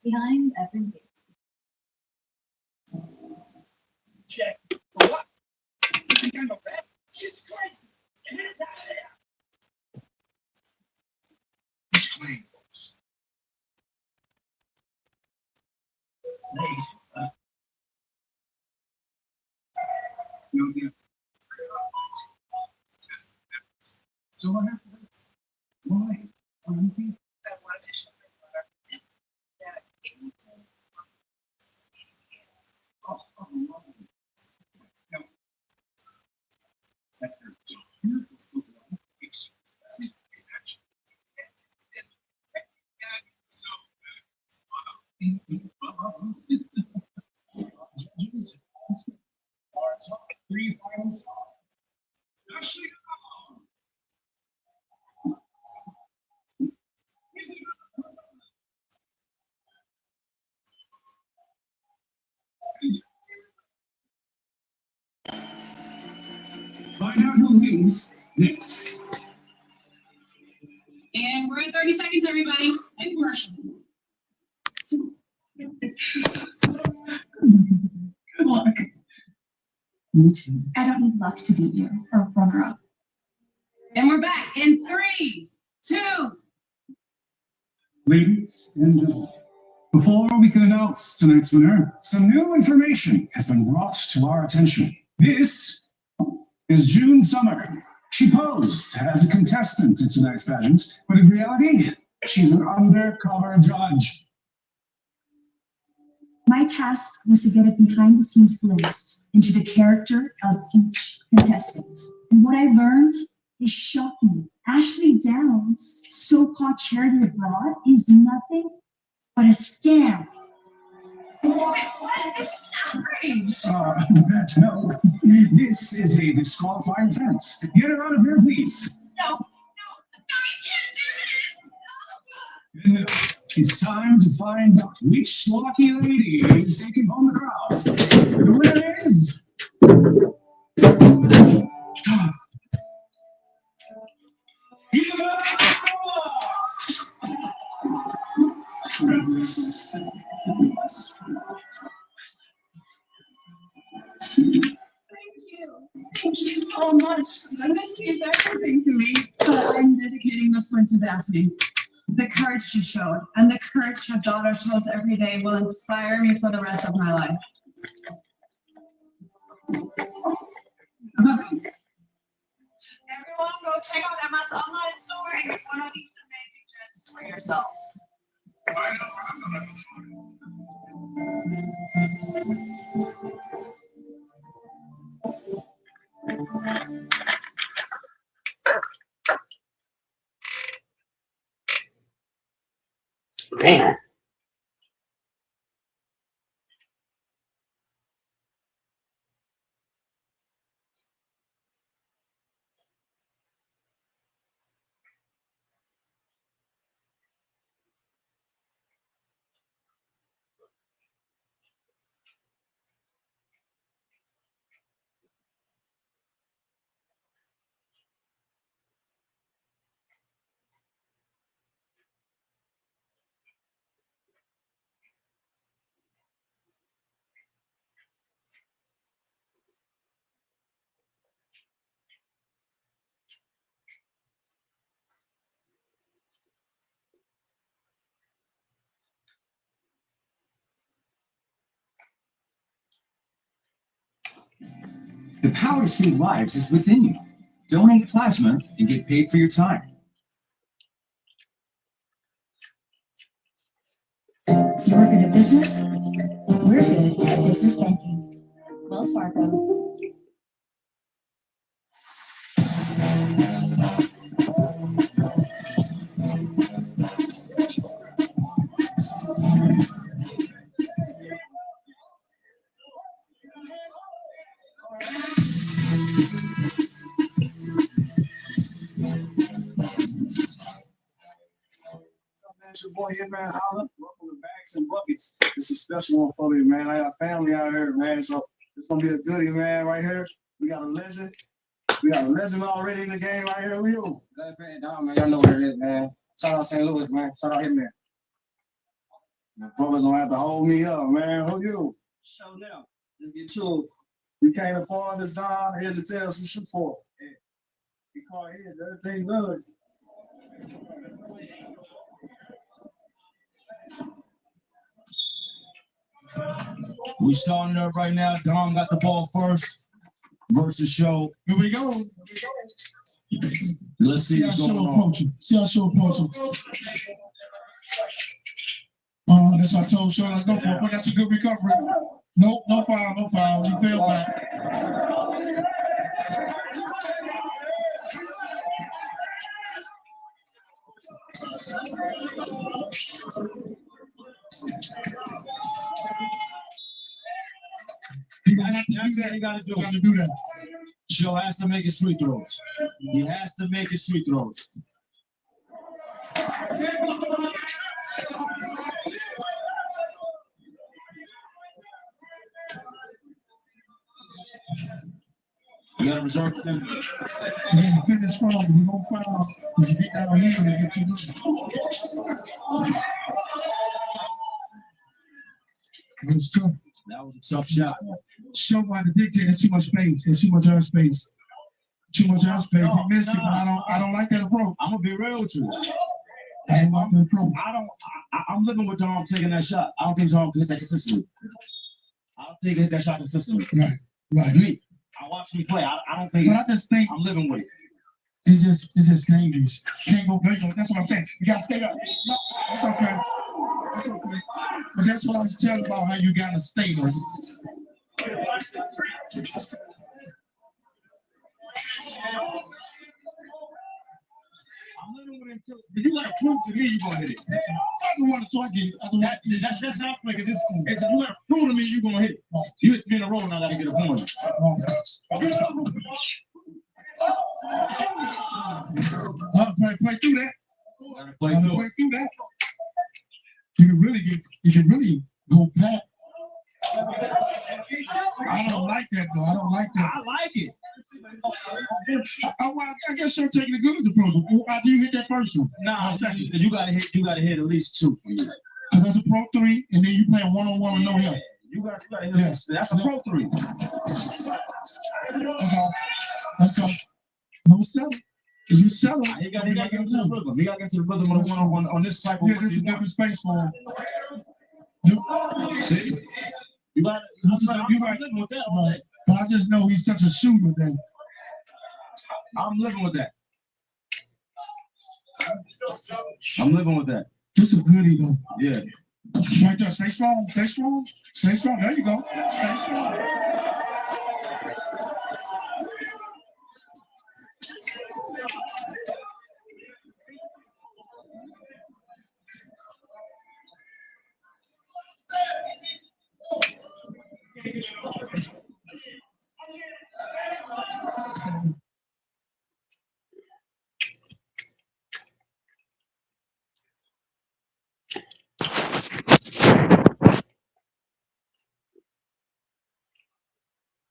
behind every gate. Check. For what? You think I'm a rat? She's crazy. Get it out of there. It's clean. Lazy. No, yeah. Test the difference. So I have to wait. Why? Why do you think that wanted to show me that anything oh, no. No. That you're here is the one which is actually so judges are top three finals. Actually, find out who wins next. And we're at 30 seconds, everybody. And commercial. Good luck. Me too. I don't need luck to beat you or runner up. And we're back in 3, 2. Ladies and gentlemen, before we can announce tonight's winner, some new information has been brought to our attention. This is June Summer. She posed as a contestant in tonight's pageant, but in reality, she's an undercover judge. My task was to get a behind the scenes glimpse into the character of each contestant. And what I learned is shocking. Ashley Downs' so-called charity abroad is nothing but a scam. What is outrage? No, this is a disqualifying offense. Get her out of here, please. No, you can't do this. It's time to find out which lucky lady is taking home the crowd. The winner is. Isabel! Thank you so much. This means everything to me. But I'm dedicating this one to Daphne. The courage she showed and the courage her daughter shows every day will inspire me for the rest of my life. Everyone go check out Emma's online store and get one of these amazing dresses for yourselves. Man. The power to save lives is within you. Donate plasma and get paid for your time. You're good at business? We're good at business banking. Wells Fargo. It's your boy Hitman Holla. Welcome to Bags and Buckets. It's a special one for you, man. I got family out here, man. So it's gonna be a goodie, man, right here. We got a legend. We got a legend already in the game right here. Leo. Glad for it, dog, man. Y'all know what it is, man. Shout out St. Louis, man. Shout out Hitman. My brother gonna have to hold me up, man. Who you? Show now. Just get you. You can't afford this, dog. Here's a tell some shit for. Yeah. You call here, everything good. We starting up right now. Dom got the ball first. Versus show. Here we go. Let's see what's going on. See how show approaching. That's what I told Show. Let's go for it. But that's a good recovery. Nope, no foul, no foul. You fell back. That's what you gotta do. Gotta do that. Show has to make his free throws. He has to make his free throws. You gotta reserve them. Yeah, finish strong. You don't foul. You get down here and get you. It's tough. That was a tough shot. Show by the dictator. There's too much space. There's too much air space. Too much air space. He missed it, but I don't like that approach. I'm gonna be real with you. I don't like that approach. I'm living with Dom taking that shot. I don't think Dom can hit that consistently. I don't think he hit that shot consistently. Right. Me, I watch me play. I don't think. But I just think I'm living with it. it's just dangerous. Can't go big. That's what I'm saying. You gotta stay up. No, it's okay. It's okay. But that's what I was telling about how you gotta stay up. I'm living with it until you gotta prove to me you gonna hit it. I don't want to talk it. I don't want to. That's not making this cool. It's you gotta prove to me you gonna hit it. You hit 3 in a row and I gotta get a point. Play through that. Gotta play through. Play through that. You can really go back. I don't like that though. I don't like that. I like it. I guess you're taking the good approach. After you hit that first one. Nah, you gotta hit at least 2 for you. That's a pro 3, and then you play one-on-one with no help. You gotta hit at least. That's a pro 3. That's all. No settle. If you settle, He gotta get into the rhythm. He gotta get into the rhythm of the one-on-one on this type of yeah, there's a different space for him. See? You gotta. You're right. I'm living with that all day. But I just know he's such a shooter that I'm living with that. I'm living with that. this is a goodie though. Yeah. Right there. Stay strong. Stay strong. Stay strong. There you go. Stay strong.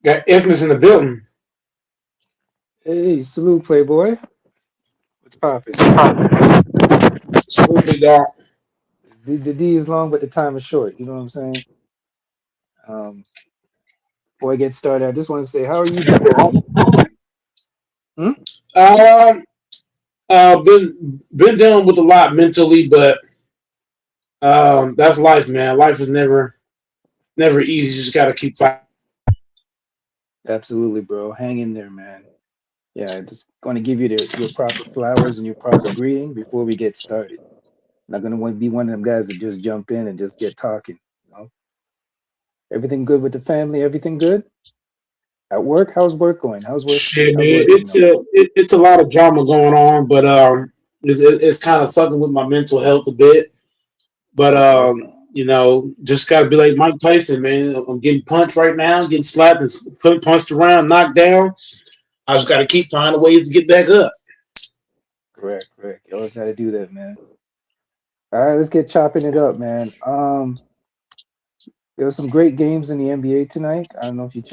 Got Infamous in the building. Hey, salute, Playboy. What's poppin'? Salute, big dog. The D is long, but the time is short. You know what I'm saying? Before I get started, I just want to say, how are you doing? Been dealing with a lot mentally, but that's life, man. Life is never easy. You just gotta keep fighting. Absolutely, bro. Hang in there, man. Yeah, just going to give you your proper flowers and your proper greeting before we get started. Not going to be one of them guys that just jump in and just get talking. You know? Everything good with the family? Everything good? At work? How's work going? How's work? Shit, man. It's a lot of drama going on, but it's kind of fucking with my mental health a bit. But you know, just gotta be like Mike Tyson, man. I'm getting punched right now, getting slapped and punched around, knocked down. I just gotta keep finding ways to get back up. Correct. You always got to do that, man. All right, let's get chopping it up, man. There were some great games in the NBA tonight. I don't know if you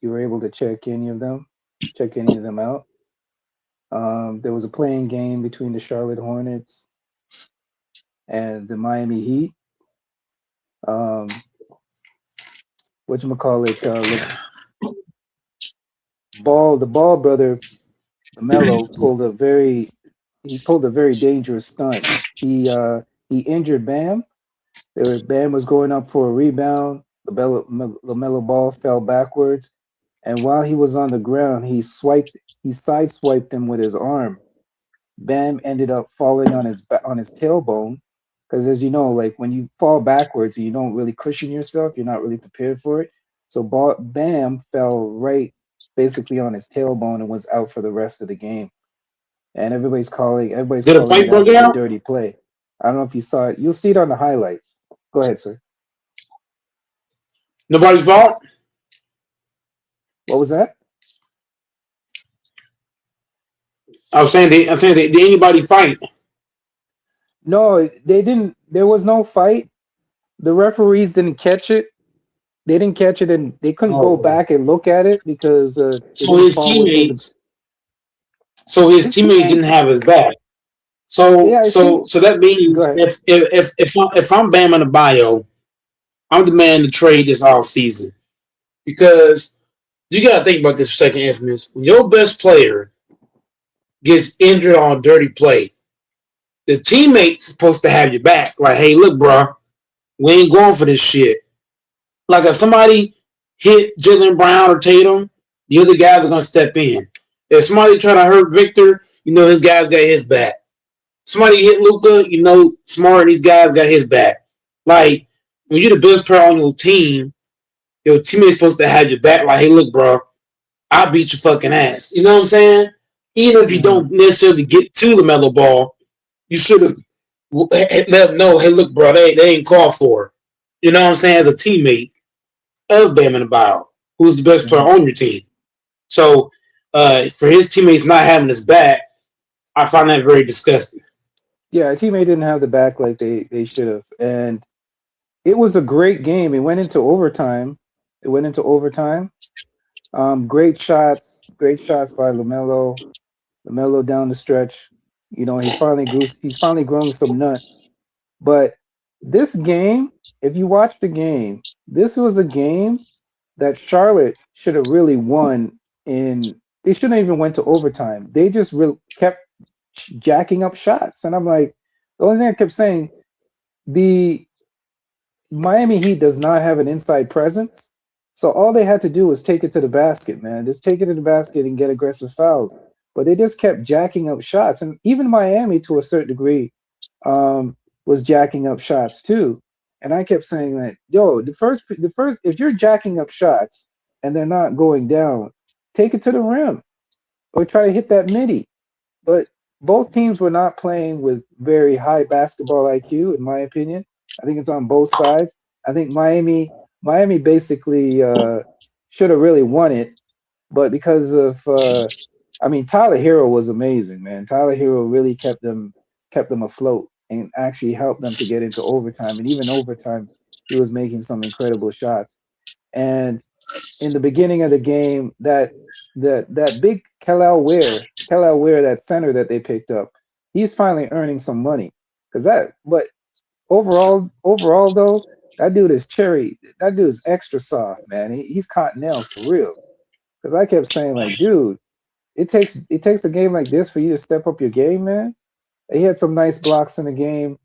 were able to check any of them out. There was a playing game between the Charlotte Hornets and the Miami Heat. Um, whatchamacallit, the Ball brother, Lamelo, pulled a very dangerous stunt. He injured Bam. Bam was going up for a rebound. LaMelo Ball fell backwards, and while he was on the ground, he sideswiped him with his arm. Bam ended up falling on his tailbone, because as you know, like when you fall backwards and you don't really cushion yourself, you're not really prepared for it. So Bam fell right basically on his tailbone and was out for the rest of the game. And everybody's Did a calling it fight out break as a out? dirty play. I don't know if you saw it. You'll see it on the highlights. Go ahead, sir. Nobody fought? What was that? I'm saying, did anybody fight? No, they didn't. There was no fight. The referees didn't catch it. They didn't catch it, and they couldn't go Oh, back and look at it because it so didn't his fall within the. teammates, so his His teammates didn't teammates, have his back. yeah, his team. So that Go means ahead. if I'm Bam in the bio, I'm the man to trade this off season because you got to think about this for a second, Infamous. When your best player gets injured on a dirty play, the teammate's supposed to have your back. Like, hey, look, bro, we ain't going for this shit. Like, if somebody hit Jalen Brown or Tatum, the other guys are gonna step in. If somebody try to hurt Victor, you know his guys got his back. Somebody hit Luka, you know Smart and these guys got his back. Like, when you're the best player on your teammate's supposed to have your back. Like, hey, look, bro, I beat your fucking ass. You know what I'm saying? Even if you Hmm. don't necessarily get to the mellow ball, you should have let them know, hey, look, bro, they ain't called for it. You know what I'm saying? As a teammate of Bam Adebayo, who's the best player Hmm. on your team. So for his teammates not having his back, I find that very disgusting. Yeah, a teammate didn't have the back like they should have, and it was a great game. It went into overtime. It went into overtime. Great shots by Lamelo. Lamelo down the stretch. You know, he's finally grown some nuts. But this game, if you watch the game, this was a game that Charlotte should have really won in. They shouldn't have even went to overtime. They just kept jacking up shots. And I'm like, the only thing I kept saying, the Miami Heat does not have an inside presence. So all they had to do was take it to the basket, man. Just take it to the basket and get aggressive fouls. But they just kept jacking up shots. And even Miami, to a certain degree, was jacking up shots too. And I kept saying that, yo, if you're jacking up shots and they're not going down, take it to the rim or try to hit that midi. But both teams were not playing with very high basketball IQ, in my opinion. I think it's on both sides. I think Miami basically should have really won it, but because of I mean, Tyler Hero was amazing, man. Tyler Hero really kept them afloat and actually helped them to get into overtime. And even overtime, he was making some incredible shots. And in the beginning of the game, that big Kelal Ware, that center that they picked up, he's finally earning some money. But overall though, that dude is cherry. That dude is extra soft, man. He's Cottonelle for real. Because I kept saying like, dude, it takes a game like this for you to step up your game, man. He had some nice blocks in the game,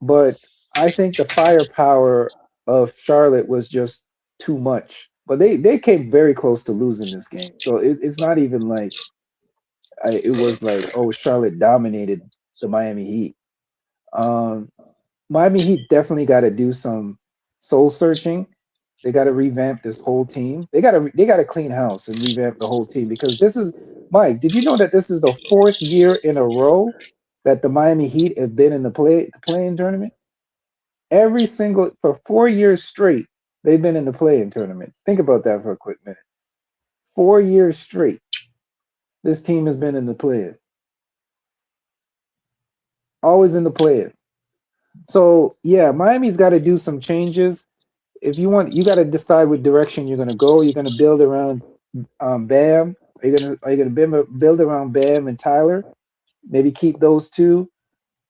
but I think the firepower of Charlotte was just too much. But they came very close to losing this game, so it's not even like it was like, oh, Charlotte dominated the Miami Heat. Um, Miami Heat definitely got to do some soul searching. They got to revamp this whole team. They got to clean house and revamp the whole team because this is Mike. Did you know that this is the fourth year in a row that the Miami Heat have been in the play-in tournament? Every single for 4 years straight, they've been in the play-in tournament. Think about that for a quick minute. 4 years straight, this team has been in the play-in, always in the play-in. So yeah, Miami's got to do some changes. If you want, you got to decide what direction you're going to go. You're going to build around Bam. Are you going to build around Bam and Tyler? Maybe keep those two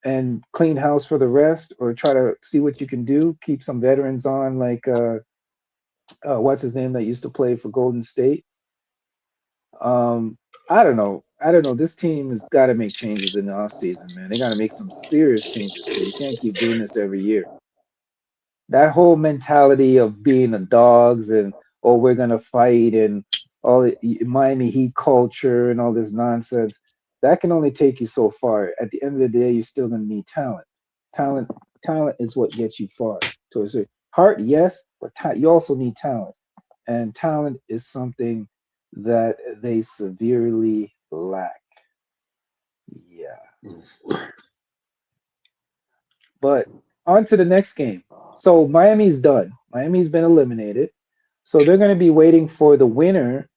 and clean house for the rest, or try to see what you can do. Keep some veterans on, like what's his name that used to play for Golden State. I don't know. I don't know. This team has got to make changes in the offseason, man. They got to make some serious changes. So you can't keep doing this every year. That whole mentality of being the dogs and oh, we're gonna fight and all the Miami Heat culture and all this nonsense, that can only take you so far. At the end of the day, you're still gonna need talent. Talent is what gets you far. So heart, yes, but you also need talent, and talent is something that they severely lack. Yeah. But on to the next game. So Miami's done. Miami's been eliminated. So they're going to be waiting for the winner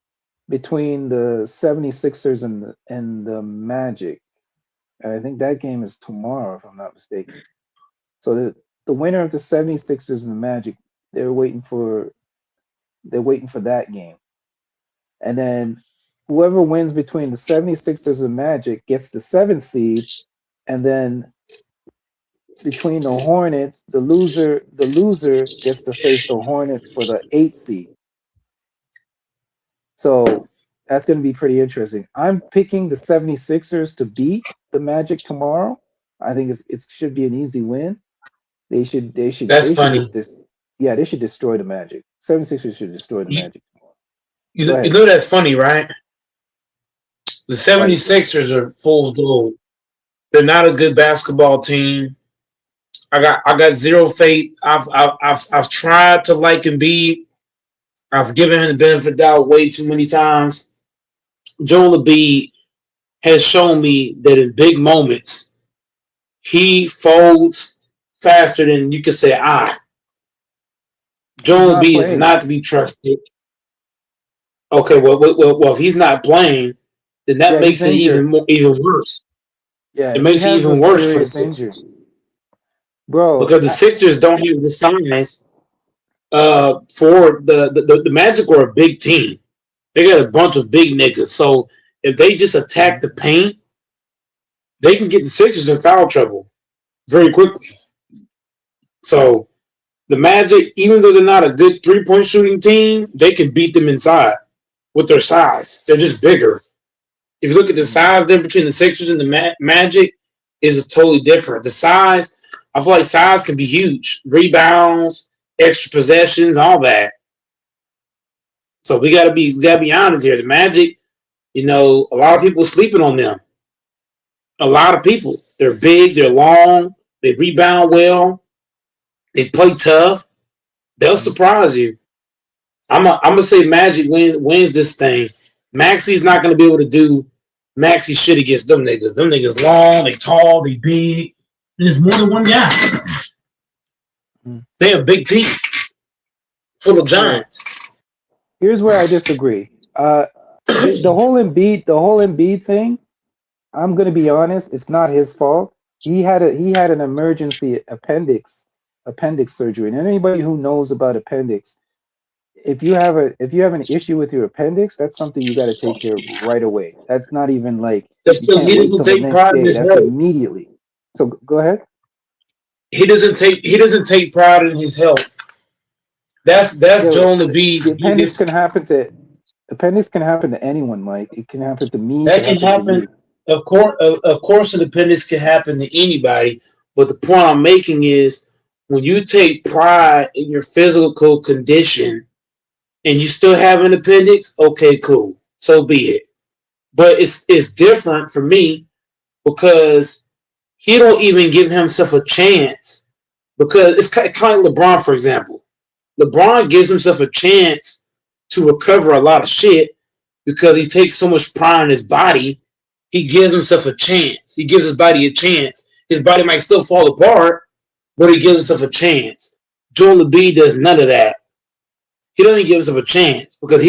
between the 76ers and the Magic. And I think that game is tomorrow, if I'm not mistaken. So the winner of the 76ers and the Magic, they're waiting for that game. And then whoever wins between the 76ers and Magic gets the 7th seed, and then between the Hornets, the loser gets to face the Hornets for the 8th seed. So that's going to be pretty interesting. I'm picking the 76ers to beat the Magic tomorrow. I think it should be an easy win. They should. That's funny. They should destroy the Magic. 76ers should destroy the Magic tomorrow. You know that's funny, right? The 76ers are fool's gold. They're not a good basketball team. I got zero faith. I've tried to like Embiid. I've given him the benefit of the doubt way too many times. Joel Embiid has shown me that in big moments, he folds faster than you could say I. Joel Embiid is not to be trusted. Okay, well, if he's not playing, then that makes it even worse. Yeah, it makes it even worse for the Sixers. Bro, because the Sixers don't have the size for the Magic are a big team. They got a bunch of big niggas. So if they just attack the paint, they can get the Sixers in foul trouble very quickly. So the Magic, even though they're not a good 3-point shooting team, they can beat them inside with their size. They're just bigger. If you look at the size difference between the Sixers and the Magic, is totally different. The size, I feel like size can be huge. Rebounds, extra possessions, all that. So we gotta be honest here. The Magic, a lot of people sleeping on them. A lot of people. They're big, they're long, they rebound well, they play tough. They'll surprise you. I'm gonna say Magic wins this thing. Maxi's not gonna be able to do Maxi shit against them niggas. Them niggas long, they tall, they big. And there's more than one guy. They're a big team full of giants. Here's where I disagree. The whole Embiid thing, I'm gonna be honest, it's not his fault. He had an emergency appendix surgery. And anybody who knows about appendix, if you have an issue with your appendix, that's something you got to take care of right away. That's not even like that's because he doesn't take pride in his health. Immediately. So go ahead. He doesn't take pride in his health. That's Joel Embiid's. Appendix can happen to anyone, Mike. It can happen to me. That can happen. Of course, an appendix can happen to anybody. But the point I'm making is, when you take pride in your physical condition and you still have an appendix, okay, cool. So be it. But it's different for me because he don't even give himself a chance, because it's kind of like LeBron, for example. LeBron gives himself a chance to recover a lot of shit because he takes so much pride in his body. He gives himself a chance. He gives his body a chance. His body might still fall apart, but he gives himself a chance. Joel Embiid does none of that. He doesn't give himself a chance because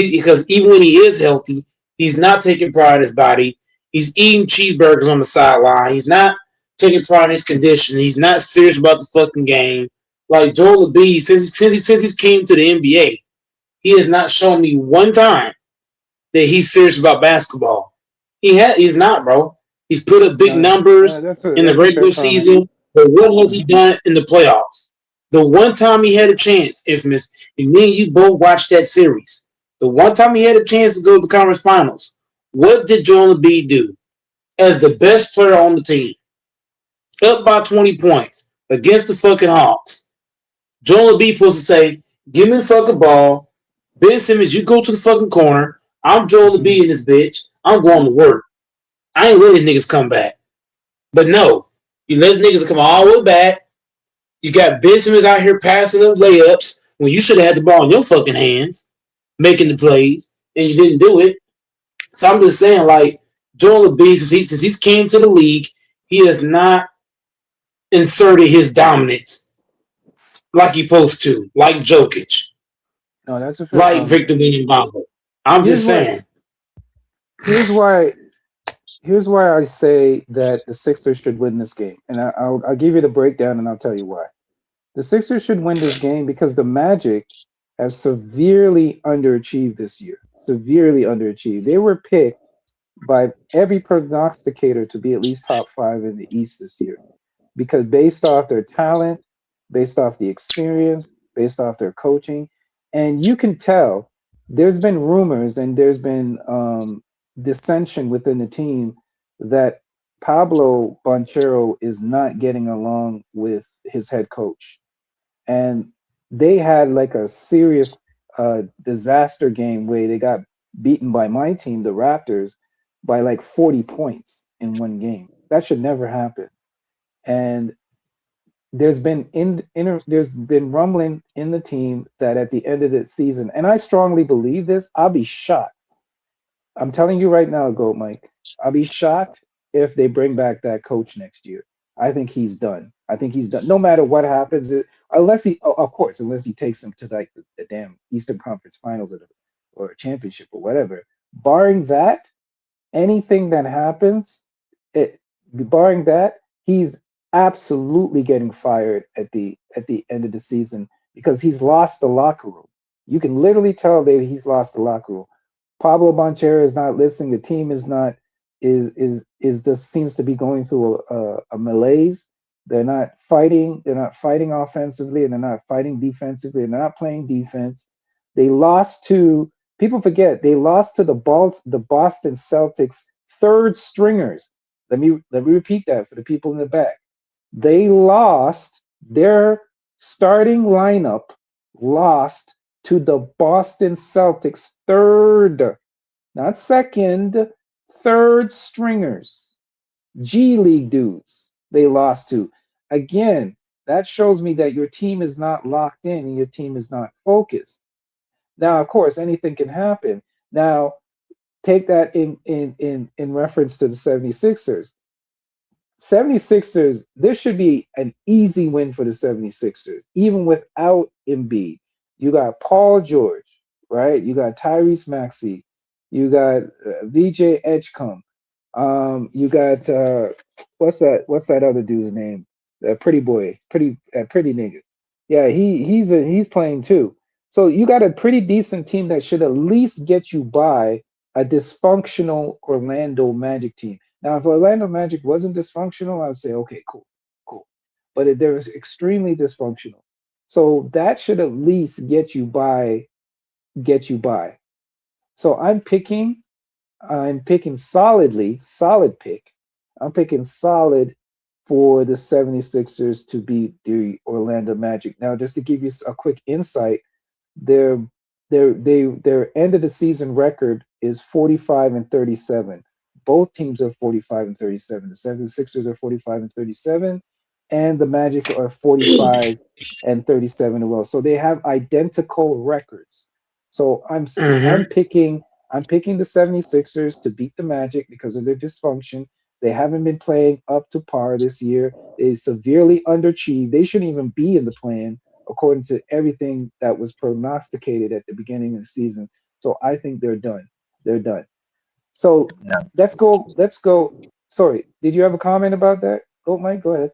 even when he is healthy, he's not taking pride in his body. He's eating cheeseburgers on the sideline. He's not taking pride in his condition. He's not serious about the fucking game. Like Joel Embiid, since he came to the NBA, he has not shown me one time that he's serious about basketball. He's not, bro. He's put up big numbers in the that's a fair regular comment. season, but what has he Mhm. done in the playoffs? The one time he had a chance, Infamous, and me and you both watched that series. The one time he had a chance to go to the conference finals, what did Joel Embiid do as the best player on the team? Up by 20 points against the fucking Hawks. Joel Embiid supposed to say, "Give me the fucking ball. Ben Simmons, you go to the fucking corner. I'm Joel Mhm. Embiid in this bitch. I'm going to work. I ain't letting niggas come back." But no, you let niggas come all the way back. You got Ben Simmons out here passing up layups when you should have had the ball in your fucking hands, making the plays, and you didn't do it. So I'm just saying, like, Joel Embiid, since he's came to the league, he has not inserted his dominance like he supposed to, like Jokic, No, that's a fair like comment. Victor Wembanyama. I'm Here's just what. saying. Here's why. Here's why I say that the Sixers should win this game, and I'll give you the breakdown, and I'll tell you why. The Sixers should win this game because the Magic have severely underachieved this year. Severely underachieved. They were picked by every prognosticator to be at least top 5 in the East this year because based off their talent, based off the experience, based off their coaching, and you can tell there's been rumors and there's been dissension within the team that Pablo Banchero is not getting along with his head coach, and they had like a serious disaster game where they got beaten by my team, the Raptors, by like 40 points in one game. That should never happen. And there's been rumbling in the team that at the end of the season, and I strongly believe this, I'll be shocked. I'm telling you right now, Goat Mike, I'll be shocked if they bring back that coach next year. I think he's done. I think he's done. No matter what happens, unless he, of course, unless he takes them to like the damn Eastern Conference Finals or a championship or whatever. Barring that, anything that happens, it barring that, he's absolutely getting fired at the end of the season because he's lost the locker room. You can literally tell that he's lost the locker room. Pablo Banchero is not listening. The team is not is just seems to be going through a malaise. They're not fighting. They're not fighting offensively, and they're not fighting defensively. They're not playing defense. They lost to people forget they lost to the Boston Celtics third stringers. Let me repeat that for the people in the back. They lost their starting lineup lost to the Boston Celtics third, not second, third stringers. G League dudes they lost to. Again, that shows me that your team is not locked in and your team is not focused. Now, of course, anything can happen. Now, take that in reference to the 76ers. 76ers, this should be an easy win for the 76ers, even without Embiid. You got Paul George, right? You got Tyrese Maxey. You got VJ Edgecombe. You got what's that other dude's name? Pretty boy, pretty nigga. Yeah, he's playing too. So you got a pretty decent team that should at least get you by a dysfunctional Orlando Magic team. Now, if Orlando Magic wasn't dysfunctional, I'd say, okay, cool, cool. But they're extremely dysfunctional. So that should at least get you by. So I'm picking solid pick. I'm picking solid for the 76ers to beat the Orlando Magic. Now, just to give you a quick insight, their their end of the season record is 45-37. Both teams are 45-37. The 76ers are 45-37, and the Magic are 45-37 as well. So they have identical records. So Mm-hmm. I'm picking the 76ers to beat the Magic because of their dysfunction. They haven't been playing up to par this year. They severely underachieved. They shouldn't even be in the plan according to everything that was prognosticated at the beginning of the season. So I think they're done. They're done. So let's go. Let's go. Sorry, did you have a comment about that? Go, Mike. Go ahead.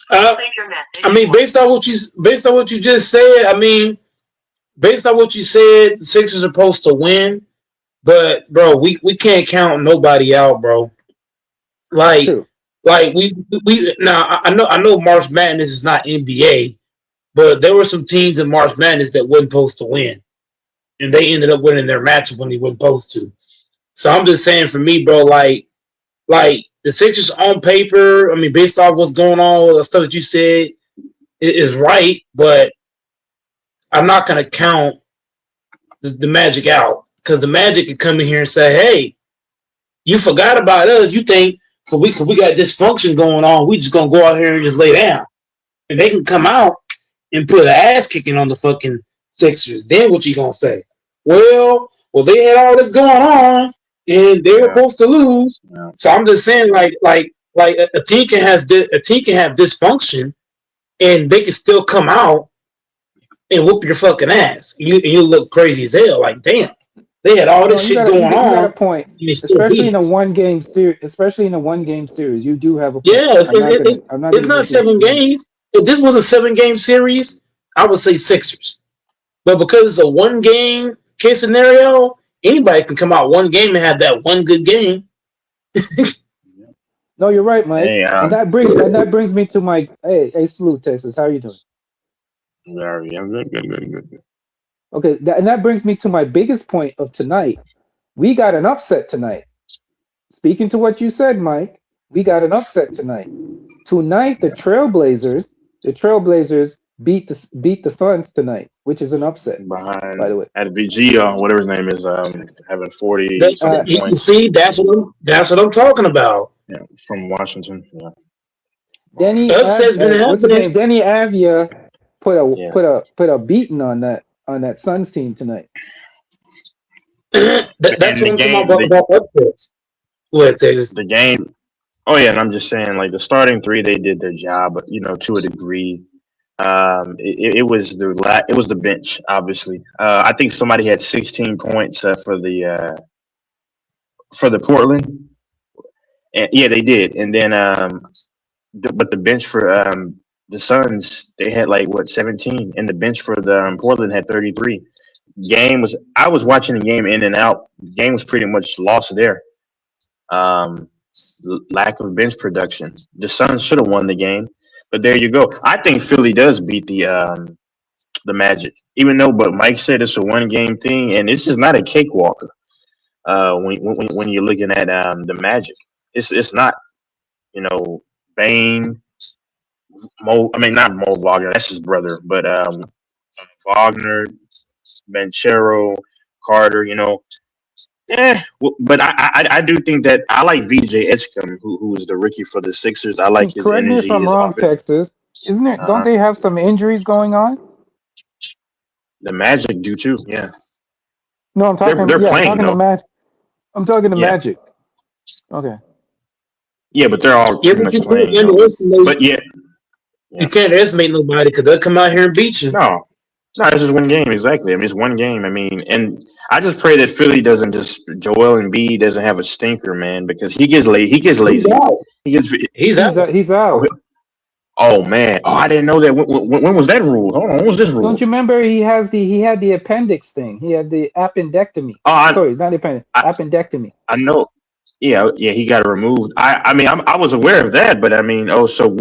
I mean, based on what you just said, I mean, based on what you said, the Sixers are supposed to win. But bro, we can't count nobody out, bro. Like, True. like we now I know March Madness is not NBA, but there were some teams in March Madness that wasn't supposed to win, and they ended up winning their matchup when they weren't supposed to. So I'm just saying, for me, bro, like the Sixers on paper, I mean, based off what's going on, the stuff that you said is right, but I'm not gonna count the Magic out, because the Magic can come in here and say, "Hey, you forgot about us. You think because we got dysfunction going on, we just gonna go out here and just lay down." And they can come out and put an ass kicking on the fucking Sixers. Then what you gonna say? Well, they had all this going on, and they were supposed to lose. Yeah. So I'm just saying, like a team can have dysfunction, and they can still come out and whoop your fucking ass. You look crazy as hell. Like, damn, they had all this shit going you got on. a point. And they still Especially in beat a us. one game series, you do have a point. Yeah, it's not 7 games. If this was a 7-game series, I would say Sixers. But because it's a 1-game case scenario, anybody can come out one game and have that one good game. No, you're right, Mike. Hey, and that brings me to my hey, salute, Texas. How are you doing? yeah, good. Okay, that brings me to my biggest point of tonight. We got an upset tonight. Speaking to what you said, Mike, we got an upset tonight. Tonight, the Trailblazers beat the Suns tonight, which is an upset. Behind, by the way, at VG, whatever his name is, having 40 something You points. see, that's what I'm talking about. Yeah, from Washington. Yeah. Denny Upset's been what's his happening. name? Denny Avia put Yeah. a beating on that Suns team tonight. That's And what the I'm game, talking about upsets. Go ahead, Texas. the game. Oh yeah, and I'm just saying, like the starting three, they did their job, but to a degree. It was the bench, obviously. I think somebody had 16 points for the Portland, and yeah, they did. And then, but the bench for the Suns, they had 17, and the bench for the Portland had 33. I was watching the game in and out. The game was pretty much lost there. Lack of bench production. The Suns should have won the game, but there you go. I think Philly does beat the Magic, even though. But Mike said it's a 1-game thing, and this is not a cakewalk. When you're looking at the Magic, it's not. Bane, not Mo Wagner. That's his brother, but Wagner, Banchero, Carter. But I do think that I like VJ Edgecombe, who is the rookie for the Sixers. I like his Correct me energy. if I'm his wrong, offense. Texas. Isn't it? Don't they have some injuries going on? The Magic do too. Yeah. No, I'm talking. They're I'm playing, talking to though. Magic. I'm talking to Yeah. Magic. Okay. Yeah, but they're all Yeah, pretty but much you playing. can't underestimate. But yeah, You can't estimate nobody because they'll come out here and beat you. no, it's just 1 game exactly. I mean, it's 1 game. I mean, and I just pray that Philly doesn't Joel Embiid doesn't have a stinker, man, because he gets lazy. He's out. He's out. He's out. Oh man! Oh, I didn't know that. When was that rule? Hold on, when was this rule? Don't you remember he had the appendix thing? He had the appendectomy. Oh, Sorry, not appendix. Appendectomy. I know. Yeah, he got it removed. I mean, I was aware of that, but I mean, so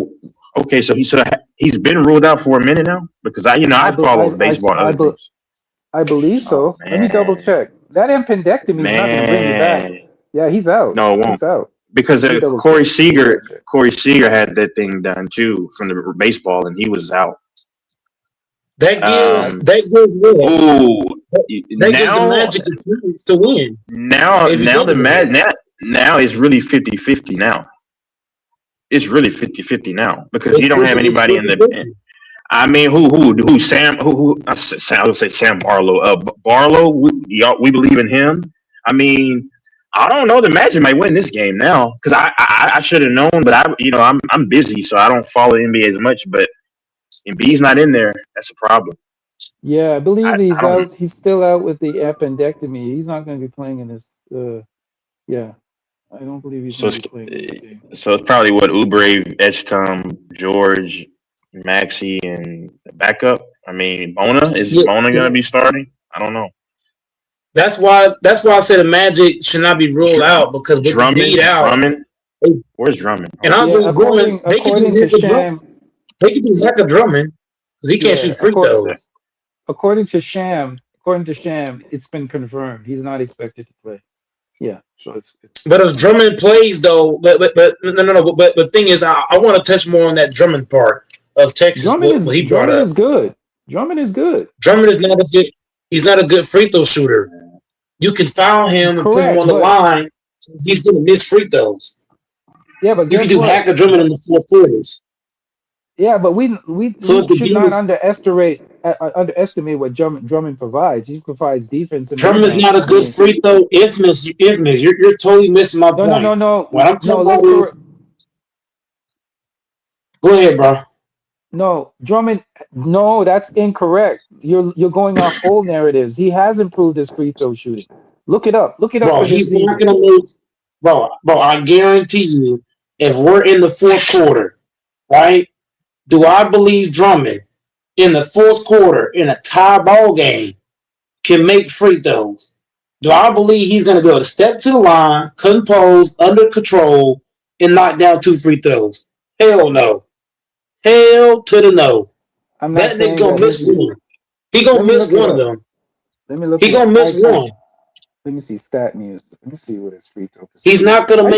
he's been ruled out for a minute now because I follow baseball and other things. I believe so. Let me double check. That appendectomy is not going to bring you back. Yeah, he's out. No, it won't. He's out. Because Let me double Corey check. Seager had that thing done too from the baseball, and he was out. That gives Um, what? Ooh, That gives the Magic a chance to win. now If you now think the about it. now it's really 50-50 now. It's really 50-50 now because you don't have It's anybody in the. 50-50. I mean, who Sam? I would say Sam Barlow. Barlow, we believe in him. I mean, I don't know. The Magic might win this game now because I should have known, but I'm busy, so I don't follow NBA as much. But Embiid's not in there. That's a problem. Yeah, I believe I he's don't- out. He's still out with the appendectomy. He's not going to be playing in this. Yeah, I don't believe he's So going to be playing in this game. So it's probably what Oubre, Edgecombe, George, Maxey, and backup. I mean, Bona is Yeah. Bona going to be starting? I don't know. That's why I said the Magic should not be ruled out because with Drummond, Embiid out, Drummond. Where's Drummond? And I Yeah, think Drummond, they could according do to Zach Drummond. Sham, They could do Zach Drummond because he can't yeah, shoot free throws. according to Sham, it's been confirmed. He's not expected to play. Yeah, so it's But if Drummond plays though, but the thing is, I want to touch more on that Drummond part of Texas. What he brought Drummond up. is good. Drummond is good. Drummond is not a good. He's not a good free throw shooter. You can foul him and put him Correct, on the but- line. He's going to miss free throws. Yeah, but You guess can do what? Hacker Drummond in the fourth quarters. Yeah, but we So if the should game not is- underestimate what Drummond provides. He provides defense. And Drummond's rebounding. not a good free throw. Infamous. You're totally missing my point. No. What I'm talking let's about is, go ahead, bro. No, Drummond. No, that's incorrect. You're going off old narratives. He has improved his free throw shooting. Look it up. Look it up Bro, for this he's not season. going to lose. Bro, I guarantee you, if we're in the fourth quarter, right? Do I believe Drummond in the fourth quarter in a tie ball game can make free throws? Do I believe he's going to be able to step to the line, compose, under control, and knock down 2 free throws? Hell no. Hell to the no. I'm not That saying nigga gonna that miss he's- one. He gonna Let me miss look it one of up. them. Let me look. He it gonna up. miss one. Let me see stat news. Let me see what his free throw percentage. He's not gonna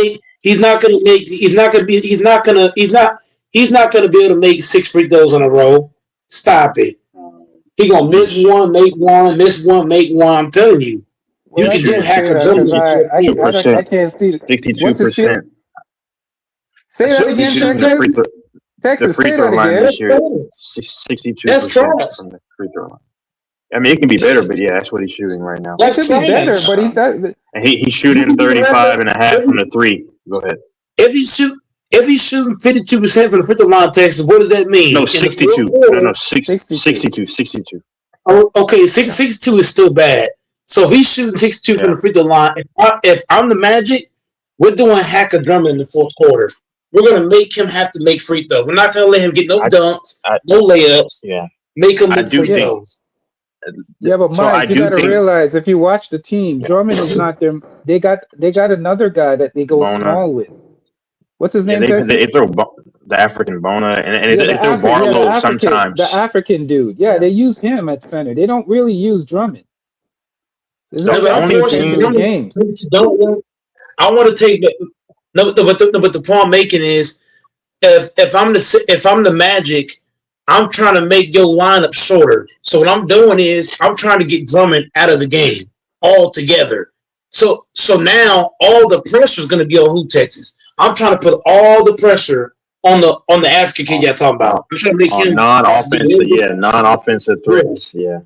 be able to make 6 free throws in a row. Stop it. He gonna miss one, make one, miss one, make one. I'm telling you. Well, You I can do can't say Hacker that Drummond. 'cause I can't see. What's his 62%. Say that again, The Texas. free throw, the Texas, free say throw that line again. this year, 62% That's trash. from the free throw line. I mean, it can be better, but yeah, that's what he's shooting right now. It That's could be better, trash. but he's not. And he's shooting 35.5 from the 3. Go ahead. If he's shooting 52% from the free throw line, Texas, what does that mean? No, In the 62. fourth quarter- No, 62. Oh, okay, 62 is still bad. So if he's shooting 62 from the free throw line, if I'm the Magic, we're doing Hacker Drummond in the fourth quarter. We're gonna make him have to make free throws. We're not gonna let him get no dunks, no layups. Yeah. Make him I make do free think- throws. Yeah, but So I Mike, you do got to think- realize if you watch the team, Drummond is not them. They got another guy that they go Bona. small with. What's his Yeah, name? Texas? they throw the African Bona and Yeah, they throw Barlow sometimes. The African dude. Yeah, they use him at center. They don't really use Drummond. There's The no only application thing- to the game. I want to take but the point I'm making is if I'm the Magic, I'm trying to make your lineup shorter. So what I'm doing is I'm trying to get Drummond out of the game altogether. So now all the pressure is going to be on who, Texas. I'm trying to put all the pressure on the African kid y'all talking about. I'm trying to make him non-offensive threats. Yeah.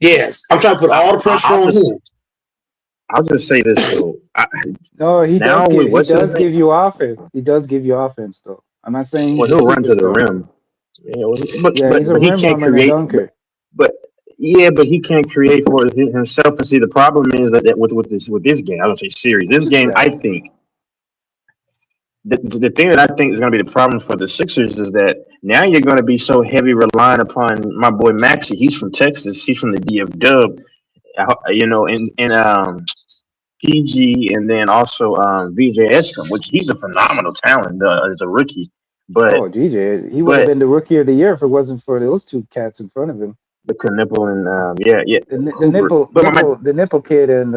Yes, I'm trying to put all the pressure on him. I'll just say this though. No, he Now does, with give, what's he his does name? give you offense. He does give you offense, though. I'm not saying Well, he's he'll a run to the superstar. rim. Yeah, but Yeah, he's a he rim can't runner and a create. dunker. But he can't create for himself. And see, the problem is that with this game, I don't say series. This game, I think the thing that I think is going to be the problem for the Sixers is that now you're going to be so heavy relying upon my boy Maxey. He's from Texas. He's from the DF Dub. And PG, and then also VJ Estrom, which he's a phenomenal talent as a rookie. But Oh, DJ, he would have been the rookie of the year if it wasn't for those two cats in front of him. the Knipple and The nipple kid and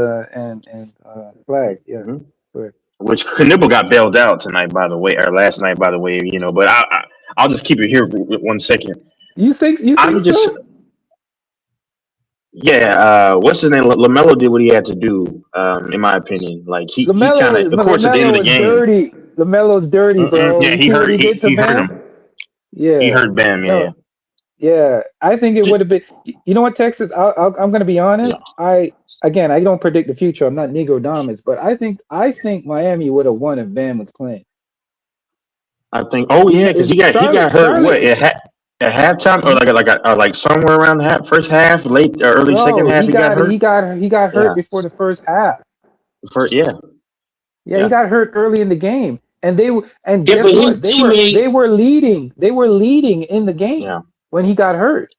Flag. Yeah. Mhm. Correct. which Knipple got bailed out tonight, by the way, or last night, by the way. But I'll just keep it here for 1 second. You think I'm just. so? Yeah, what's his name? LaMelo did what he had to do, in my opinion. Like he kind of, of course, at the end of the game, dirty. LaMelo's dirty, bro. yeah, You he see what hurt. did to He hurt Bam? him. Yeah, He hurt Bam. Yeah, No. Yeah, I think it would have been. You know what, Texas? I'm going to be honest. I don't predict the future. I'm not Negro Domus, but I think Miami would have won if Bam was playing. I think. Oh yeah, because he got hurt. Charlotte- What at halftime or like somewhere around the first half, late or early second half. He got hurt. He got hurt Yeah. before the first half. Yeah. Yeah, he got hurt early in the game, and Yeah, guess but what? his They teammates- were leading. They were leading in the game Yeah. when he got hurt.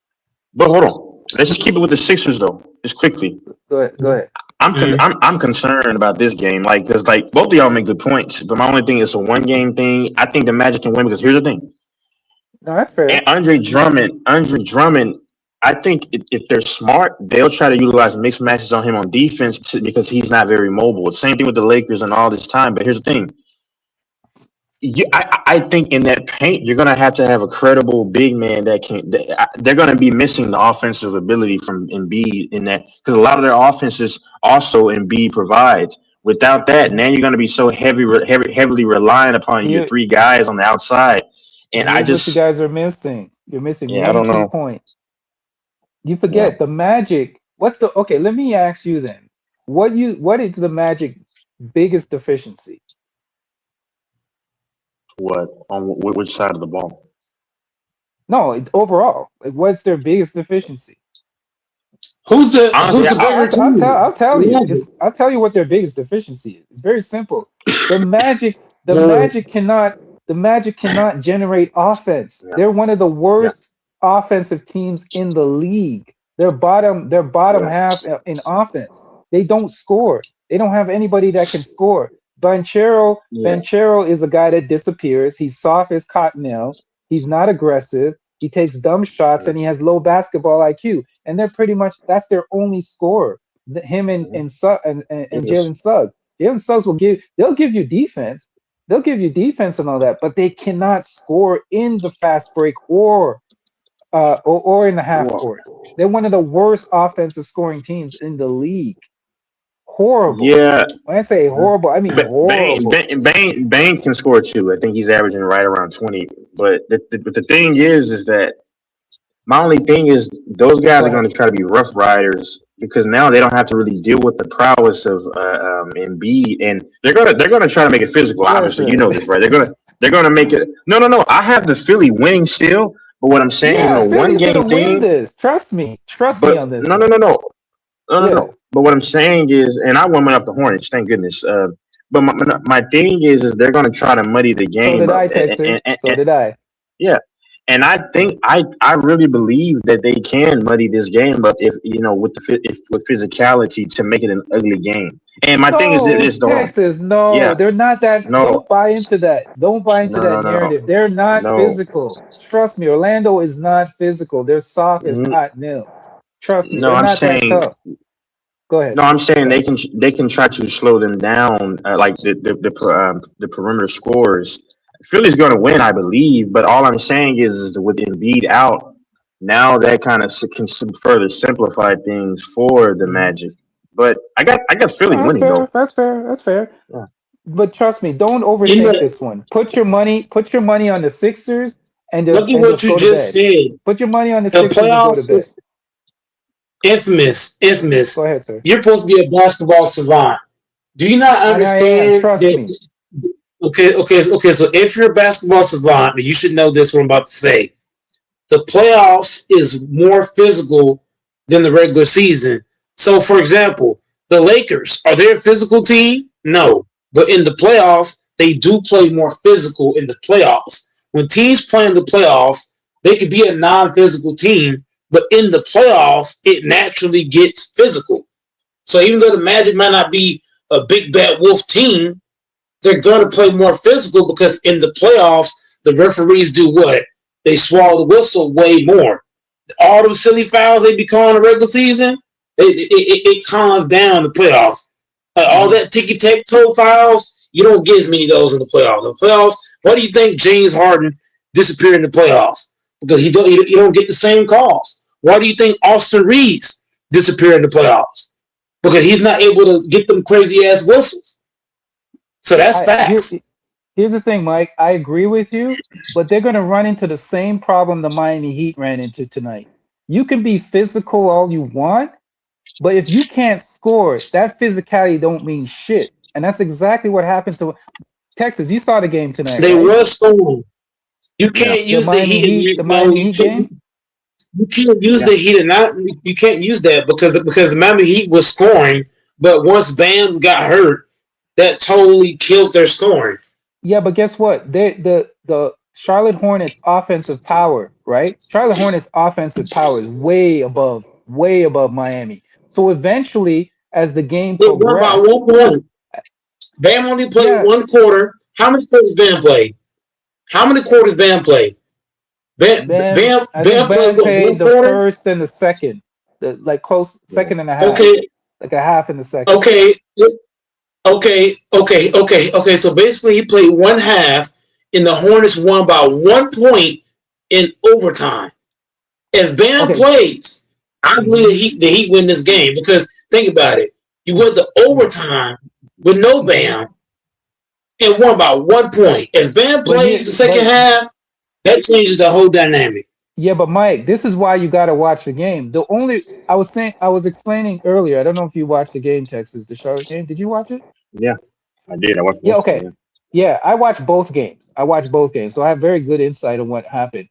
But hold on, let's just keep it with the Sixers though, just quickly. Go ahead. I'm concerned about this game. Like, cause like both of y'all make good points, but my only thing is a one game thing. I think the Magic can win because here's the thing: No, that's fair. and Andre Drummond. I think if they're smart, they'll try to utilize mixed matches on him on defense because he's not very mobile. Same thing with the Lakers and all this time. But here's the thing: I think in that paint, you're gonna have to have a credible big man that can. They're gonna be missing the offensive ability from Embiid in that because a lot of their offenses also Embiid provides. Without that, now you're gonna be so heavily reliant upon your Here, three guys on the outside. And I here's what you just, guys are missing. You're missing yeah, I one don't key know. point. You Yeah. forget the Magic. Okay, let me ask you then. What is the Magic's biggest deficiency? What on which side of the ball? No, overall. Like, what's their biggest deficiency? Who's the Honestly, better I'll team? tell you. Magic. I'll tell you what their biggest deficiency is. It's very simple. The Magic No. cannot generate offense. yeah, They're one of the yeah, worst offensive teams in the league. They're bottom yeah, half in offense. They don't score. They don't have anybody that can score. Banchero yeah. is a guy that disappears. He's soft as cottonelle. He's not aggressive. He takes dumb shots and he has low basketball IQ. And they're pretty much that's their only score. Him and Mhm. and Yes. Jalen Suggs. Jalen Suggs they'll give you defense. They'll give you defense and all that, but they cannot score in the fast break or in the half Well, court. They're one of the worst offensive scoring teams in the league. Horrible. yeah. When I say horrible, I mean horrible. Bane can score too. I think he's averaging right around 20. But the thing is that my only thing is those guys Go are going ahead. to try to be rough riders because now they don't have to really deal with the prowess of Embiid, and they're gonna try to make it physical. Obviously, you Listen. know this, right? They're gonna make it. No. I have the Philly winning still, but what I'm saying is Yeah, a one Philly's game gonna win thing. this. Trust me. Trust me But on this no, one. Yeah. no. But what I'm saying is, and I warming up the Hornets, thank goodness. But my thing is they're gonna try to muddy the So game did up, I, Texas. and So did I. yeah, and I think I really believe that they can muddy this game up if with with physicality to make it an ugly game. And my thing is No, this though, Texas, no, yeah, they're not that. no, Don't buy into that. Don't buy into that narrative. They're not no. physical. Trust me, Orlando is not physical. They're soft as Mm, cottonelle. Trust me, No, they're I'm not that saying tough. Go ahead. no, I'm saying Go ahead. they can try to slow them down, like the perimeter scores. Philly's going to win, I believe, but all I'm saying is with Embiid out, now that kind of can further simplify things for the Mhm. Magic. But I got Philly No, that's winning fair. though. That's fair. That's fair. Yeah. But trust me, don't You know, overthink this one. Put your money on the Sixers and look at what just you go to just bed. said. Put your money on the The Sixers and go to playoffs bed. is infamous. Go Infamous. ahead, sir. You're supposed to be a basketball savant. Do you not I am. understand Trust me. that? Okay. So if you're a basketball savant, you should know this. What I'm about to say. The playoffs is more physical than the regular season. So, for example, the Lakers, are they a physical team? No. But in the playoffs, they do play more physical in the playoffs. When teams play in the playoffs, they could be a non-physical team, but in the playoffs, it naturally gets physical. So even though the Magic might not be a big bad wolf team, they're going to play more physical because in the playoffs, the referees do what? They swallow the whistle way more. All those silly fouls they be calling the regular season, it calms down the playoffs. All that ticky-tack-toe fouls, you don't get as many of those in the playoffs. In the playoffs, why do you think James Harden disappeared in the playoffs? Because you don't get the same calls. Why do you think Austin Reeves disappeared in the playoffs? Because he's not able to get them crazy-ass whistles. So that's facts. Here's the thing, Mike. I agree with you, but they're going to run into the same problem the Miami Heat ran into tonight. You can be physical all you want, but if you can't score, that physicality don't mean shit. And that's exactly what happened to Texas. You saw the game tonight, They right? were scoring. You Yeah. can't The use the Miami Heat. Heat, the Miami Heat game. You can't use Yeah. the Heat and not. You can't use that because the Miami Heat was scoring, but once Bam got hurt, that totally killed their scoring. Yeah, but guess what? The Charlotte Hornets offensive power, right? Charlotte Hornets offensive power is way above Miami. So eventually as the game They won by progressed. 1 point. Bam only played Yeah, 1 quarter. How many quarters Bam played? How many quarters Bam played? Bam. I think Bam played Bam what, paid 1 the quarter? first and the second, like close Yeah. second and a half, Okay, like a half in the second. okay, okay. So basically, he played 1 half, and the Hornets won by 1 point in overtime. If Bam Okay. plays, I believe the Heat win this game because think about it. You went to overtime with no Bam and won by 1 point. If Bam But plays the second but half, that changes the whole dynamic. yeah, but Mike, this is why you got to watch the game. I was explaining earlier. I don't know if you watched the game, Texas, the Charlotte game. Did you watch it? Yeah, I did. I watched Yeah. both of Okay. them. Yeah, I watched both games. So I have very good insight on what happened.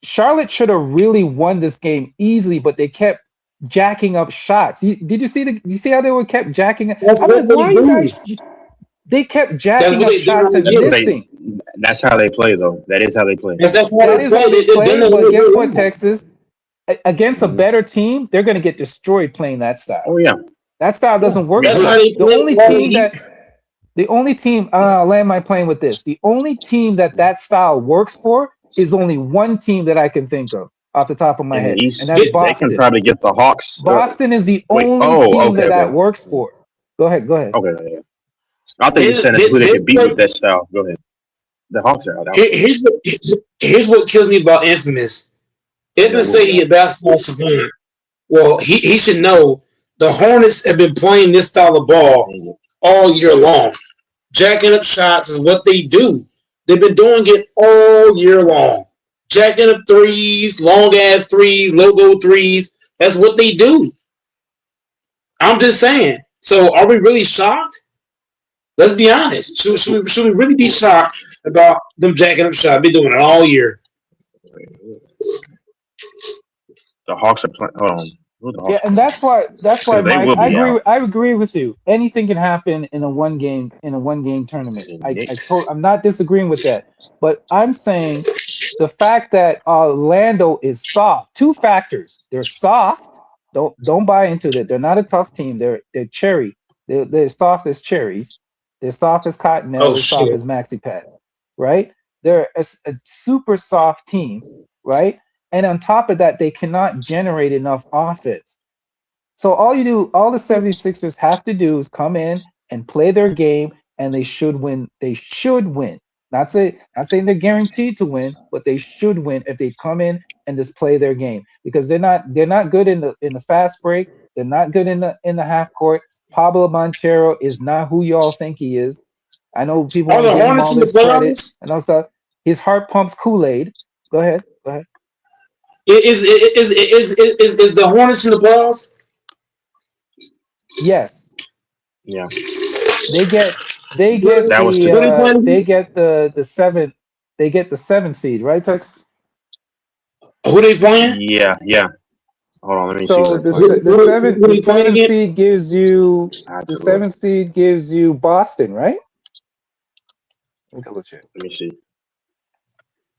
Charlotte should have really won this game easily, but they kept jacking up shots. Did you see how they were kept jacking? That's I'm what like, they why you do. guys? They kept That's jacking what up they do. shots and That's what missing. That's how they play, though. That is how they play. That's how That they is play. how they play. Then that's But what guess they what, do. Texas? Against a Mhm. better team, they're going to get destroyed playing that style. Oh yeah, That style doesn't work That's for how them. they play. The only team, I'll land my plane with this. The only team that style works for is only one team that I can think of off the top of my in head, the and East, that's they can Boston. probably get the Hawks. Boston is the Wait. only Oh, team okay, that okay. works for. Go ahead. Okay. Yeah. I think you said that's who they could beat with that style. Go ahead. The Hawks are out. Here's what kills me about Infamous. Infamous say he a basketball savant. Well, he should know the Hornets have been playing this style of ball all year long. Jacking up shots is what they do. They've been doing it all year long. Jacking up threes, long ass threes, logo threes. That's what they do. I'm just saying. So are we really shocked? Let's be honest. Should we really be shocked about them jacking up shots? Been doing it all year. The Hawks are playing. Hold on. Who the Hawks Yeah, and that's why, they Mike, will be out. I agree with you. Anything can happen in a one game tournament. I'm not disagreeing with that, but I'm saying the fact that Orlando is soft. Two factors: they're soft. Don't buy into that. They're not a tough team. They're cherry. They're soft as cherries. They're soft as cottonelle. Oh, They're soft shit. as maxi pads. Right? They're a super soft team. Right? And on top of that, they cannot generate enough offense. So all the 76ers have to do is come in and play their game, and they should win. They should win. Not saying they're guaranteed to win, but they should win if they come in and just play their game, because they're not good in the fast break. They're not good in the half court. Pablo Banchero is not who y'all think he is. I know people Are want to the give him Hornets all in the this credit playoffs? and all stuff. His heart pumps Kool-Aid. Go ahead. Is the Hornets in the playoffs? Yes. Yeah. They get That was the seventh seed, right, Tex? Who they playing? Yeah. Hold on. Let me So see. the seventh seed gives you The seventh seed gives you Boston, right? Let me double check. Let me see.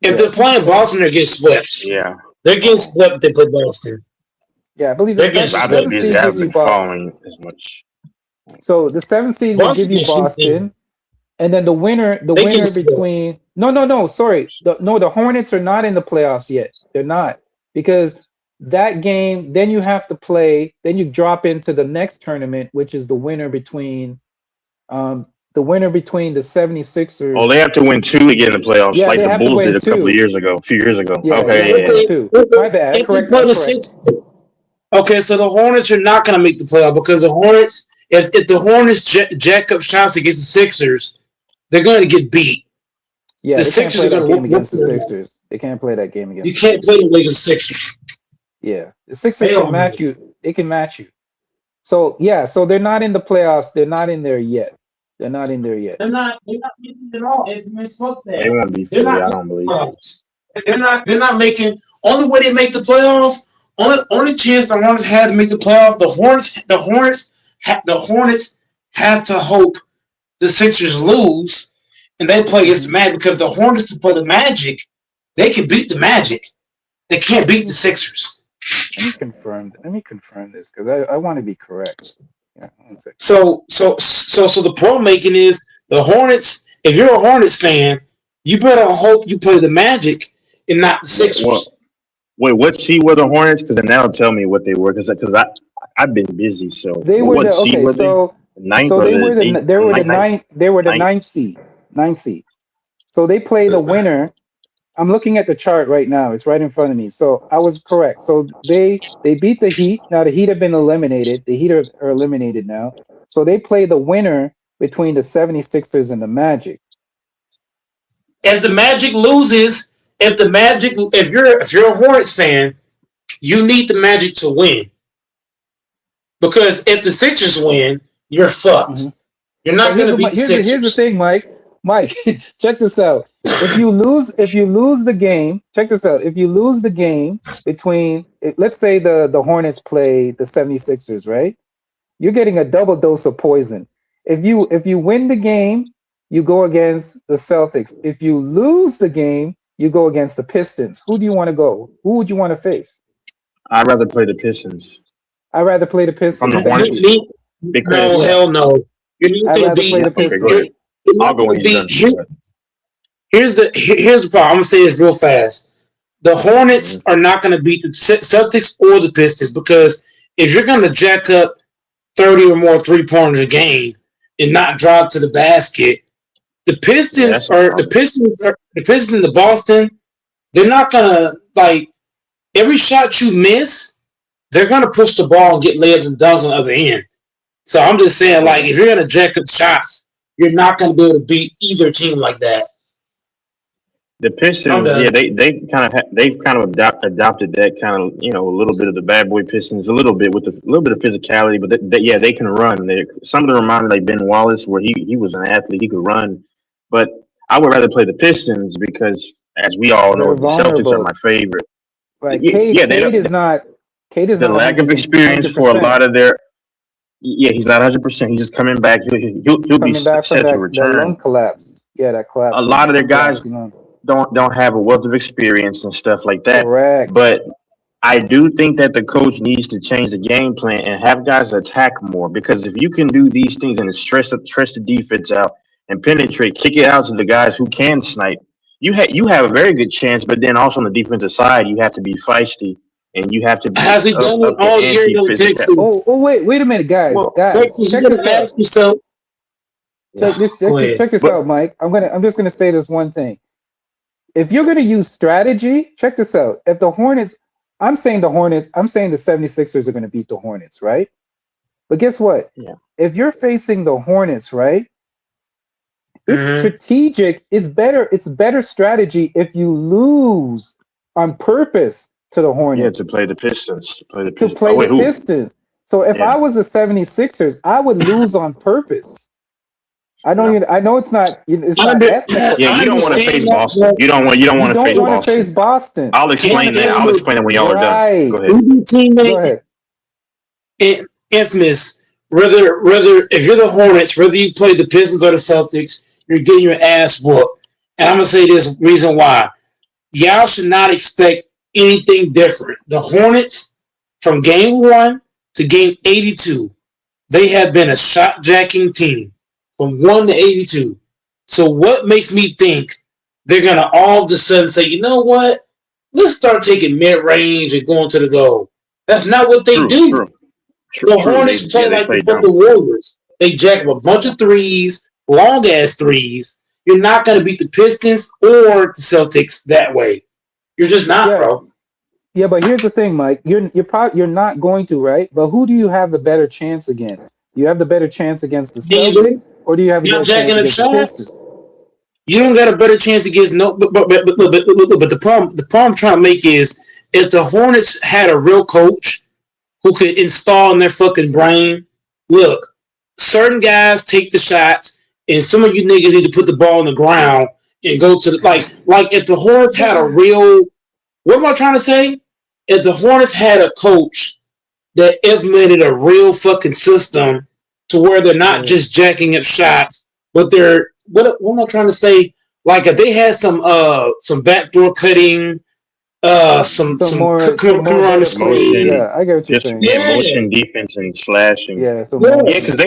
If they're playing Boston, they're getting swept. Yeah. They're getting swept if they play Boston. Yeah, I believe They're the getting seventh swept. seed I haven't gives you been Boston. following as much. So the seventh seed will give you Boston should be- Boston, and then the winner They can sweep. between sorry, the Hornets are not in the playoffs yet. They're not, because that game, then you have to play, then you drop into the next tournament, which is the winner between the 76ers. Oh, they have to win 2 to get in the playoffs, Yeah, like they the have to Bulls win did a 2. couple of years ago, a few years ago. Yeah, Okay. they too. My bad. If they Correct. play the Correct. Sixers, okay, so the Hornets are not going to make the playoff because the Hornets, if the Hornets jack up shots against the Sixers, they're going to get beat. Yeah, The they can't Sixers play are that gonna game whoop against the them. Sixers. They can't play that game against. You can't play them against the Sixers. Yeah, the Sixers They can don't- match you. They can match you. So yeah, so they're not in the playoffs. They're not in there yet. They're not getting at all. It's misspoke They there. won't be They're free, not I don't believe. They're not making. Only way they make the playoffs. Only chance the Hornets have to make the playoffs. The Hornets have to hope the Sixers lose, and they play against the Magic, because the Hornets to play the Magic, they can beat the Magic. They can't beat the Sixers. Let me confirm this, because I want to be correct. Yeah, one second. So the point making is the Hornets. If you're a Hornets fan, you better hope you play the Magic and not the Sixers. Well, wait, what seed were the Hornets? Because then that'll tell me what they were. Because I've been busy. So They were what the seed okay. were they? So Ninth so or they were the eighth? they were the Ninth? ninth. They were the Ninth? ninth seed. So they play the winner. I'm looking at the chart right now. It's right in front of me. So I was correct. So they beat the Heat. Now the Heat have been eliminated. The Heat are eliminated now. So they play the winner between the 76ers and the Magic. If the Magic loses, if you're a Hornets fan, you need the Magic to win. Because if the Sixers win, you're fucked. Mhm. You're not going to beat the Sixers. Here's the thing, Mike. Mike, check this out. If you lose the game, check this out. If you lose the game between, let's say the Hornets play the 76ers, right? You're getting a double dose of poison. If you win the game, you go against the Celtics. If you lose the game, you go against the Pistons. Who do you want to go? Who would you want to face? I'd rather play the Pistons. I'd rather play the Pistons. From the Hornets. No, hell no. You need I'd to rather play the beat. Pistons. I'll go when you're done. Here's the problem. I'm gonna say this real fast. The Hornets are not gonna beat the Celtics or the Pistons because if you're gonna jack up 30 or more 3-pointers a game and not drive to the basket, the Pistons in the Boston. They're not gonna like every shot you miss. They're gonna push the ball and get layups and dunks on the other end. So I'm just saying, like, if you're gonna jack up shots, you're not gonna be able to beat either team like that. The Pistons, yeah, they've kind of adopted that kind of, a little bit of the bad boy Pistons, a little bit with a little bit of physicality, but they can run. Some of them remind me like Ben Wallace, where he was an athlete, he could run. But I would rather play the Pistons because, as we all know, the Celtics are my favorite. Right, Cade is not the lack of experience 100%. For a lot of their. Yeah, he's not 100%. He's just coming back. He'll be set to return. That lung collapse. Yeah, that collapse. A lot of their guys don't have a wealth of experience and stuff like that. Correct. But I do think that the coach needs to change the game plan and have guys attack more, because if you can do these things and stress the defense out and penetrate, kick it out to the guys who can snipe, you have a very good chance. But then also on the defensive side, you have to be feisty and you have to be. Has he done it all year in Texas? Wait a minute, guys. Texas, check this out. Check this out, Mike. I'm just gonna say this one thing. If you're gonna use strategy, check this out. If the Hornets, I'm saying the 76ers are gonna beat the Hornets, right? But guess what? Yeah. If you're facing the Hornets, right? It's strategic. It's better strategy if you lose on purpose to the Hornets. Yeah, to play the Pistons. Pistons. So if I was the 76ers, I would lose on purpose. I know it's not ethical. Yeah, you don't want to face Boston. You don't want to face Boston. I'll explain that. I'll explain it when y'all are done. Go ahead. Infamous. Whether if you're the Hornets, whether you play the Pistons or the Celtics, you're getting your ass whooped. And I'm gonna say this reason why. Y'all should not expect anything different. The Hornets, from game 1 to game 82, they have been a shot jacking team from 1 to 82. So what makes me think they're gonna all of a sudden say, you know what? Let's start taking mid range and going to the goal. That's not what they do. The Hornets play like the Warriors. They jack up a bunch of threes, long ass threes. You're not going to beat the Pistons or the Celtics that way. You're just not, bro. Yeah, but here's the thing, Mike. You're not going to, right? But who do you have the better chance against? Do you have the better chance against the Celtics, or do you have the better chance against the Pistons? You don't got a better chance against no. But the problem I'm trying to make is if the Hornets had a real coach who could install in their fucking brain, look, certain guys take the shots, and some of you niggas need to put the ball on the ground and go to the, like if the Hornets had a real, what am I trying to say? If the Hornets had a coach that implemented a real fucking system to where they're not just jacking up shots, but they're, what am I trying to say? Like if they had some backdoor cutting, Some more, come more around the better plays. screen. Yeah, I get what you're Just saying. yeah, Yeah, motion defense and slashing. Yeah, so Yeah, more. because yes.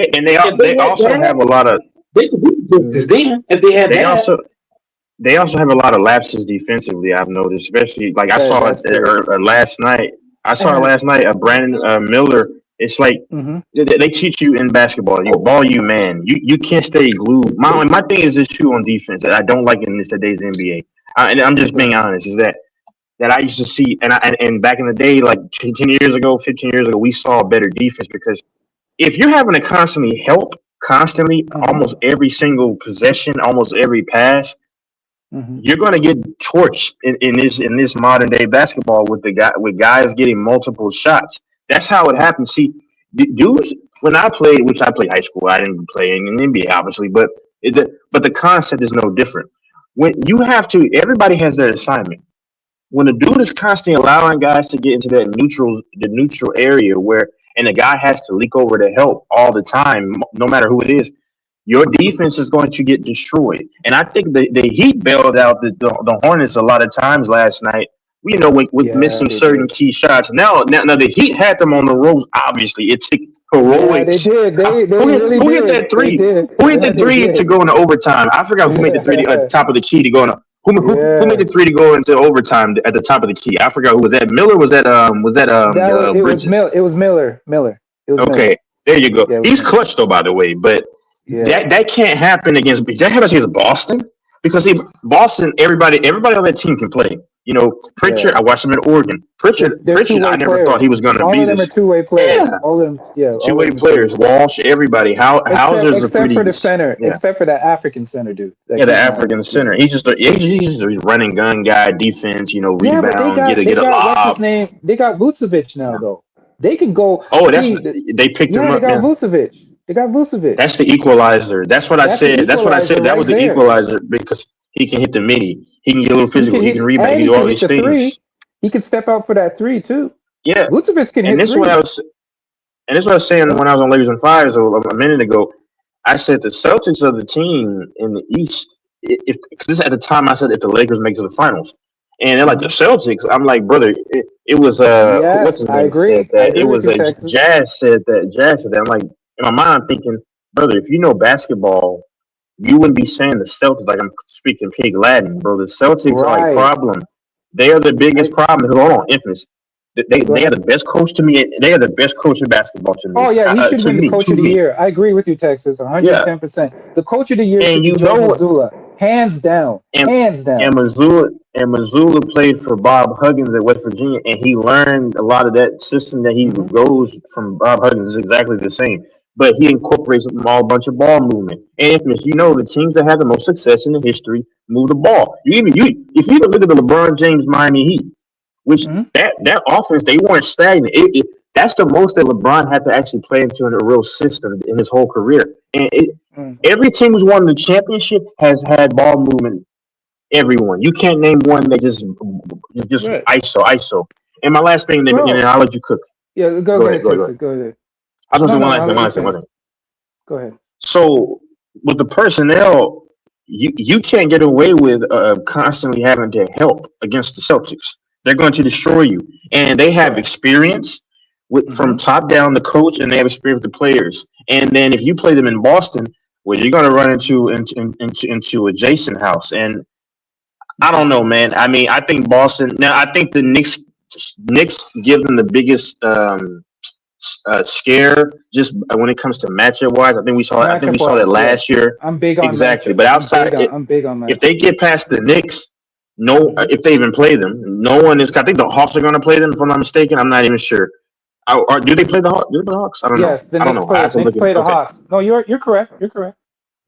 If they they had also have a that, lot of they could beat this mhm. then. If they had they that, also they also have a lot of lapses defensively. I've noticed, especially like I saw it That's true. last night. I saw it And last night. Brandon Miller. It's like hmm they teach you in basketball. You ball you man. You can't stay glued. My thing is this too on defense that I don't like in this today's NBA. And I'm just being honest. Is that I used to see and back in the day, like 10 years ago, 15 years ago, we saw better defense because if you're having to constantly help constantly hmm almost every single possession, almost every pass, hmm you're going to get torched in this modern day basketball with guys getting multiple shots. That's how it Right. happens. See, dudes, when I played, which I played high school, I didn't play in the NBA, obviously, but the concept is no different. When you have to, everybody has their assignment. When a dude is constantly allowing guys to get into the neutral area where, and the guy has to leak over to help all the time, no matter who it is, your defense is going to get destroyed. And I think the Heat bailed out the Hornets a lot of times last night. You know, with Yeah, missing they certain did. key shots. Now the Heat had them on the ropes. Obviously, it took Yeah, they heroics. did. They really Who hit did. that They three? did. Who hit Yeah, the they three to did. go into overtime? I forgot who made the three at the top of the key to go into. Who made Yeah. the three to go into overtime at the top of the key? I forgot who was that. Miller was that It was Bridges? It was Miller. Miller. It was Miller. Okay, there you go. Yeah, it was He's Miller. clutch though, by the way. But Yeah. that can't happen that happens against Boston because Boston everybody on that team can play. You know, Pritchard. Yeah. I watched him in Oregon. They're Pritchard. I two-way never players. thought he was going to All be of them are this. two-way players. Yeah, All of them. Yeah. All two-way of them players. two-way. Walsh, everybody. Hauser's a Except pretty. for the center. Yeah. Except for that African center dude. That Yeah, the came out. African center. He's just a running gun guy, defense. You know, Yeah, but rebound, get a what's his lob. name? They got Vucevic now though. They can go. Oh, that's See, they picked him yeah, they up. got Yeah. Vucevic. They got Vucevic. That's the equalizer. That's what I That's the said. That's what I said. equalizer That right was the there. equalizer because he can hit the midi. He can get a little He physical. can He hit, can rebound. and He he can do can all hit these the three. things. He can step out for that three too. Yeah. Vucevic can And hit this is what I three. was and this is what I was saying when I was on Lakers and Fires a minute ago. I said the Celtics are the team in the East. If cause this at the time I said if the Lakers make it to the finals. And they're like the Celtics. I'm like, brother, it was what's Yes, his I name agree. said I that. agree It with was you, Texas. Jazz said that. Jazz said that. I'm like in my mind I'm thinking, brother, if you know basketball, you wouldn't be saying the Celtics like I'm speaking pig Latin, bro. The Celtics are a Right. problem. They are the biggest problem. Hold on, infamous. Go They are ahead. the best coach to me. They are the best coach in basketball to Oh me. yeah, he should To win the me, coach to of the me. year. I agree with you, Texas. Yeah, 110%. The coach of the year should and be you Joe know what? Mazzulla. Hands down. And Hands down. Missoula played for Bob Huggins at West Virginia, and he learned a lot of that system that he hmm goes from Bob Huggins is exactly the same. But he incorporates a small bunch of ball movement. And infamous, you know, the teams that have the most success in the history move the ball. If you even look at the LeBron James Miami Heat, which hmm that offense they weren't stagnant. That's the most that LeBron had to actually play into a real system in his whole career. And Mm. every team who's won the championship has had ball movement. Everyone, you can't name one that just Right. ISO. And my last thing, and then Bro. I'll let you cook. Yeah, go Go ahead, ahead, go Texas. ahead. Go ahead. I was No, gonna say no, one last I'll thing, let you one finish. last thing. Go ahead. So with the personnel, you can't get away with constantly having to help against the Celtics. They're going to destroy you, and they have Right. experience with hmm from top down the coach, and they have experience with the players. And then if you play them in Boston, well, you're going to run into a Jason house, and I don't know, man. I mean, I think Boston. Now, I think the Knicks give them the biggest scare just when it comes to matchup wise. I think we saw Matchup that wise, yeah. last year. I'm big on Exactly, matchups. but outside, I'm big on if matchups. they get past the Knicks, no, hmm if they even play them, no one is. I think the Hawks are going to play them. If I'm not mistaken, I'm not even sure. Or do they play the Hawks? Do they play the Hawks? I don't know. Yes, the I don't Knicks know. I have to Knicks look play at. the Okay. Hawks. No, you're correct. You're correct.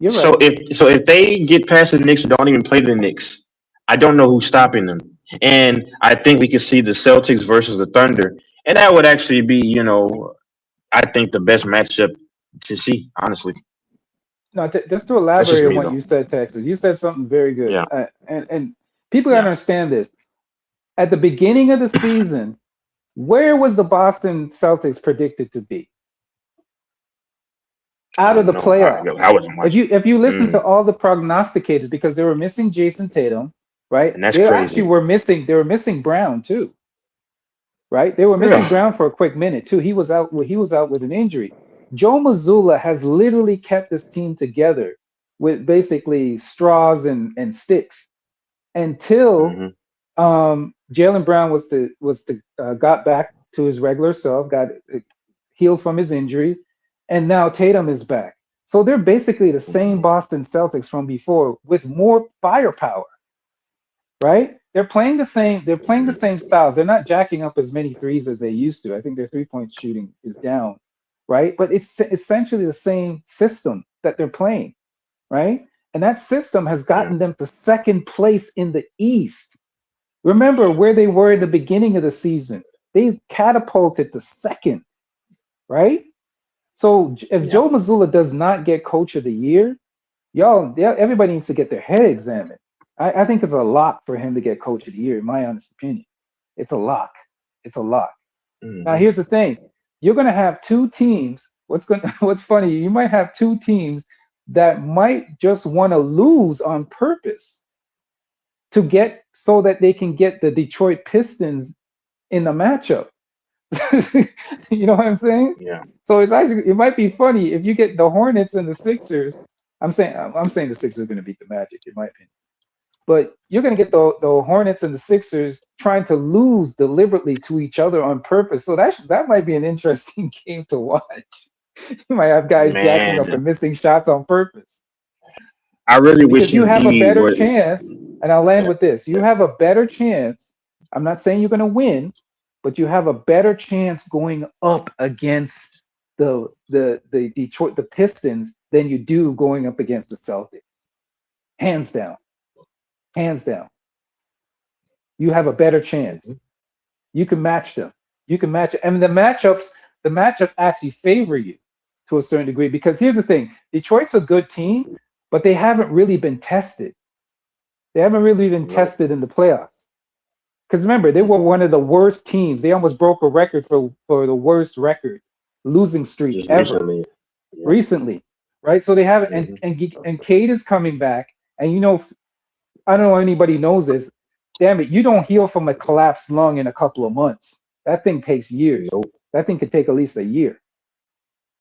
You're right. So if they get past the Knicks, or don't even play the Knicks, I don't know who's stopping them. And I think we could see the Celtics versus the Thunder, and that would actually be, I think the best matchup to see. Honestly, No, just to that's just elaborate on me what though. you said, Texas. You said something very good. Yeah, And people gotta yeah. understand this. At the beginning of the season, where was the Boston Celtics predicted to be? I Out of don't the know. playoffs. I wasn't watching. If you listen to Mm, all the prognosticators, because they were missing Jason Tatum, right? And that's They crazy. actually were missing. They were missing Brown too, right? They were missing Yeah. Brown for a quick minute too. He was out. He was out with an injury. Joe Mazzulla has literally kept this team together with basically straws and sticks until Mhm. Jaylen Brown got back to his regular self, got healed from his injury, and now Tatum is back. So they're basically the same Boston Celtics from before with more firepower, right? They're playing the same. They're playing the same styles. They're not jacking up as many threes as they used to. I think their 3-point shooting is down, right? But it's essentially the same system that they're playing, right? And that system has gotten them to second place in the East. Remember where they were at the beginning of the season. They catapulted to second, right? So if Yeah. Joe Mazzulla does not get Coach of the Year, everybody needs to get their head examined. I think it's a lock for him to get Coach of the Year, in my honest opinion. It's a lock. It's a lock. Now Mhm. here's the thing: you're gonna have two teams. What's funny? You might have two teams that might just want to lose on purpose to get so that they can get the Detroit Pistons in the matchup. You know what I'm saying? Yeah. So it might be funny if you get the Hornets and the Sixers. I'm saying the Sixers are going to beat the Magic, in my opinion. But you're going to get the Hornets and the Sixers trying to lose deliberately to each other on purpose. So that might be an interesting game to watch. You might have guys jacking up Man, and missing shots on purpose. I really Because wish you have a Embiid better was. chance, and I'll land with this. You have a better chance. I'm not saying you're going to win, but you have a better chance going up against the Detroit, the Pistons, than you do going up against the Celtics. Hands down. Hands down. You have a better chance. You can match them. You can match it. And the matchups actually favor you to a certain degree, because here's the thing: Detroit's a good team, but they haven't really been tested. They haven't really been tested in the playoffs. Because remember, they were one of the worst teams. They almost broke a record for the worst losing streak Just ever recently, right? So they haven't, and Cade is coming back, and I don't know if anybody knows this. Damn it, you don't heal from a collapsed lung in a couple of months. That thing takes years. That thing could take at least a year,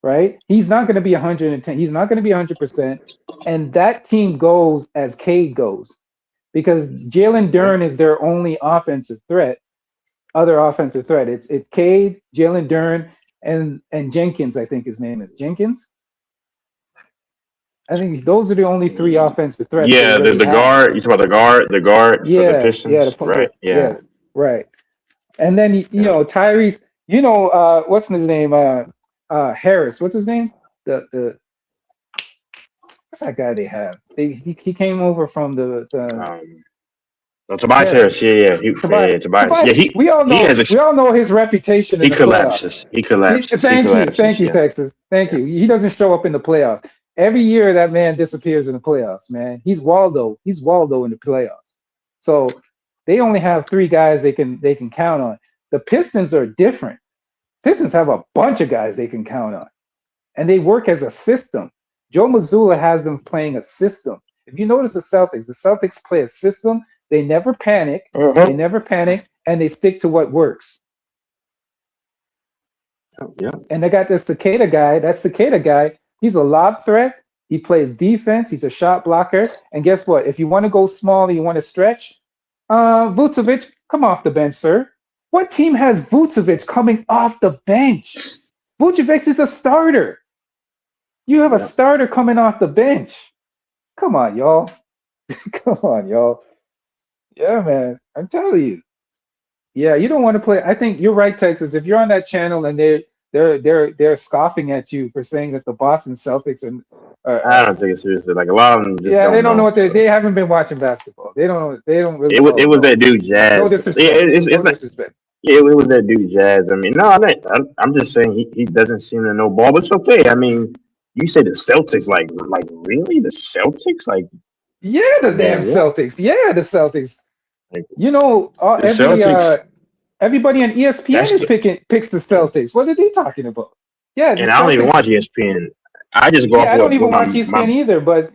right? He's not going to be 110. He's not going to be 100%. And that team goes as Cade goes, because Jalen Duren is their only offensive threat. Other offensive threat. It's Cade, Jalen Duren, and Jenkins. I think his name is Jenkins. I think those are the only three offensive threats. Yeah, the guard. You talk about the guard for the Pistons, right? Yeah, right. And then Tyrese. What's his name? Harris. What's his name? The what's that guy they have? He came over from the Tobias Harris. Yeah. Tobias. Yeah, we all know his reputation. He collapses. He collapses. Thank you, Texas. Thank you. He doesn't show up in the playoffs. Every year that man disappears in the playoffs, man. He's Waldo. He's Waldo in the playoffs. So they only have three guys they can count on. The Pistons are different. Pistons have a bunch of guys they can count on. And they work as a system. Joe Mazzulla has them playing a system. If you notice the Celtics play a system. They never panic. They never panic, and they stick to what works. Yeah. And they got this Cicada guy. That Cicada guy, he's a lob threat. He plays defense. He's a shot blocker. And guess what? If you want to go small and you want to stretch, Vucevic, come off the bench, sir. What team has Vucevic coming off the bench? Vucevic is a starter. You have a starter coming off the bench. Come on, y'all. Come on, y'all. Yeah, man. I'm telling you. Yeah, you don't want to play. I think you're right, Texas. If you're on that channel and they're scoffing at you for saying that the Boston Celtics I don't take it seriously. Like a lot of them. Just they don't know what they haven't been watching basketball. They don't know. They don't really. It was that dude Jazz. No disrespect. It's like, disrespect. Yeah, it was that dude Jazz. I mean, no, I'm just saying he doesn't seem to know ball, but it's okay. I mean, you say the Celtics, like really the Celtics, like. Yeah, the damn Celtics. Yeah, the Celtics. Everybody on ESPN picks the Celtics. What are they talking about? Yeah, and I don't even watch ESPN. I just go off. I don't even watch ESPN either. But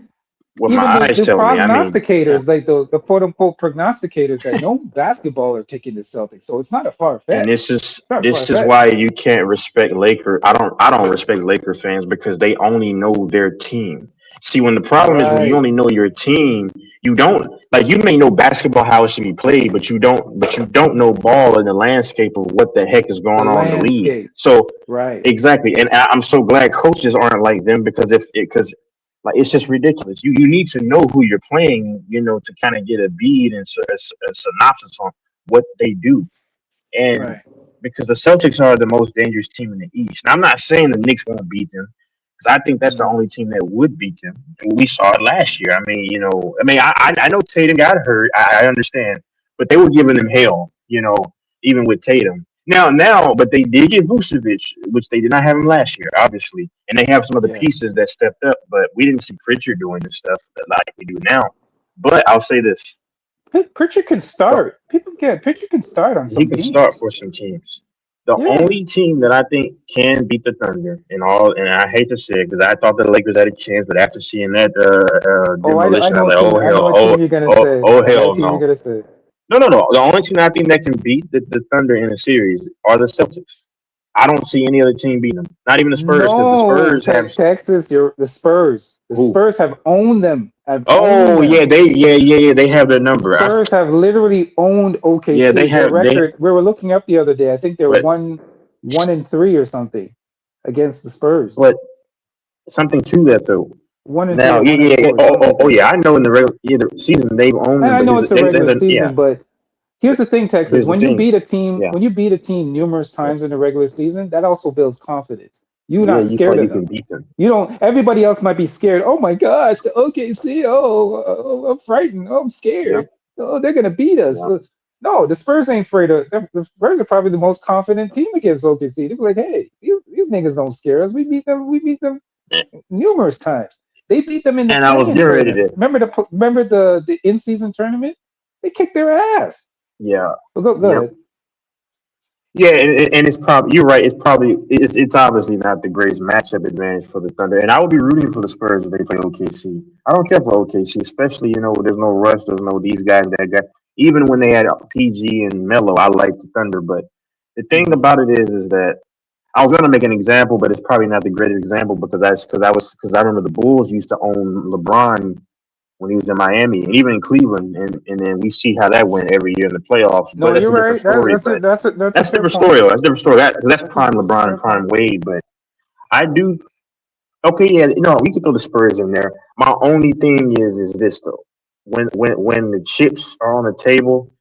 what Even my eyes the tell me. I mean, prognosticators, like the quote unquote prognosticators that know basketball are taking the Celtics. So it's not a far and fetch. It's not far this is fetched. why you can't respect Laker. I don't respect Laker fans because they only know their team. See, when the problem is when you Right. only know your team, you don't like you may know basketball how it should be played, but you don't know ball in the landscape of what the heck is The going on in the league. landscape. So Right. exactly, and I'm so glad coaches aren't like them because like it's just ridiculous. You need to know who you're playing, to kind of get a bead and a synopsis on what they do. And Right. because the Celtics are the most dangerous team in the East. Now, I'm not saying the Knicks won't beat them because I think that's the Mhm. only team that would beat them. We saw it last year. I mean, I know Tatum got hurt. I understand, but they were giving him hell. Even with Tatum. But they did get Vucevic, which they did not have him last year, obviously, and they have some other Yeah. pieces that stepped up. But we didn't see Pritchard doing this stuff like we do now. But I'll say this: Pritchard can start. Pritchard can start on he some could teams. start for some teams. The Yeah. only team that I think can beat the Thunder and I hate to say it because I thought the Lakers had a chance, but after seeing that Oh, I demolition, I know was what like, team. oh I know hell, what team you're gonna say. oh I know hell what team you're no, gonna say. no. The only team I think that can beat the Thunder in a series are the Celtics. I don't see any other team beating them. Not even the Spurs because the No, Spurs have. Texas. You're the Spurs. The Who? Spurs have owned them. Have owned Oh yeah, them. they have their number. Spurs have literally owned Yeah, they OKC. Their have they. record. We were looking up the other day. I think they're But 1-3 or something against the Spurs. but something to that though. 1-3 Now, or yeah, yeah, yeah. 1-4, Oh, something oh, like oh, that. yeah. I know in the regular season they've owned And them, I but know it's the regular yeah. season, but here's the thing, Texas. Here's the When you thing. beat a team, Yeah, when you beat a team numerous times in the regular season, that also builds confidence. You're yeah. not You feel scared like of you them. can beat them. You don't. Everybody else might be scared. Oh my gosh, the OKC. I'm frightened. Oh, I'm Yeah, scared. Oh, they're gonna beat us. yeah. No, the Spurs ain't afraid of. The Spurs are probably the most confident team against OKC. They're like, hey, these niggas don't scare us. We beat them. We beat them numerous times. They beat them in the And I was play-in getting ready tournament. to. Remember the in-season tournament? They kicked their ass. Yeah, But go yep. ahead. Yeah, and it's probably you're right. It's obviously not the greatest matchup advantage for the Thunder, and I would be rooting for the Spurs if they play OKC. I don't care for OKC, especially there's no rush, there's no these guys that got. Even when they had PG and Melo, I like the Thunder, but the thing about it is that I was going to make an example, but it's probably not the greatest example because I remember the Bulls used to own LeBron when he was in Miami and even in Cleveland, and then we see how that went every year in the playoffs. No, But that's you're a different right. story. That's a But that's a that's a fair different point. story. Though. That's a different story. That's That's prime LeBron fair and prime point. Wade. But I do. Okay, yeah, we could throw the Spurs in there. My only thing is this though. When the chips are on the table,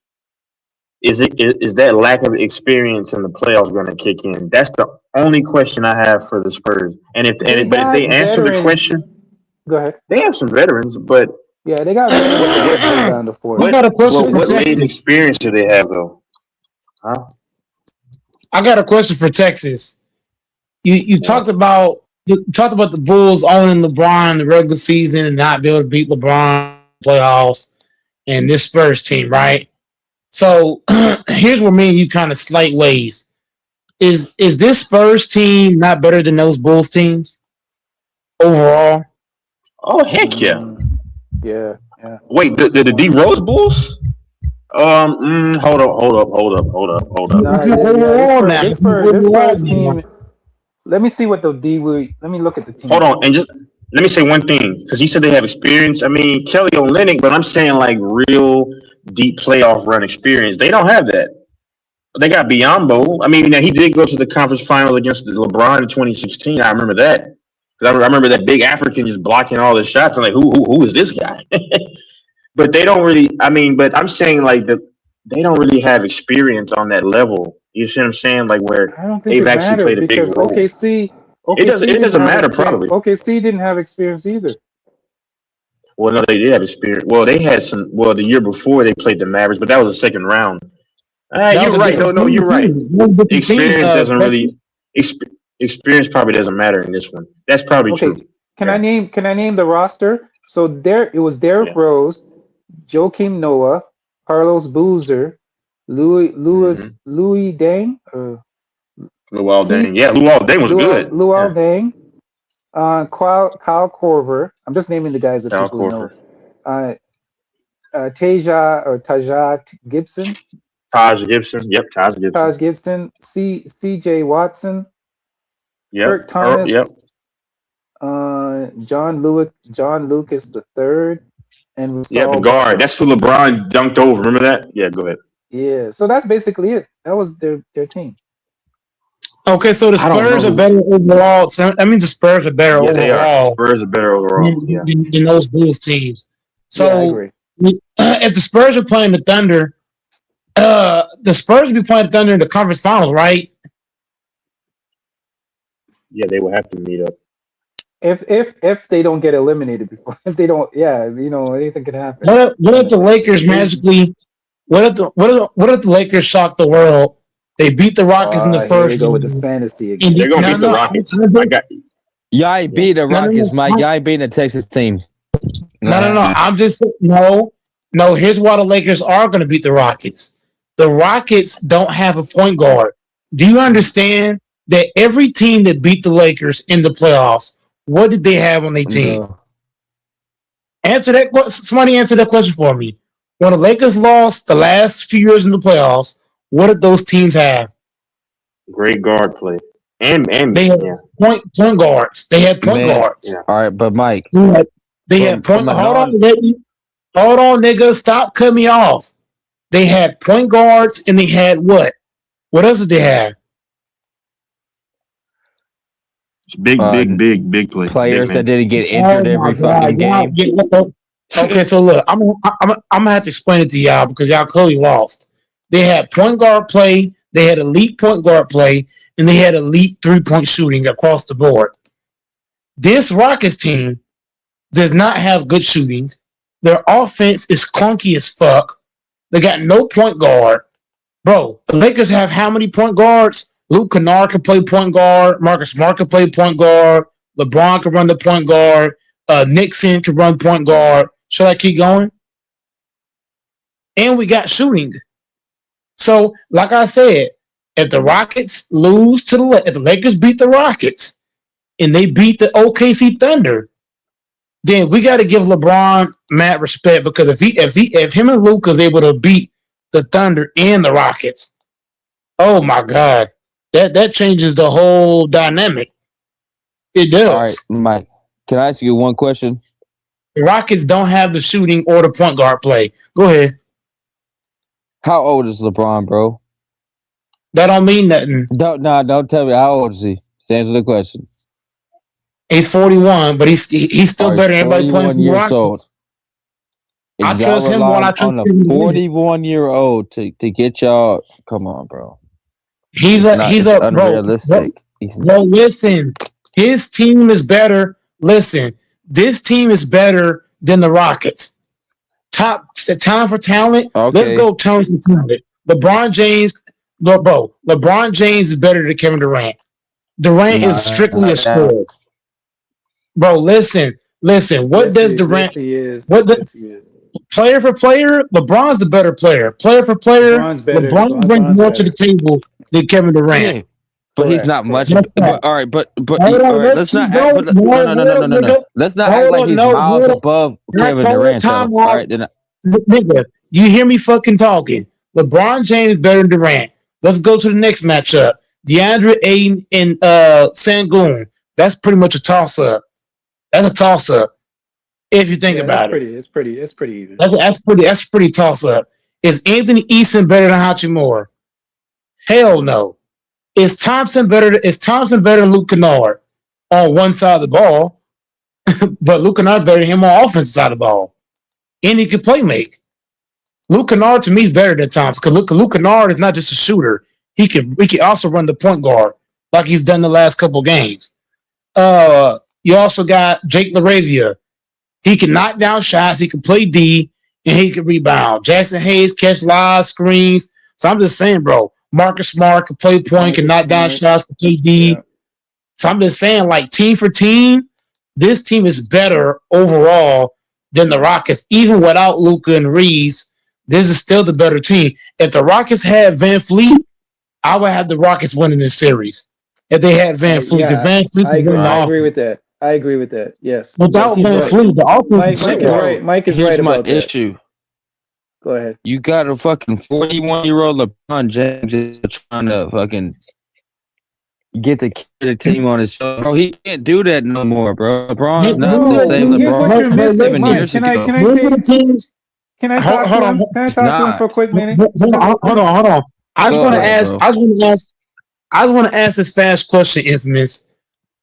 is that lack of experience in the playoffs going to kick in? That's the only question I have for the Spurs. But if they answer the question, Go ahead. they have some veterans. But Yeah, they got veterans that can hold what down the fort. I got a question for what late Texas. experience do they have though? Huh? I got a question for Texas. You talked about the Bulls owning LeBron in the regular season and not be able to beat LeBron in the playoffs and this Spurs team, right? So here's where me and you kind of slight ways. Is this Spurs team not better than those Bulls teams overall? Oh heck yeah! Yeah. Wait, the D Rose Bulls? Hold up. Nah, this Spurs team. Let me see what the let me look at the team. Hold on, and just let me say one thing because you said they have experience. I mean, Kelly Olynyk, but I'm saying like real deep playoff run experience. They don't have that. They got Biyombo. I mean, now he did go to the conference finals against LeBron in 2016. I remember that because I remember that big African just blocking all the shots. I'm like, who is this guy? But they don't really. I mean, but I'm saying like they don't really have experience on that level. You see what I'm saying? Like where I don't think they've it actually matters played a big because role. OKC It doesn't didn't have matter experience. probably. OKC didn't have experience either. Well, no, they did have experience. Well, they had some. Well, the year before they played the Mavericks, but that was the second round. You're right. No, you're right. Experience doesn't really. Experience probably doesn't matter in this one. That's probably true. Can I name the roster? So it was Derrick Rose, Joakim Noah, Carlos Boozer, Louis Deng. Luol Deng. Yeah, Luol Deng was good. Luol Deng, Kyle Korver. I'm just naming the guys that Al people know. Corver. Tajah Gibson, Taj Gibson. Yep, Taj Gibson. Taj Gibson, C.J. Watson, Yep. Kirk Thomas, Yep. John Lucas the third, and Yeah, the Saul guard. Brown. That's who LeBron dunked over. Remember that? Yeah, go ahead. Yeah, so that's basically it. That was their team. Okay, so the I don't Spurs know. are better overall. So that means the Spurs are better Yeah, they are. overall Spurs are better overall. Yeah. than those Bulls teams. Yeah, I So agree. if the Spurs are playing the Thunder, the Spurs will be playing the Thunder in the conference finals, right? Yeah, they will have to meet up. If they don't get eliminated before, if they don't, yeah, anything could happen. What if the Lakers magically? What if the Lakers shock the world? They beat the Rockets in the Here we first. go with this fantasy again. And They're gonna no, beat the no, Rockets. I'm- I got Y'all ain't beat the No, no, Rockets, no, Mike. no. Y'all ain't beating the Texas team. No. I'm just no. Here's why the Lakers are going to beat the Rockets. The Rockets don't have a point guard. Do you understand that every team that beat the Lakers in the playoffs, what did they have on their team? No. Answer that. Somebody answer that question for me. When the Lakers lost the last few years in the playoffs, what did those teams have? great guard play. And They had yeah. point guards. They had point Man. guards. Yeah. All right, but Mike, They had From point. a Hold non- on, nigga. Hold on, nigga. Stop cutting me off. They had point guards, and they had what? What else did they have? It's big play. players Big that man. didn't get injured Oh my every God, fucking y'all game. okay, so look, I'm gonna have to explain it to y'all because y'all clearly lost. They had point guard play, they had elite point guard play, and they had elite 3-point shooting across the board. This Rockets team does not have good shooting. Their offense is clunky as fuck. They got no point guard. Bro, the Lakers have how many point guards? Luke Kennard can play point guard. Marcus Smart can play point guard. LeBron can run the point guard. Nixon can run point guard. Should I keep going? And we got shooting. So, like I said, if the Rockets lose to if the Lakers beat the Rockets and they beat the OKC Thunder, then we got to give LeBron mad respect because if him and Luke is able to beat the Thunder and the Rockets, oh my God, that changes the whole dynamic. It does. All right, Mike. Can I ask you one question? The Rockets don't have the shooting or the point guard play. Go ahead. How old is LeBron, bro? That don't mean nothing. Don't tell me how old is he. Just answer the question. He's 41, but he's still All right, better than everybody playing 41 for the years Rockets. old. I trust him more than I trust on a him. 41-year-old to get y'all. Come on, bro. He's It's unrealistic. Bro, listen. His team is better. Listen, this team is better than the Rockets. Talent for talent. Okay. Let's go talent for talent. LeBron James is better than Kevin Durant. Durant is strictly a scorer. Bro, listen. What does Durant? Yes, he is. What the- Yes, he is. Player for player, LeBron's the better player. Player for player, LeBron's better. LeBron brings LeBron's more to the better. table than Kevin Durant. Yeah, but he's Correct. not much. That's But, facts. all right, but Hold on, all right, let's let's not keep act. going. But, no. Nigga. Let's not Hold act like on, he's no, miles hold on. above Not Kevin calling Durant. time Though. out. All right, then. Nigga, you hear me fucking talking. LeBron James better than Durant. Let's go to the next matchup. DeAndre Ayton and Sengun. That's pretty much a toss-up. That's a toss-up. If you think about it. It's pretty even. That's pretty toss-up. Is Anthony Eason better than Hachimura? Hell no. Is Thompson better than Luke Kennard on one side of the ball? But Luke Kennard better than him on offensive side of the ball. And he can play make. Luke Kennard to me is better than Thompson because Luke Kennard is not just a shooter. He can also run the point guard like he's done the last couple games. You also got Jake LaRavia. He can knock down shots. He can play D, and he can rebound. Jackson Hayes catch live screens. So I'm just saying, bro. Marcus Smart can play point, can knock down shots, can play D. Yeah. So I'm just saying, like team for team, this team is better overall than the Rockets. Even without Luka and Reeves, this is still the better team. If the Rockets had Van Fleet, I would have the Rockets winning this series. If they had Van Fleet, Yeah, Van Fleet I would win the agree offense. with that. I agree with that. Yes. Without He's Van right. Fleet, the offense Mike, is Mike is shit. right. Mike is Here's right my about that. issue. Go ahead. You got a fucking 41-year-old LeBron James just trying to fucking get the team on his shoulder. Bro, he can't do that no more, bro. LeBron's not No, the same here's what you're LeBron missing, 7 Mike. years Can I ago. can I Remember say the teams? can I Hold, talk hold to on, him? Can I It's talk to him not. for a quick minute? hold on. I just Go want to ahead, ask. bro. I just want to ask this fast question, Infamous.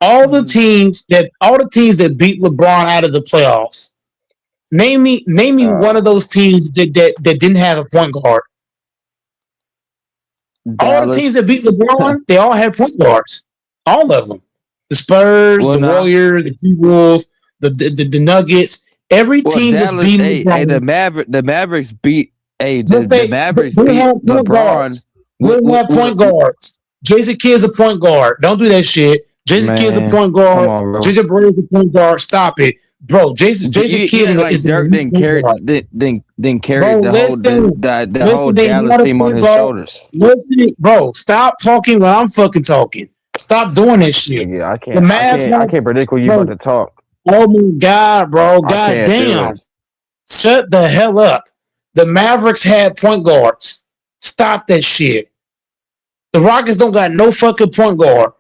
All the teams that beat LeBron out of the playoffs. Name me one of those teams that didn't have a point guard. All the teams Dallas. that beat LeBron, they all had point guards. All of them. The Spurs, Well, the nah. Warriors, the T-Wolves, the Nuggets. Every Well, team that's Dallas. beating Hey, LeBron, the Mavericks beat. Hey, but the Mavericks they beat have point LeBron. guards. They have point With guards. Jason Kidd's a point guard. Don't do that shit. Jason Kidd's a man, point come guard. on, bro. Jason Brady's a point guard. Stop it, bro. Jason You Kidd act like is Dirk a didn't point carry guard. didn't carry Bro, the whole they Dallas had a team on point his guard. shoulders. Listen, bro, stop talking when I'm fucking talking. Stop doing this shit. Yeah, I The can't. Mavs I have, can't predict when you bro. about to talk. Oh my god, bro. I God can't do damn. it. Shut the hell up. The Mavericks had point guards. Stop that shit. The Rockets don't got no fucking point guard.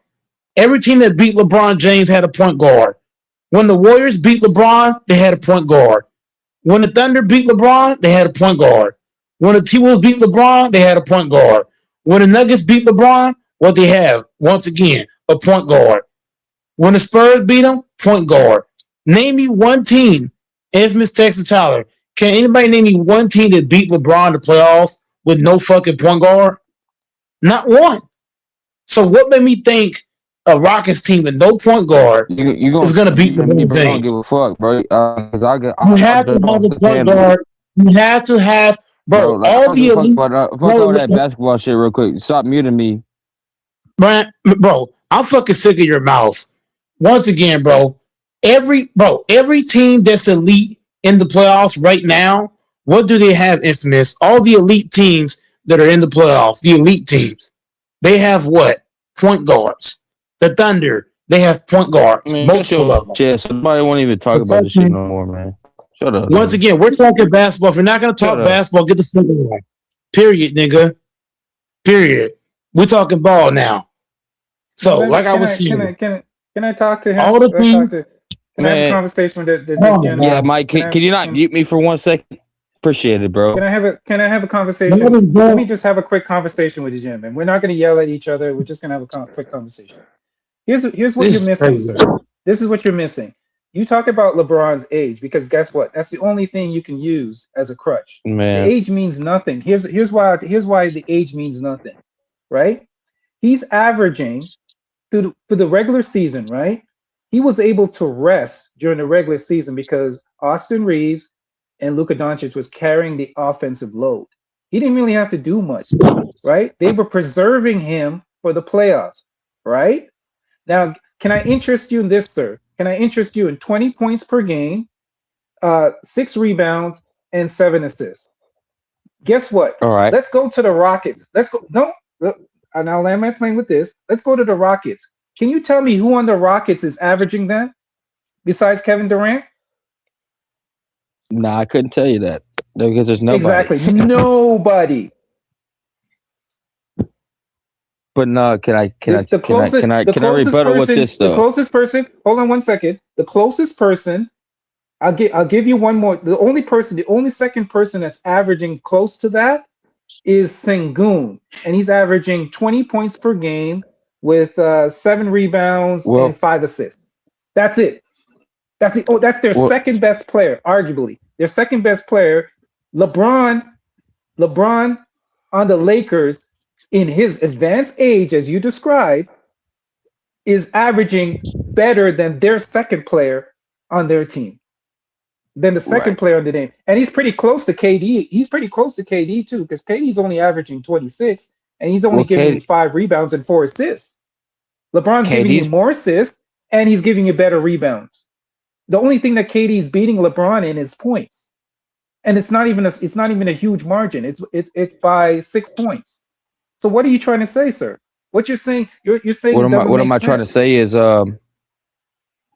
Every team that beat LeBron James had a point guard. When the Warriors beat LeBron, they had a point guard. When the Thunder beat LeBron, they had a point guard. When the T-Wolves beat LeBron, they had a point guard. When the Nuggets beat LeBron, what they have, once again, a point guard. When the Spurs beat them, point guard. Name me one team, Infamous Texas Tyler. Can anybody name me one team that beat LeBron in the playoffs with no fucking point guard? Not one. So what made me think a Rockets team with no point guard You gonna is going to beat me, LeBron bro? I don't give James? a fuck, bro. Because You have to have a point guard. You have to have, bro. bro. Like, I All don't the give a fuck elite, about fuck bro. all that basketball shit, real quick. Stop muting me. Bro, I'm fucking sick of your mouth. Once again, bro. Every team that's elite in the playoffs right now, what do they have, Infamous? All the elite teams that are in the playoffs, the elite teams, they have what? Point guards. The Thunder, they have point guards, Man, multiple of them. Chest. Somebody won't even talk about this shit no more, man. Shut up. Once man. again, we're talking basketball. If you're not going to talk Shut up. basketball, get the fuck on. Period, nigga. Period. We're talking ball now. So, like I was saying, Can I talk to him? all the teams. Can I have a Man. conversation with this Oh, gentleman? Yeah, Mike. Can you not mute me for 1 second? Appreciate it, bro. Can I have a conversation? That is Let me good. just have a quick conversation with the gentleman. We're not going to yell at each other. We're just going to have a quick conversation. Here's what This you're is missing, crazy. sir. This is what you're missing. You talk about LeBron's age because guess what? That's the only thing you can use as a crutch. The Man, age means nothing. Here's why the age means nothing, right? He's averaging for the regular season, right? He was able to rest during the regular season because Austin Reeves and Luka Doncic was carrying the offensive load. He didn't really have to do much, right? They were preserving him for the playoffs, right? Now, can I interest you in this, sir? Can I interest you in 20 points per game, 6 rebounds, and 7 assists? Guess what? all right. Let's go to the Rockets. Let's go. No, and I'll land my plane with this. Let's go to the Rockets. Can you tell me who on the Rockets is averaging that besides Kevin Durant? Nah, I couldn't tell you that because there's nobody. Exactly. Nobody. But no, can I rebuttal with this The though? closest person. Hold on 1 second. The closest person. I'll give you one more. The only second person that's averaging close to that is Sengun, and he's averaging 20 points per game with 7 rebounds and 5 assists. That's it. That's it. Oh, that's their second best player, arguably. Their second best player, LeBron on the Lakers in his advanced age, as you described, is averaging better than their second player on their team. Than the second player on the team. And he's pretty close to KD. He's pretty close to KD too, because KD's only averaging 26 and he's only giving you 5 rebounds and 4 assists. LeBron's giving you more assists and he's giving you better rebounds. The only thing that KD is beating LeBron in is points. And it's not even a huge margin. It's by 6 points. So what are you trying to say, sir? What you're saying, you're saying What am I trying to say is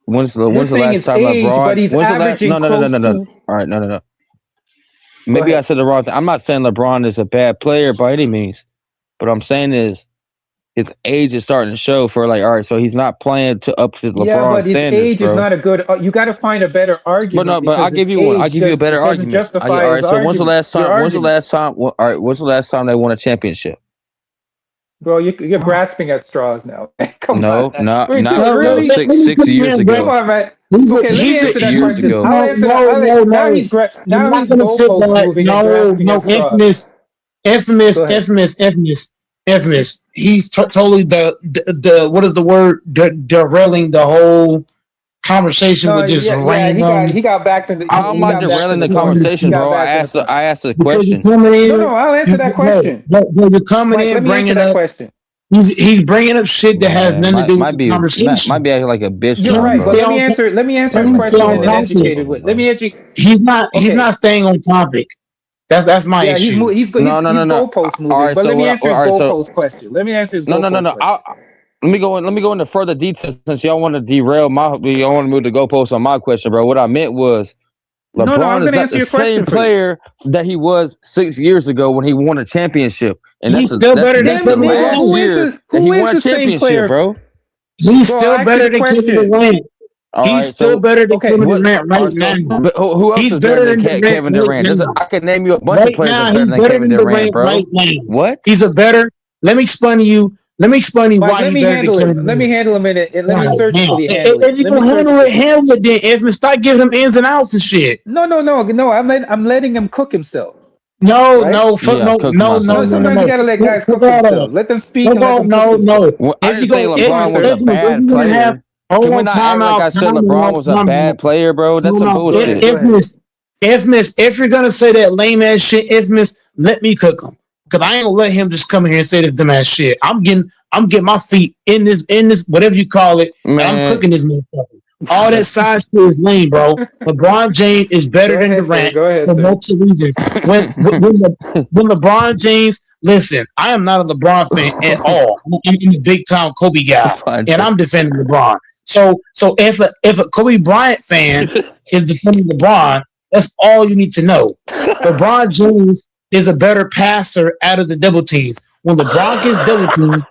When's the You're saying last it's time age, LeBron? but he's When's the last? averaging No. close to. All right, no. Go Maybe I ahead. said the wrong thing. I'm not saying LeBron is a bad player by any means, but I'm saying is his age is starting to show for like, all right, so he's not playing up to Yeah, LeBron but his standards, age is bro. not a good. You got to find a better argument. But I'll because give his you one. I'll age give you a better doesn't argument. justify All right, his so when's the argument. last Your time? When's the argument, last time? All right, when's the last time they won a championship? bro. You're grasping at straws now. Come No, on, man. not Wait, not dude, No, really? six years Come ago. on, man. He's a, Okay, let me he's a, answer that Years question. ago. I'll answer that. Now no. he's You're now not he's gonna sit goalpost there. moving and grasping at straws. Go ahead. Infamous. He's totally the what is the word? Derailing the whole conversation No, with just yeah, random. he got back to the. How am I derailing the conversation, bro? I asked a Because you're question. coming in. No, I'll answer that question. But you're coming Mike, in let me answer bringing that up. question. He's bringing up shit that has Man, nothing to do with might the be conversation. might be acting like a bitch. You're now, right, bro. but let me answer his Let me question stay on in an topic. educated way. Let me educate. He's not Okay. staying on topic. That's my Yeah, issue. he's goalpost moving. All right, But so let me what- answer his all right, so- goalpost question. Let me answer his No. goalpost question. Let me go into further details since y'all want to derail y'all want to move the goalpost on my question, bro. What I meant was No, LeBron I was is gonna not answer the your question same for you. player that he was 6 years ago when he won a championship. And He's that's still better than that's the Kevin last Durant. year that he won a championship, bro. He's Bro, still I asked you better the than Kevin question. Durant. All He's right, still so better than okay, Kevin what- Durant all right right, so now. but who else He's is better than Durant Kevin Durant? right now. I can name you a bunch Right of players now, that's better he's than better Kevin than Durant, Durant bro. right now. What? He's a better. Let me explain to you. Mike, why let he's me better handle than it. Kevin Let me Durant. handle him in it. Let me God surgically damn. handle it. If you Let me gonna handle surgically. it, then Edmund, start giving him ins and outs and shit. No. I'm letting him cook himself. No, Right? no, fuck, Yeah, no, cook no, myself, no, No, no, sometimes no. you gotta let guys Fuck cook all that. themselves. Let them speak Fuck and let all, them no, cook themselves. no. Well, I If didn't you say go, LeBron was a Edmund, if bad you're gonna have, player. hold Can we on, not time act like out, I said time LeBron out, was a time bad out. player, bro? That's some Go ahead, bullshit. go ahead. If you're gonna say that lame ass shit, Infamous, let me cook him. Cause I ain't gonna let him just come in here and say this dumb ass shit. I'm getting my feet in this, whatever you call it, and I'm Man, cooking this motherfucker. All that side shit is lame, bro. LeBron James is better than Durant for multiple reasons. When LeBron James, listen, I am not a LeBron fan at all. I'm a big time Kobe guy, and I'm defending LeBron. So if a Kobe Bryant fan is defending LeBron, that's all you need to know. LeBron James is a better passer out of the double teams. When LeBron gets double teamed,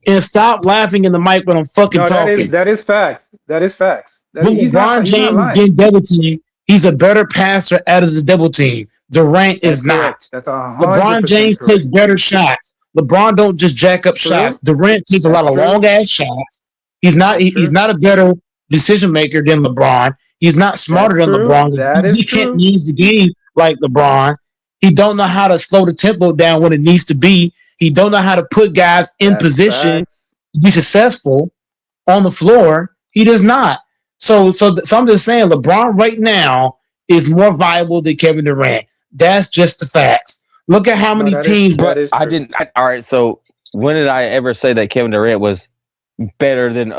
and stop laughing in the mic when I'm fucking talking. That is facts. That is facts. When LeBron James is getting double teamed, he's a better passer out of the double team. Durant is not. That's 100% LeBron James correct. takes better shots. LeBron don't just jack up shots. Durant takes a lot of long ass shots. He's not a better decision maker than LeBron. He's not smarter than LeBron. He can't use the game like LeBron. He don't know how to slow the tempo down when it needs to be. He don't know how to put guys in position to be successful on the floor. He does not. So I'm just saying LeBron right now is more viable than Kevin Durant. That's just the facts. Look at how many teams. But I didn't. All right. So when did I ever say that Kevin Durant was better than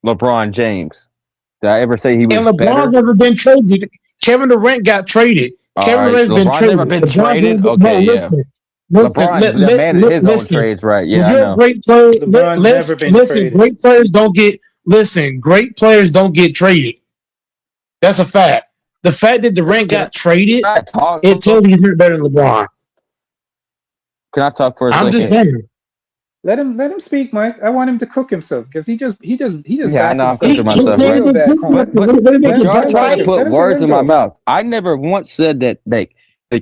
LeBron James? Did I ever say he was and LeBron better? never been traded. Kevin Durant got traded. Kevin Durant's been traded. Never been traded. Okay, listen, LeBron managed his own trades, right? Yeah, I know. Great players. Great players don't get. Listen, great players don't get traded. That's a fact. The fact that Durant got traded, it tells you he's better than LeBron. Can I talk for a second? I'm just saying. Let him speak, Mike. I want him to cook himself because he just. Yeah, I know. I'm cooking myself, right? But y'all trying to put words in my mouth. I never once said that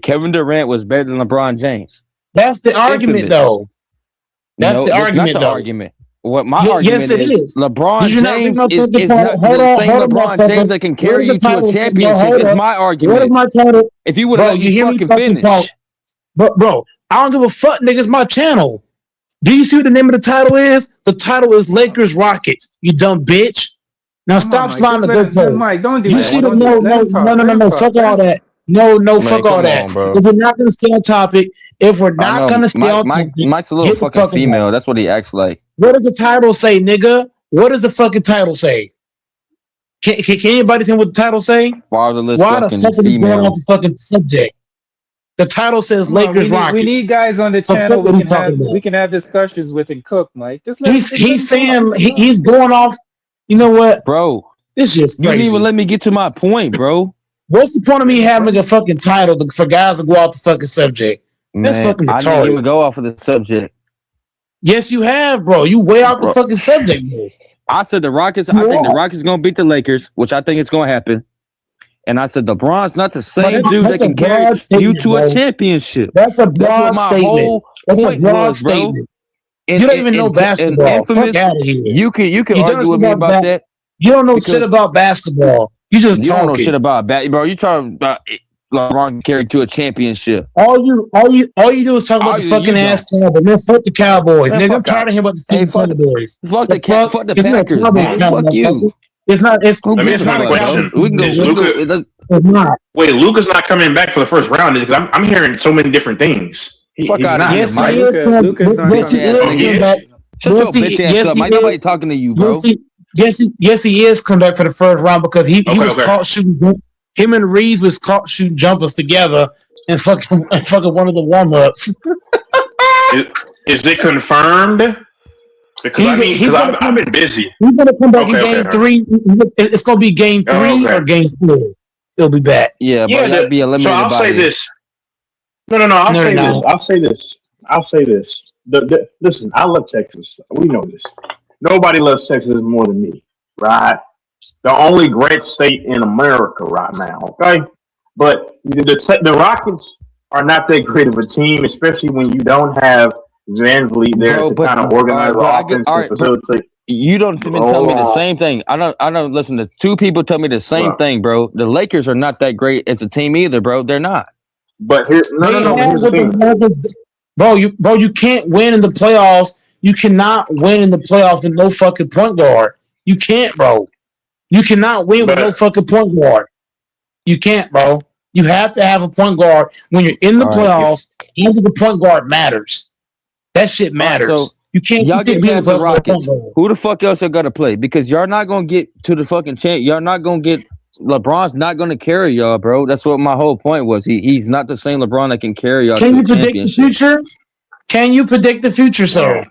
Kevin Durant was better than LeBron James. That's the argument, though. That's the argument, not the though. argument. What my argument is, LeBron James is not the same LeBron James that can carry you to a championship. Is my argument. What is my title? If you would let me fucking finish. Bro, I don't give a fuck, nigga. It's my channel. Do you see what the name of the title is? The title is Lakers Rockets. You dumb bitch. Now stop sliding the good players. Mike, don't do you that. See the no. Fuck all that. No, fuck all that. If we're not gonna stay on topic, Mike's a little fucking female. That's what he acts like. What does the title say, nigga? What does the fucking title say? Can anybody tell me what the title say? Why the fuck are you going off the fucking subject? The title says Lakers Rockets. We need guys on the channel we can have discussions with and cook, Mike. Just he's saying he's going off. You know what? bro. This is just You didn't crazy. even let me get to my point, bro. What's the point of me having a fucking title for guys to go off the fucking subject? That's Man, fucking I didn't retarded. even go off of the subject. Yes, you have, bro. You way off the Bro. fucking subject, bro. I said the Rockets. You I think the are. Rockets gonna beat the Lakers, which I think it's gonna happen. And I said LeBron's not the same that's- dude that that's a can carry broad you statement, to a bro. championship. That's a That's what broad my statement. whole That's a point broad was, bro. statement. And, You don't even know basketball. And Fuck infamous, out of here. you can You don't argue with me know about about- that. You don't know Because shit about basketball. You just You don't know talking. shit about that, bro. You talking about LeBron carried to a championship. All you do is talk about All the you- fucking you ass Cowboys. Man, fuck the Cowboys. Man, Nigga, I'm fuck tired of hearing about the Hey, fucking fuck the- Cowboys. Fuck the fuck the it's not Packers, Cowboys man. town, Fuck you. motherfucker. It's not. It's Let me it's ask not you a a question. Cowboys We can go. Is We can Luka- go. It's not. Wait, Luka's not coming back for the first round because I'm hearing so many different things. Fuck He's outta not. here, Yes, Mike. he is. Luka's not Yes, he coming is back. coming back. Shut Yes, your he- bitch ass yes, up, he Mike. Nobody is. talking to you, bro. Yes, he is coming back for the first round because he Okay, was okay. caught shooting. Him and Reeves was caught shooting jumpers together and fucking one of the warm ups. Is it confirmed? Because I've been busy. He's gonna come back Okay, in game okay. 3. It's gonna be game 3 Okay. or game 4. He'll be back. Yeah, bro. You have to be So eliminated I'll by say this. this. No. I'll No, say no. this. I'll say this. Listen, I love Texas. We know this. Nobody loves Texas more than me, right? The only great state in America right now. Okay, but the Rockets are not that great of a team, especially when you don't have Van Vliet there Bro, to but- kind of organize the alright, bro, I get- offense alright, and bro. facilitate. You don't even tell me the Oh. same thing. I don't listen to two people tell me the same Wow. thing, bro. The Lakers are not that great as a team either, bro. They're not. But here, no. They have Here's the what the thing. Lakers- Bro, you can't win in the playoffs. You cannot win in the playoffs with no fucking point guard. You can't, bro. You cannot win with But- no fucking point guard. You can't, bro. You have to have a point guard when you're in the All right. playoffs. Having the point guard matters. That shit matters. so you can't Y'all keep get being past the the Rockets. point guard. Who the fuck else are gonna play? Because y'all not gonna get to the fucking champ. Y'all not gonna get. LeBron's not gonna carry y'all, bro. That's what my whole point was. He's not the same LeBron that can carry y'all. Can to you a predict the championship. future? Can you predict the future, sir?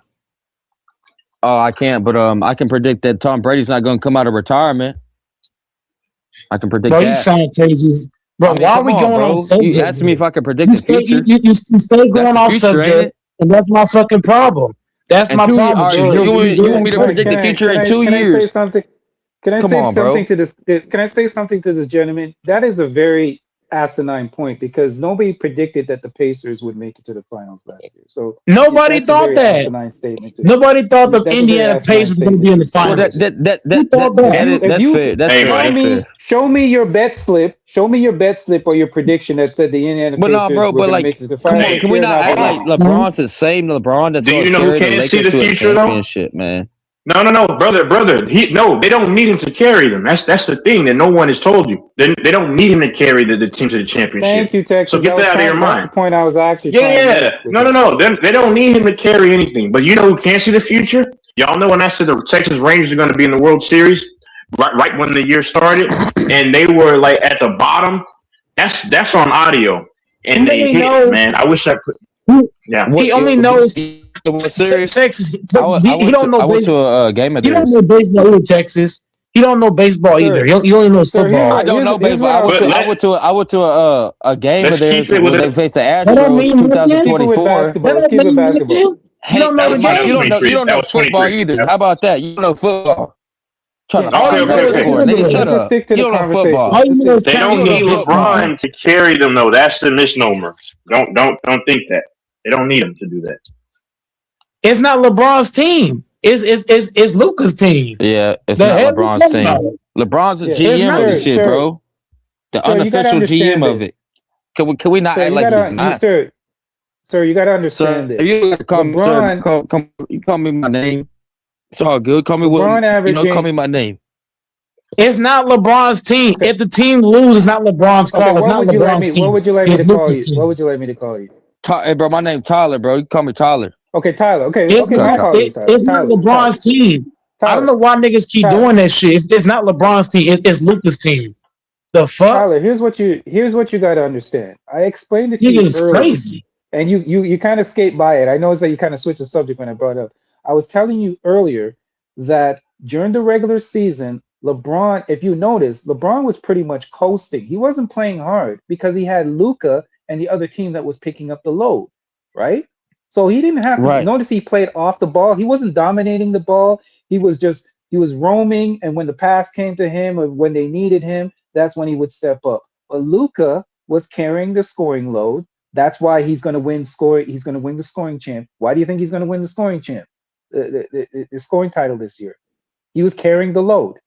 Oh, I can't, but I can predict that Tom Brady's not gonna come out of retirement. I can predict Bro, that. you sound crazy. Bro, I mean, why are come we on, going bro. on subject? You asked me if I could predict You the stay, future. you stay going That's off the future, ain't subject, it? and that's my fucking problem. That's And my 2 years, problem. all with right, you. you want me to predict the future in 2 Can I say years? something? Can I Come say on, bro. something to this? Can I say something to this gentleman? That is a very asinine point because nobody predicted that the Pacers would make it to the finals last year. So Nobody that's a thought very that. asinine statement. Nobody thought the That's a very Indiana asinine Pacers were going to be in the statement. Well, finals. that Who thought that? is, If that's you- fair. That's Hey, fair. Mike. That's fair. Show me your bet slip. Show me your bet slip or your prediction that said the Indiana But Pacers no, bro, were but going to like, make it to the come finals. on, can we They're not act going. like LeBron's the same LeBron that's Do going you to know who carry the can't see Lakers the to a future, though? championship, man? No, brother. They don't need him to carry them. That's the thing that no one has told you. They don't need him to carry the team to the championship. Thank you, Texas. So get that out of your That's mind. the point I was actually trying to Yeah. make with No. that. They don't need him to carry anything. But you know who can see the future? Y'all know when I said the Texas Rangers are going to be in the World Series, right when the year started, and they were like at the bottom. That's on audio, and they Nobody hit, knows. man. I wish I could. Yeah. He only knows What series? Texas. I He don't know went baseball. to a game of He don't theirs. know baseball either, Texas. He don't know baseball Sir. either. He only knows Sir, football. I don't know Here's baseball. what I went to a game Let's of theirs keep it when with they it. faced the That don't Astros mean nothing. Keep it with 2024. basketball. That Let's keep don't it mean basketball. nothing. Hey, don't know hey, the Mike, game. you don't know That was football 23. either. How about that? You don't know football. Trying to Yeah, okay, find okay, out okay. for it. Nigga, Let's shut just up. stick to You the don't know conversation. football. All you know is They China don't knows need baseball. LeBron to carry them though. That's the misnomer. Don't think that. They don't need him to do that. It's not LeBron's team. It's Luka's team. Yeah, it's The not hell we LeBron's talking team. about? LeBron's the Yeah, it's GM not- of the shit, Sir, bro. The sir, you gotta unofficial GM understand of this. it. Can we not Sir, act you like gotta, he's not? sir, you gotta Sir, understand if this. you gotta call me, sir, LeBron- you call me my name. It's all good. Call me LeBron what you know. averaging- Call me my name. It's not LeBron's team. If the team loses, it's not LeBron's Okay, fault. It's what not would you like LeBron's me? team. What would you like me It's to call Luka's you? team. What would you like me to call you? Hey, bro, my name Tyler, bro. You call me Tyler. Okay, Tyler. Okay, It's okay, I'll not, call you Tyler. it's not LeBron's team. I don't know why niggas keep Tyler. doing that shit. It's not LeBron's team. It's Luka's team. The fuck? Tyler, here's what you got to understand. I explained it to you Niggas earlier, crazy. and you kind of skate by it. I noticed that you kind of switched the subject when I brought it up. I was telling you earlier that during the regular season, LeBron, if you notice, LeBron was pretty much coasting. He wasn't playing hard because he had Luca and the other team that was picking up the load, right? So he didn't have to Right. notice he played off the ball. He wasn't dominating the ball. He was roaming, and when the pass came to him or when they needed him, that's when he would step up. But Luca was carrying the scoring load. That's why he's going to win He's going to win the scoring champ. Why do you think he's going to win the scoring champ? The scoring title this year. He was carrying the load.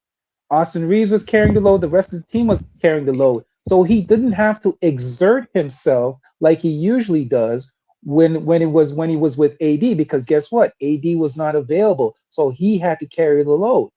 Austin Reeves was carrying the load. The rest of the team was carrying the load. So he didn't have to exert himself like he usually does when he was with AD, because guess what? AD was not available. So he had to carry the load.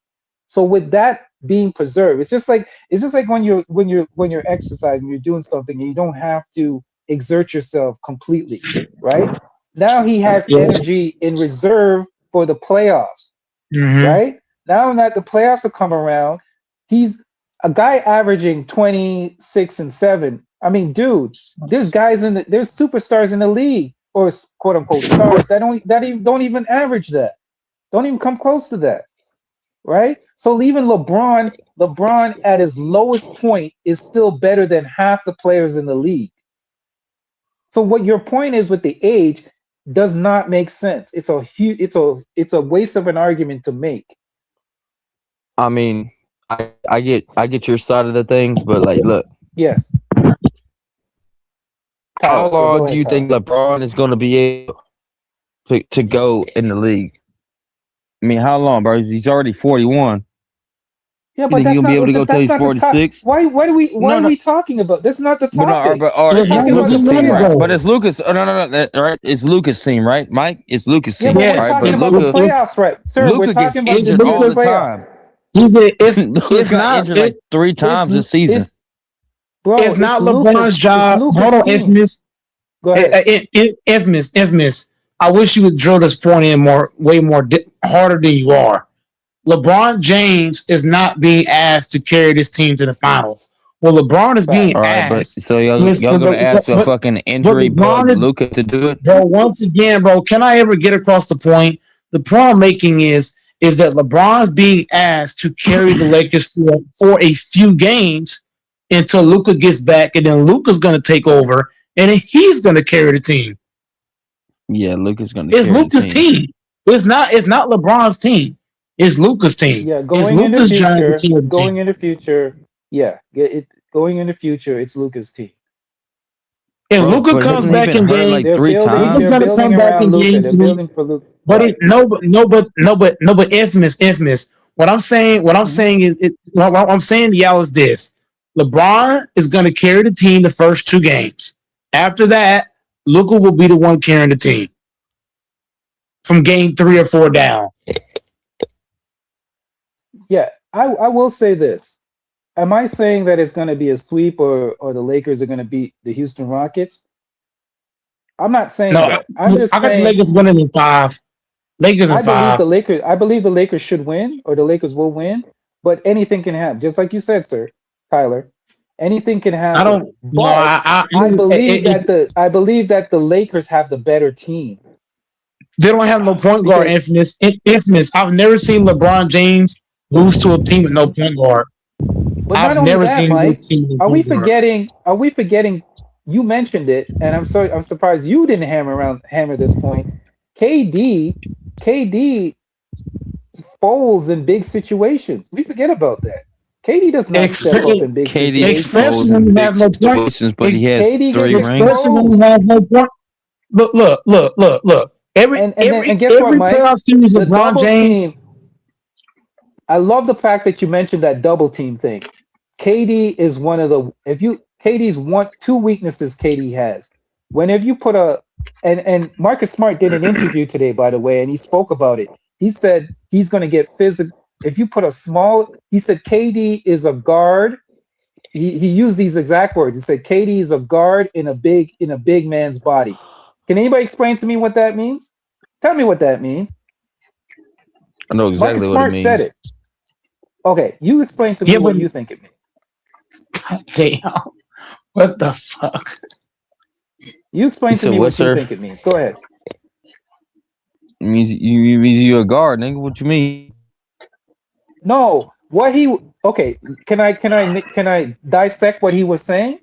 So with that being preserved, it's just like when you're exercising, you're doing something, and you don't have to exert yourself completely, right? Now he has energy in reserve for the playoffs, right? Now that the playoffs have come around, he's a guy averaging 26 and 7. I mean, dude, there's superstars in the league, or quote unquote stars that don't even average that, don't even come close to that, right? So even LeBron at his lowest point is still better than half the players in the league. So what your point is with the age does not make sense. It's a waste of an argument to make. I mean, I get your side of the things, but like, look, Yes. how Tyler, go long do ahead, you Tyler. think LeBron is going to be able to go in the league? I mean, how long, bro? He's already 41. Yeah, You but think that's he'll be able to go not till he's the top. 46? Why No, are no. we talking about? That's not the But no, topic. or We're it's talking about the Lucas team, right? playoffs. But it's Lucas. Oh, no, right? It's Lucas team, right, Mike? It's Lucas Yeah, team, but we're right? talking But about the Luka, playoffs, right? Sir, we're Luka gets talking about this injured all year's the playoffs. time. It's Luka got not injured like 3 times this season. It's bro, it's not it's LeBron's job. Lucas Hold on, team. Infamous. Go ahead. Infamous. I wish you would drill this point in way more harder than you are. LeBron James is not being asked to carry this team to the finals. Well, LeBron is being All right, but asked. so y'all gonna ask a fucking injury bug Luka to do it? Bro, once again, bro, can I ever get across the point? The point I'm making is that LeBron's being asked to carry the Lakers for a few games until Luka gets back, and then Luka's going to take over, and then he's going to carry the team. Yeah, Luka's gonna. It's Luka's team. It's not LeBron's team. It's Luka's team. Yeah, It's going in the Luka's job to future, carry the going team. in the future, yeah, going in the future, it's Lucas' team. If Bro, Luka but comes hasn't he back been in hurt game, like They're 3 building, times? Luka's they're going to building come back around in Luka. game They're 3. building for Luka. But Right. but infamous. What I'm saying to y'all is this: LeBron is going to carry the team the first 2 games. After that, Luka will be the one carrying the team from game 3 or 4 down. Yeah, I will say this. Am I saying that it's going to be a sweep or the Lakers are going to beat the Houston Rockets? I'm not saying No, that. I'm just I got the saying Lakers winning in 5. Lakers in 5. I believe the Lakers should win, or the Lakers will win, but anything can happen. Just like you said, sir, Tyler, anything can happen. I don't. But No, I believe that the Lakers have the better team. They don't have no point guard. Infamous. I've never seen LeBron James lose to a team with no point guard. But I've not only never that, seen Mike, a team with are we point guard. forgetting? Are we forgetting? You mentioned it, and I'm surprised you didn't hammer this point. KD folds in big situations. We forget about that. KD does not step up in big situations. Especially when you have no point. But he has KD 3 gets rings. Especially when you have no point. Look. Every guess what, Mike? playoff series, The LeBron double James. team. I love the fact that you mentioned that double team thing. KD is one of the KD's 2 weaknesses KD has. Whenever you put and Marcus Smart did an interview today, by the way, and he spoke about it. He said he's going to get physical. If you put he said KD is a guard. He used these exact words. He said KD is a guard in a big man's body. Can anybody explain to me what that means? Tell me what that means. I know exactly Marcus what it Smart means. said it. Okay, you explain to me what you think it means. Damn. What the fuck? You explain to me what you sir? think it means. Go ahead. It means you're a guard, nigga. What you mean? No, what he okay? Can I dissect what he was saying?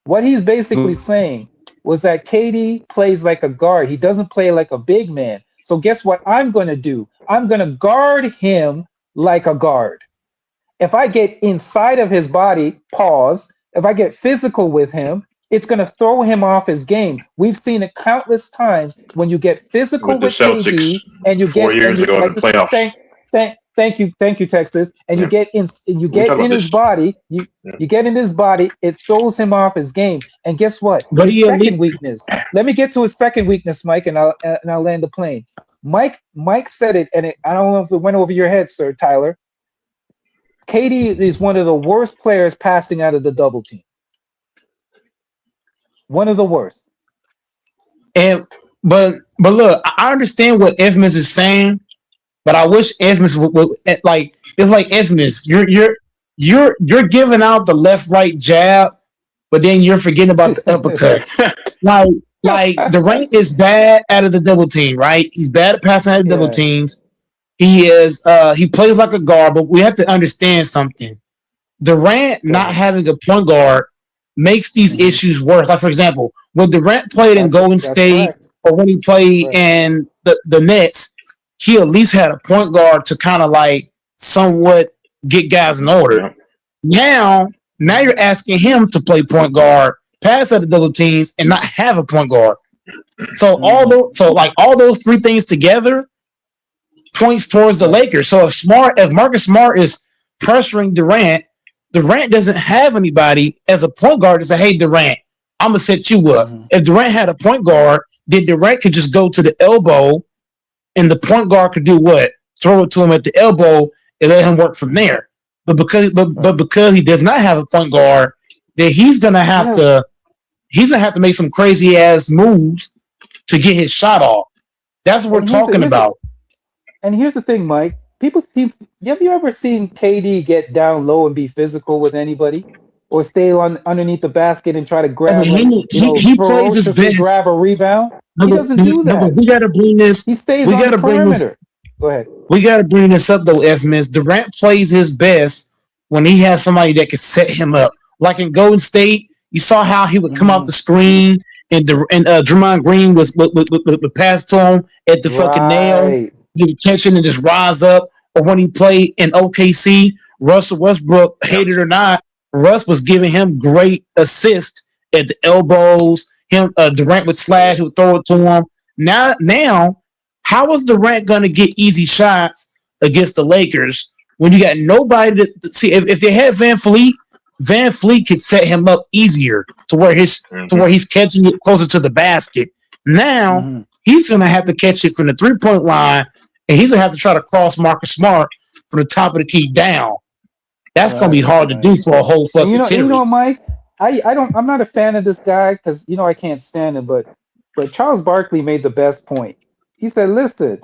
What he's basically saying was that KD plays like a guard. He doesn't play like a big man. So guess what I'm going to do? I'm going to guard him like a guard. If I get inside of his body, pause. If I get physical with him, it's going to throw him off his game. We've seen it countless times when you get physical With the with Celtics KD and you 4 get years ago in the playoffs. Thank you, Texas. And Yeah. you get in talking about his this. body. You get in his body. It throws him off his game. And guess what? But His he elite- second weakness. Let me get to his second weakness, Mike, and I'll land the plane. Mike said it, and I don't know if it went over your head, sir, Tyler. KD is one of the worst players passing out of the double team. One of the worst. And but look, I understand what Infamous is saying, but I wish Infamous would like it's like Infamous. You're giving out the left right jab, but then you're forgetting about the uppercut. like Durant is bad out of the double team, right? He's bad at passing out of double teams. He plays like a guard, but we have to understand something. Durant not having a point guard makes these issues worse. Like, for example, when Durant played in Golden State correct. or when he played in the Nets, he at least had a point guard to kind of like somewhat get guys in order. Now you're asking him to play point guard, pass at the double teams, and not have a point guard. So all those three things together points towards the Lakers. So if Marcus Smart is pressuring Durant doesn't have anybody as a point guard to say, "Hey, Durant, I'm gonna set you up." If Durant had a point guard, then Durant could just go to the elbow, and the point guard could do what? Throw it to him at the elbow and let him work from there. But because he does not have a point guard, then he's gonna have to make some crazy ass moves to get his shot off. That's what we're talking about. And here's the thing, Mike. Have you ever seen KD get down low and be physical with anybody, or stay underneath the basket and try to grab? He plays his best. Grab a rebound. He doesn't do that. We got to bring this. He stays on the perimeter. Go ahead. We got to bring this up though, Infamous. Durant plays his best when he has somebody that can set him up. Like in Golden State, you saw how he would come off the screen, and Draymond Green would pass to him at the fucking nail. He would catch it and just rise up. Or when he played in OKC, Russell Westbrook, hate it or not, Russ was giving him great assists at the elbows. Durant would slash, he would throw it to him. Now, how is Durant going to get easy shots against the Lakers when you got nobody to see? If they had Van Fleet could set him up easier to where he's catching it closer to the basket. Now he's going to have to catch it from the 3-point line, and he's going to have to try to cross Marcus Smart from the top of the key down. That's going to be hard to do for a whole fucking series. You know, Mike, I'm not a fan of this guy because I can't stand him. But Charles Barkley made the best point. He said, "Listen,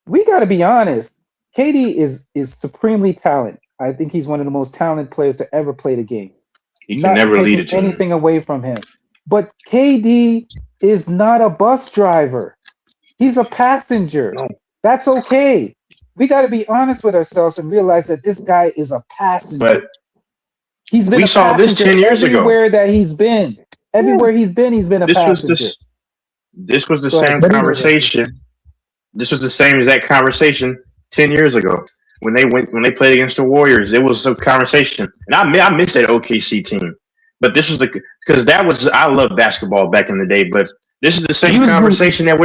we got to be honest. KD is supremely talented. I think he's one of the most talented players to ever play the game. He can never lead a team. Anything away from him. But KD is not a bus driver. He's a passenger. No. That's okay. We got to be honest with ourselves and realize that this guy is a passenger. But we saw this 10 years ago. Everywhere that he's been. Everywhere he's been a passenger. This was the same conversation. This was the same exact conversation 10 years ago. When they played against the Warriors, it was a conversation. And I miss that OKC team. But this was I loved basketball back in the day, but this is the same conversation that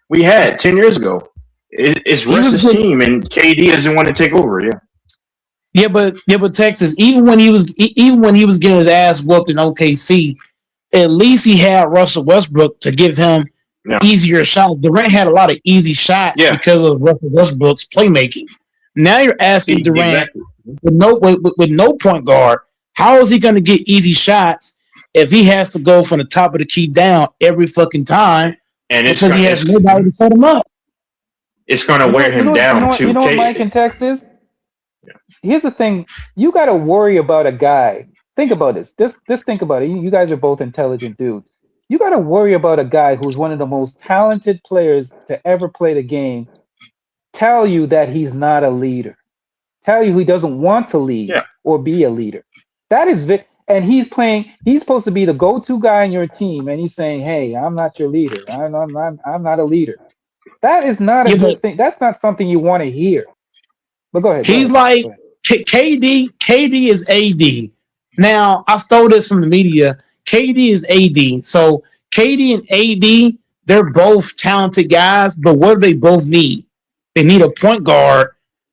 we had 10 years ago. It's Russ's team, and KD doesn't want to take over. Yeah, but Texas, even when he was getting his ass whooped in OKC, at least he had Russell Westbrook to give him easier shots. Durant had a lot of easy shots because of Russell Westbrook's playmaking. Now you're asking Durant with no point guard, how is he going to get easy shots if he has to go from the top of the key down every fucking time? And because he has nobody to set him up. It's going to wear him down too. You know what Mike in Texas? Here's the thing: you got to worry about a guy. Think about this. Just think about it. You guys are both intelligent dudes. You got to worry about a guy who's one of the most talented players to ever play the game. Tell you that he's not a leader. tell you he doesn't want to lead Yeah. or be a leader. That is and he's supposed to be the go-to guy in your team, and he's saying, "Hey, I'm not your leader. I'm not a leader." That is not a Yeah, good but thing. That's not something you want to hear. But go ahead. he's like KD is AD. Now I stole this from the media. KD is AD. So KD and AD, they're both talented guys, but what do they both need? They need a point guard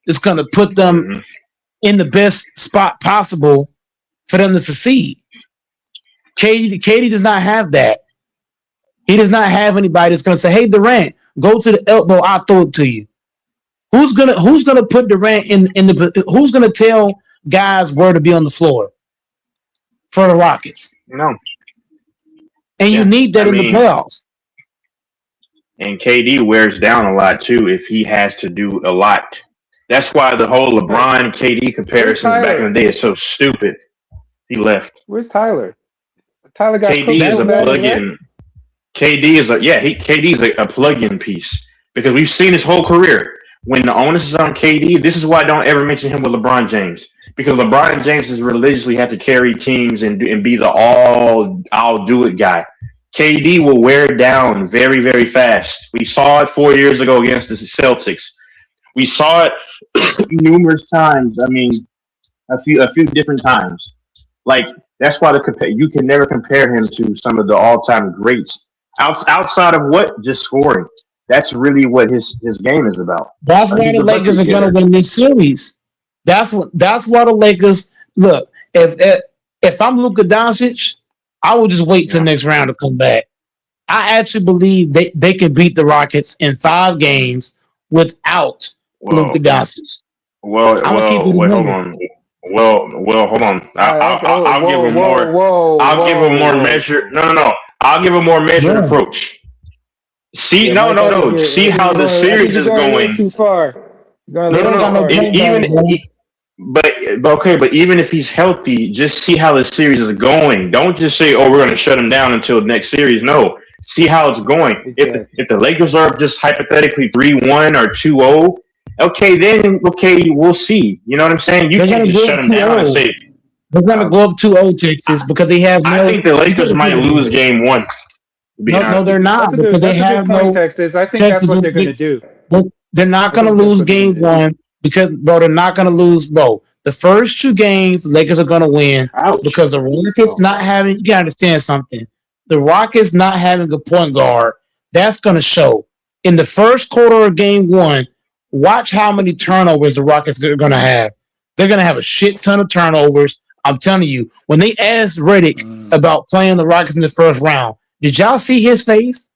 that's going to put them Mhm. in the best spot possible for them to succeed. KD does not have that. He does not have anybody that's going to say, "Hey, Durant, go to the elbow. I'll throw it to you." Who's gonna put Durant in the? Who's gonna tell guys where to be on the floor for the Rockets? No. And you Yeah. need that I in the mean, playoffs. and KD wears down a lot too if he has to do a lot. That's why the whole LeBron KD comparisons back in the day is so stupid. He left. Where's Tyler? Tyler got KD cooked is a so bad, right? plug-in. KD is KD is a plug-in piece because we've seen his whole career. When the onus is on KD, this is why I don't ever mention him with LeBron James, because LeBron James has religiously had to carry teams and be the I'll do it guy. KD will wear down very, very fast. We saw it 4 years ago against the Celtics. We saw it numerous times. I mean, a few different times. Like, that's why you can never compare him to some of the all-time greats outside of just scoring. That's really what his game is about. That's why He's the a Lakers are bucket going to getter. win this series. That's why the Lakers look. If I'm Luka Doncic, I will just wait till the next round to come back. I actually believe they can beat the Rockets in 5 games without Luka Doncic. Hold on. Well, hold on. I'll give him more. I'll give him more measured. No. I'll give a more measured approach. See, Yeah, no. See how the series is going. Too far. No. But even if he's healthy, just see how the series is going. Don't just say, "Oh, we're going to shut him down until the next series." No, see how it's going. Exactly. If the Lakers are just hypothetically 3-1 or 2-0, we'll see. You know what I'm saying? You They're can't gonna just go shut him down and 2-0. say. They're going to go up 2-0, Texas, because they have. I think the Lakers might lose game 1. No, they're not, because they have no. Texas. I think Texas, that's what they're going to do. They're not going to lose game 1 because, bro, they're not going to lose, bro. The first 2 games, the Lakers are going to win because the Rockets not having. You got to understand something. The Rockets not having a point guard, that's going to show in the first quarter of game 1. Watch how many turnovers the Rockets are going to have. They're going to have a shit ton of turnovers. I'm telling you. When they asked Redick about playing the Rockets in the first round, did y'all see his face?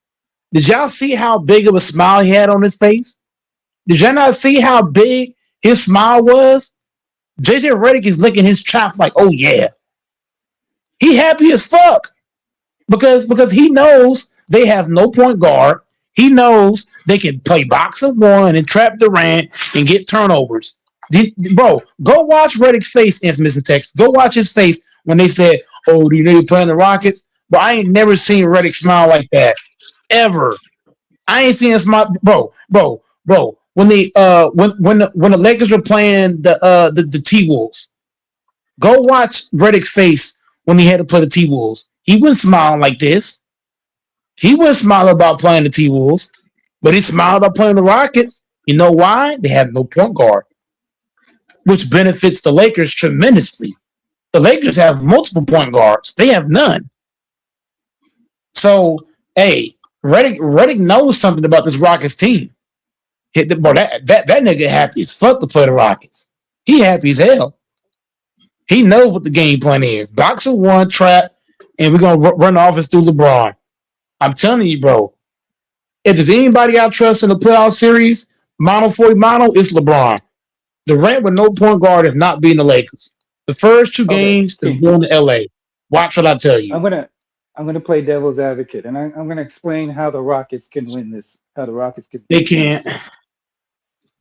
Did y'all see how big of a smile he had on his face? Did y'all not see how big his smile was? JJ Redick is licking his chops like, "Oh yeah." He happy as fuck because he knows they have no point guard. He knows they can play box of one and trap Durant and get turnovers. Bro, go watch Redick's face, Infamous in Texas. Go watch his face when they said, "Oh, do you know you're playing the Rockets?" But I ain't never seen Redick smile like that ever. I ain't seen him smile, bro. When the when the Lakers were playing the T-Wolves, go watch Redick's face when he had to play the T-Wolves. He wasn't smiling like this. He wasn't smiling about playing the T-Wolves, but he smiled about playing the Rockets. You know why? They have no point guard, which benefits the Lakers tremendously. The Lakers have multiple point guards. They have none. So, hey, Redick knows something about this Rockets team. Bro, that nigga happy as fuck to play the Rockets. He happy as hell. He knows what the game plan is. Box of one, trap, and we're going to run the offense through LeBron. I'm telling you, bro. If there's anybody I trust in the playoff series, mono, it's LeBron. Durant with no point guard is not beating the Lakers. The first 2 games is going to LA. Watch what I tell you. I'm gonna play devil's advocate, and I'm gonna explain how the Rockets can win this. How the Rockets can. They can't.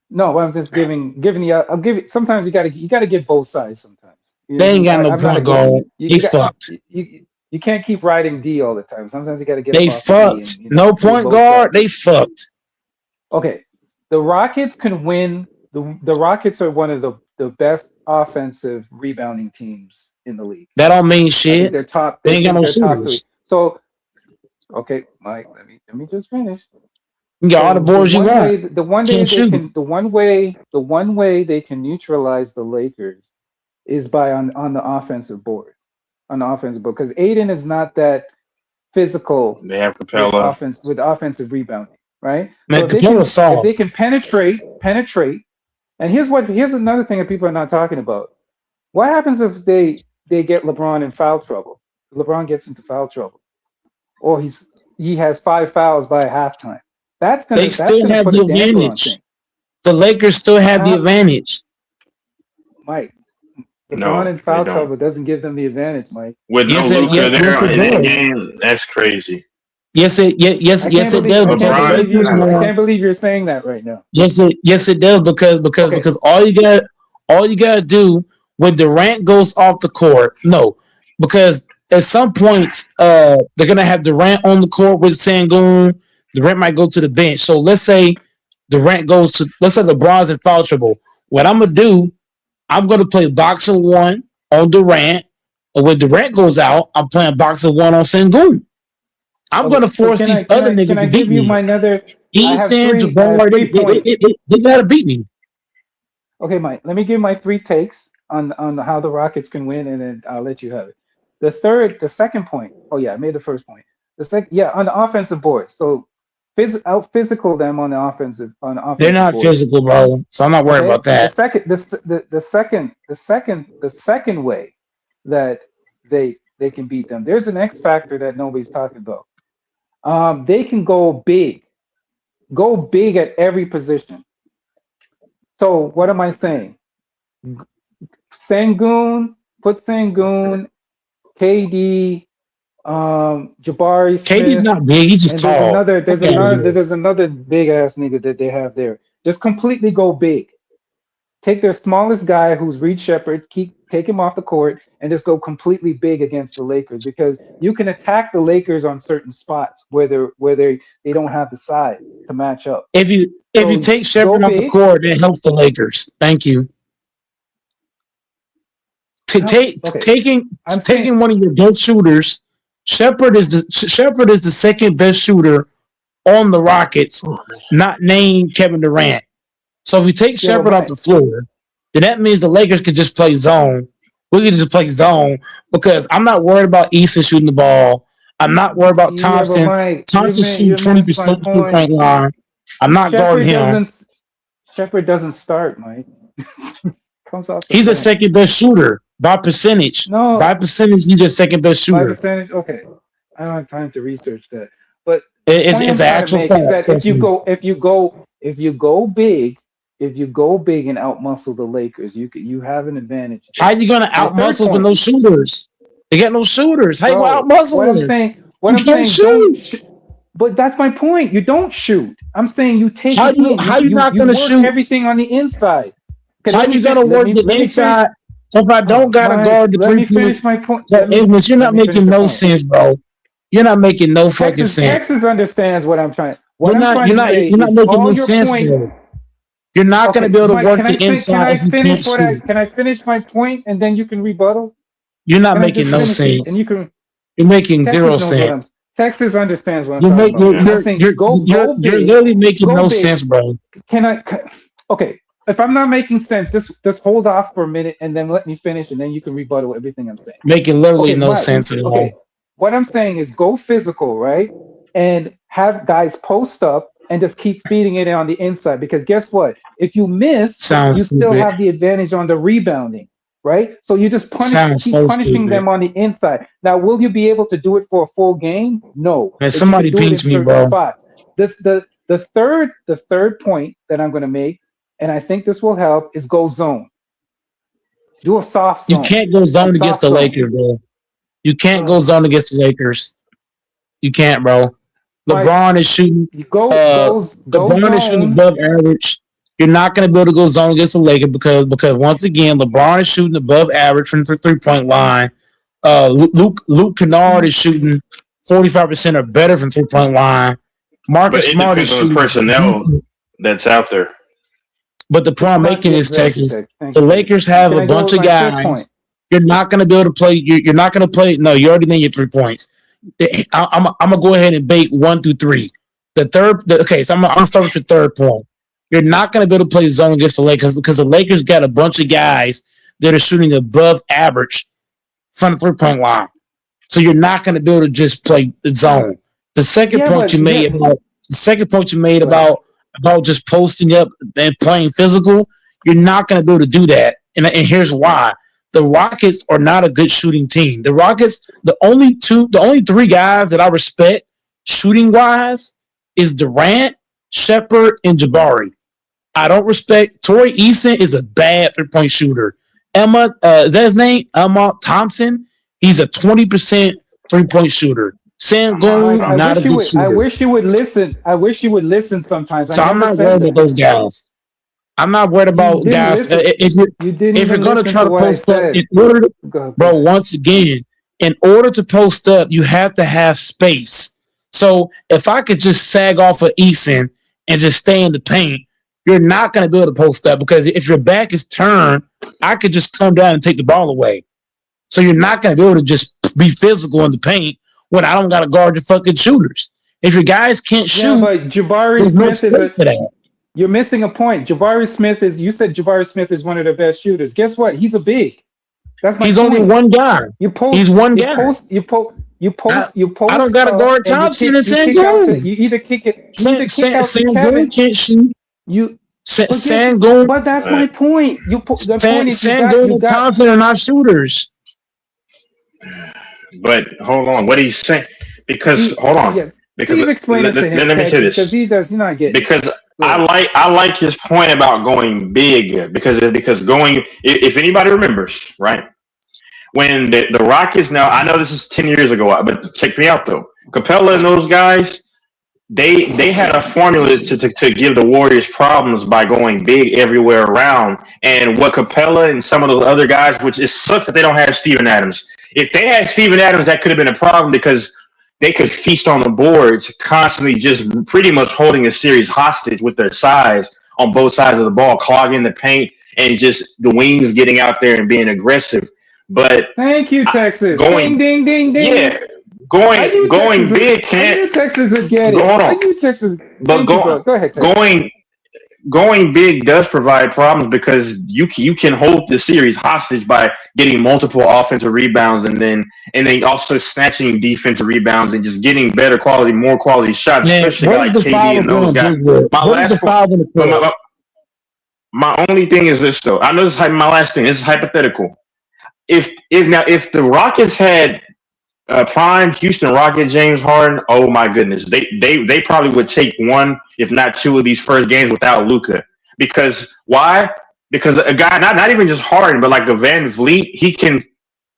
No, I'm just giving you. I'll give it. Sometimes you gotta give both sides. Sometimes they ain't got no point guard. He sucks. You can't keep riding D all the time. Sometimes you gotta get. They fucked. No point guard. They fucked. Okay, the Rockets can win. The Rockets are one of the the best offensive rebounding teams in the league. That don't mean I think shit. they're top. They They ain't got think no they're top three. shooters. So, okay, Mike, let me just finish. You got all the So boards you want. the one way Can't they shoot. can, the one way they can neutralize the Lakers is by on the offensive board, because Aiden is not that physical They have with Capella. offensive rebounding, right? Man, So if they Capella's soft. can penetrate, and here's another thing that people are not talking about. What happens if they get LeBron in foul trouble? LeBron gets into foul trouble, or he has 5 fouls by halftime. That's They gonna still have put the a damper on advantage. things. The Lakers still have the How- advantage. Mike, No, LeBron in they foul don't. trouble doesn't give them the advantage, Mike. With no Yes, it, Luca yes, there yes, it in that does. game, that's crazy. Yes, it yes I yes can't it does believe because the LeBron- Lakers I have. can't believe you're saying that right now. Yes, it does because Okay. all you gotta do when Durant goes off the court. No, because at some points they're gonna have Durant on the court with Sengun. Durant might go to the bench. So let's say LeBron's in foul trouble. What I'm gonna do, I'm gonna play boxing one on Durant, and when Durant goes out, I'm playing boxing one on Sengun. I'm Okay, gonna so force can these I- other can I niggas to beat give you me. my another? I have Eason, three- I have Jabbar, three points. they gotta beat me. Okay, Mike, let me give my 3 takes on how the Rockets can win, and then I'll let you have it. The second point. Oh yeah, I made the first point. On the offensive board. So out physical them on the offensive They're not board. physical, bro. So I'm not worried Okay? about that. The second way that they can beat them. There's an X factor that nobody's talking about. They can go big at every position. So what am I saying? Put Sengun, KD, Jabari Smith. KD's not big. He's just And tall. there's another big ass nigga that they have there. Just completely go big. Take their smallest guy, who's Reed Shepherd, take him off the court, and just go completely big against the Lakers, because you can attack the Lakers on certain spots where they don't have the size to match up. If you So take Shepard go off the big. court, it helps the Lakers. Thank you. Okay. Taking one of your best shooters. Shepard is the second best shooter on the Rockets, not named Kevin Durant. So if you take Yeah, Shepard right. off the floor, then that means the Lakers could just play zone. We could just play zone because I'm not worried about Easton shooting the ball. I'm not worried about Yeah, but Thompson. Mike, Thompson you shooting missed my 20% from the point. line. I'm not guarding him. Shepard doesn't start, Mike. Comes off the He's the bench. second best shooter by percentage. No. By percentage, he's your second best By shooter. percentage, okay. I don't have time to research that. But It's point I'm an trying to actual make fact. is that trust me. if you go big and outmuscle the Lakers, you have an advantage. How you gonna The third outmuscle with point. no shooters? They got no shooters. How you gonna outmuscle What I'm us? saying, You can't shoot. but that's my point. You don't shoot. I'm saying you take How it you- in. how you not gonna work shoot? everything on the inside. How you gonna work the inside if I don't gotta guard the Let me 3 finish my point. Amos, you're not making no sense, bro. You're not making no fucking Texas, sense. Texas understands what I'm trying. What You're I'm not. trying You're to not. say You're not is making all no your sense, points. bro. You're not gonna Okay, be able to Mike, work can I the fin- inside if you can't shoot. Can I finish my point and then you can rebuttal? You're not Can I making just no finish it? sense. And you can. You're making Texas zero knows what I'm- sense. Texas understands what I'm You're talking making. about. I'm saying go You're big. literally making Go no big. sense, bro. Okay, if I'm not making sense, just hold off for a minute and then let me finish, and then you can rebuttal everything I'm saying. Making literally Okay, no right. sense at all. Okay, what I'm saying is go physical, right? And have guys post up and just keep feeding it on the inside, because guess what? If you miss, Sounds you still stupid. have the advantage on the rebounding, right? So you just Sounds keep so punishing stupid. them on the inside. Now, will you be able to do it for a full game? No. Man, But you somebody can do it in pinch me, certain bro. spots. The third point that I'm going to make, and I think this will help, is go zone. Do a soft zone. You can't go zone A against soft the zone. Lakers, bro. You can't go zone against the Lakers. You can't, bro. Mike, LeBron is shooting. You go LeBron is shooting zone. above average. You're not going to be able to go zone against the Lakers because once again, LeBron is shooting above average from the 3-point line. Luke Kennard is shooting 45% or better from 3-point line. But Marcus it Smart is depends on the shooting personnel that's out there. But the point I'm Not making yet is, ready, Texas, Tech. Thank the you. Lakers have Can a I go bunch with of my fifth point? guys. You're not going to be able to play. You're not going to play. No, you already know your 3 points. I'm gonna go ahead and bake 1 through 3. Okay, so I'm gonna start with your third point. You're not gonna be able to play zone against the Lakers because the Lakers got a bunch of guys that are shooting above average from the 3-point line. So you're not gonna be able to just play the zone. The second Yeah, point but you made yeah, about the second point you made right. about just posting up and playing physical, you're not gonna be able to do that. And here's why. The Rockets are not a good shooting team. The Rockets, the only 3 guys that I respect shooting wise is Durant, Shepard, and Jabari. I don't respect Torrey Eason is a bad 3-point shooter. Is that his name? Emma Thompson. He's a 20% 3-point shooter. Sengun, Mike, not a good I shooter. wish you would listen. I wish you would listen sometimes. So I I'm never not said worried that. about those guys. I'm not worried You about didn't guys. listen. You didn't If you're even gonna listen try to to what I post up, said. in order to, Go bro, ahead. once again, in order to post up, you have to have space. So if I could just sag off of Eason and just stay in the paint, you're not going to be able to post up because if your back is turned, I could just come down and take the ball away. So you're not going to be able to just be physical in the paint when I don't got to guard your fucking shooters. If your guys can't Yeah, shoot, but Jabari there's no Smith is space for that. You're missing a point. You said Jabari Smith is one of the best shooters. Guess what? He's a big. That's my He's point. only one guy. You post. He's one You guy. post. You post. You post. You post. I don't got to guard and Thompson and you kick out to. Sengun. You either kick it. You either kick out to Kevin. Sengun can't shoot. You. Sengun. But that's my point. The point is Sengun and Thompson are not shooters. But hold on, what he's saying? Because hold on. Yeah. Because Please explain it to him. let me say this. Because he does not get. Because I like his point about going big because going if anybody remembers, right? When the Rockets, now I know this is 10 years ago, but check me out though. Capella and those guys, they had a formula to give the Warriors problems by going big everywhere around. And what Capella and some of those other guys, which it sucks that they don't have Steven Adams. If they had Steven Adams, that could have been a problem because they could feast on the boards, constantly just pretty much holding a series hostage with their size on both sides of the ball, clogging the paint, and just the wings getting out there and being aggressive. But thank you, Texas. Going, ding, ding, ding, ding. Yeah, going big can't. I knew Texas would get it. Hold on. I knew Texas. But go ahead, Texas. Going big does provide problems because you can hold the series hostage by getting multiple offensive rebounds and then also snatching defensive rebounds and just getting more quality shots, Man, especially like KD and those guys. My only thing is this though. I know this is my last thing. This is hypothetical. If the Rockets had prime Houston Rocket James Harden, oh my goodness, they probably would take one, if not two, of these first games without Luka. Because why? Because a guy, not even just Harden, but like a Van Vliet, he can.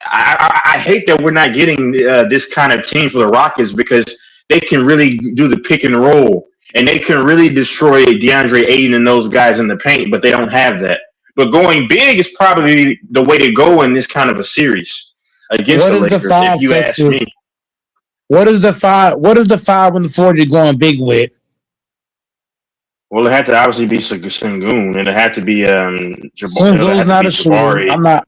I hate that we're not getting this kind of team for the Rockets because they can really do the pick and roll and they can really destroy DeAndre Ayton and those guys in the paint, but they don't have that. But going big is probably the way to go in this kind of a series against the Lakers, if you ask me. What is the 5 and the 4 you're going big with? Well, it had to obviously be Sengun, and it had to be Jabari. Sengun's not a shooter. I'm not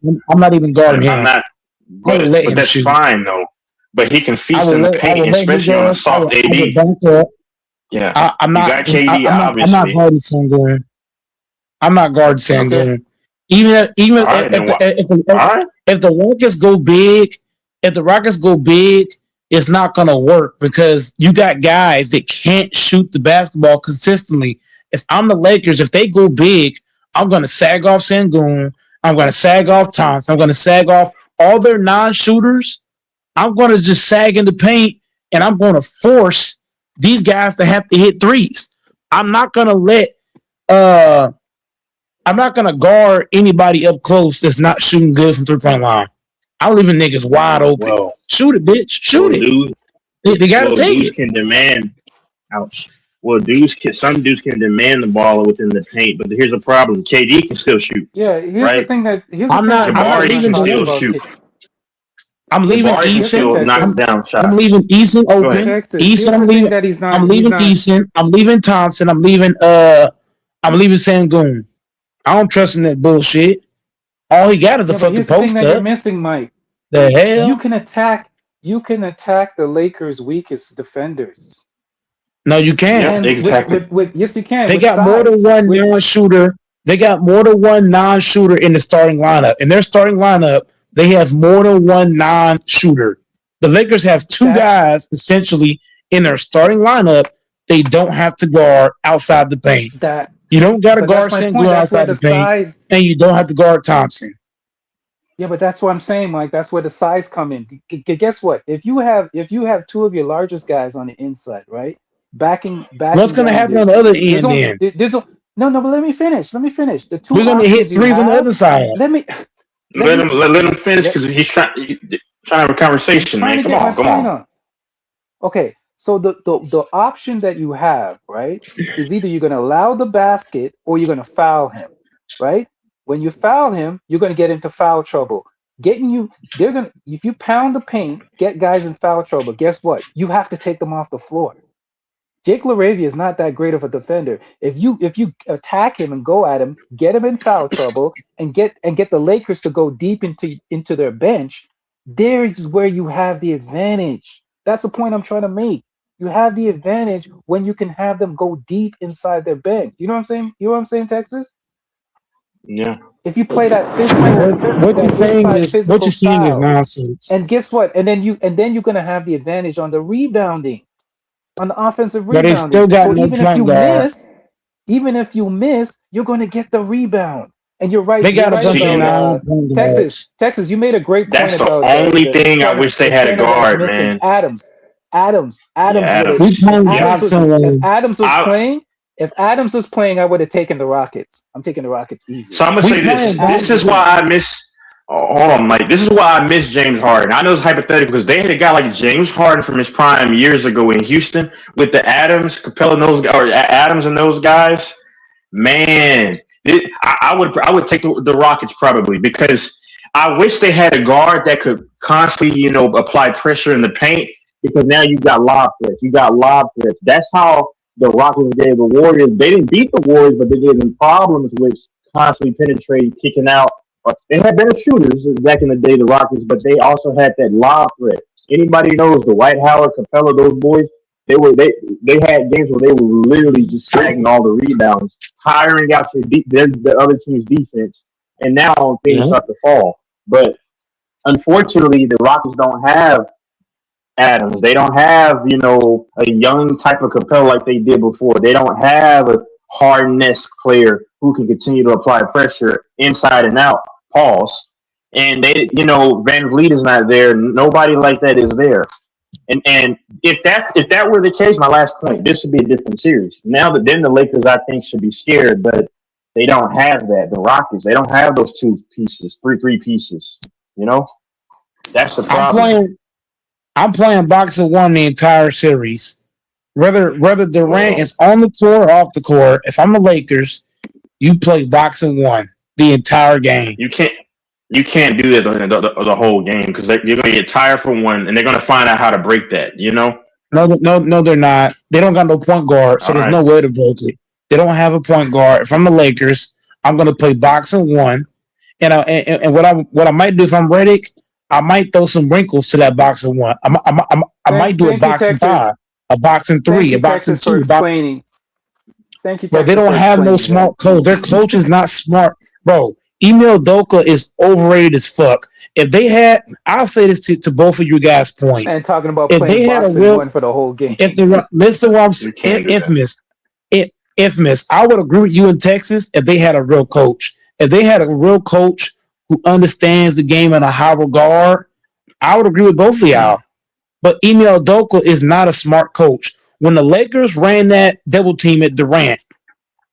even guarding him. I'm not. But that's fine though. But he can feast in the paint, especially on a soft AD. Yeah, I'm not. You got KD, obviously. I'm not guarding Sengun. I'm not guarding Sengun. Okay. Even if the Rockets go big, it's not gonna work because you got guys that can't shoot the basketball consistently. If I'm the Lakers, if they go big, I'm gonna sag off Sengun. I'm gonna sag off Thompson. I'm gonna sag off all their non-shooters. I'm gonna just sag in the paint, and I'm gonna force these guys to have to hit threes. I'm not gonna guard anybody up close that's not shooting good from 3-point line. I'm leaving niggas wide open. Well, shoot it, bitch. Shoot it. They gotta take it. Can demand. Ouch. Well, some dudes can demand the ball within the paint, but here's the problem: KD can still shoot. Yeah, here's the thing that I'm not leaving still shoot. I'm leaving Eason. Knocks down shots. I'm leaving Eason open. Eason, I'm leaving. I'm leaving Eason. I'm leaving Thompson. I'm leaving Sengun. I don't trust in that bullshit. All he got is a Yeah, but fucking here's the thing post that you're up. missing, Mike. The You hell? can attack. You can attack the Lakers' weakest defenders, No, you Yeah, can't. and exactly. with yes, you can They with got more than size. one non-shooter. They got more than one non-shooter in the starting lineup. In their starting lineup, they have more than one non-shooter. The Lakers have two That guys essentially in their starting lineup. They don't have to guard outside the paint. that. You don't got to But that's guard my Sengun point. That's where outside the the paint, size. and you don't have to guard Thompson. Yeah, but that's what I'm saying, Mike. That's where the size come in. Guess what? If you have two of your largest guys on the inside, right, backing What's going to down happen there, on the other there's end only then? there's no, but let me finish. Let me finish. The two We're going to hit options you threes on the have. other side. Let me Let him let him finish let, because he's trying to have a conversation, trying man. to Come get my on, come point on. on. Okay, so the option that you have, right, is either you're going to allow the basket or you're going to foul him, right? When you foul him, you're going to get into foul trouble. If you pound the paint, get guys in foul trouble. Guess what? You have to take them off the floor. Jake LaRavia is not that great of a defender. If you attack him and go at him, get him in foul trouble, and get the Lakers to go deep into their bench, there's where you have the advantage. That's the point I'm trying to make. You have the advantage when you can have them go deep inside their bench. You know what I'm saying? You know what I'm saying, Texas? Yeah. If you play that What you're saying inside is physical style, nonsense. and guess what? And then you're gonna have the advantage on the rebounding, on the offensive But they rebounding. still got So no even if you miss, you're gonna get the rebound. And you're right. They You're got a right bunch of about non-point guards. Texas. You made a great point That's the about only the thing I center, wish they the had a center that's guard, missing. man. Adams Yeah, would have. We Adams. playing Yeah. boxing If one. Adams was I, playing, I would have taken the Rockets. I'm taking the Rockets easy. so I'm gonna We say this. playing This is boxing. why I miss. Oh, hold on, Mike. This is why I miss James Harden. I know it's hypothetical because they had a guy like James Harden from his prime years ago in Houston with the Adams, Capella, and those or Adams and those guys. Man, I would take the Rockets probably because I wish they had a guard that could constantly, apply pressure in the paint because now you got lob threats. You got lob threats. That's how the Rockets gave the Warriors. They didn't beat the Warriors, but they gave them problems with constantly penetrating, kicking out. They had better shooters back in the day, the Rockets, but they also had that lob threat. Anybody knows the White Howard, Capella, those boys. They had games where they were literally just snagging all the rebounds, tiring out the other team's defense, and now things start to fall. But unfortunately, the Rockets don't have Adams. They don't have a young type of Capella like they did before. They don't have a Harden-esque player who can continue to apply pressure inside and out. Pause. And Van Vliet is not there. Nobody like that is there. And if that were the case, my last point, this would be a different series. Now that then the Lakers, I think, should be scared, but they don't have that. The Rockets, they don't have those three pieces. That's the problem. I'm playing boxing one the entire series. Whether Durant is on the court or off the court, if I'm the Lakers, you play boxing one the entire game. You can't do that the whole game because you're going to get tired for one, and they're going to find out how to break that. No, they're not. They don't got no point guard, so there's no way to break it. They don't have a point guard. If I'm the Lakers, I'm going to play boxing one, and what I might do if I'm Redick, I might throw some wrinkles to that boxing one. I might do a boxing five, a boxing three, a boxing two. Thank you, But they don't have no smart coach. Their coach is not smart, bro. Email Doka is overrated as fuck. If they had, I'll say this to both of you guys' point. And talking about if playing they had boxing one for the whole game. Listen, what I'm saying, infamous. I would agree with you in Texas if they had a real coach. If they had a real coach who understands the game in a high regard, I would agree with both of y'all. But Email Doka is not a smart coach. When the Lakers ran that double team at Durant,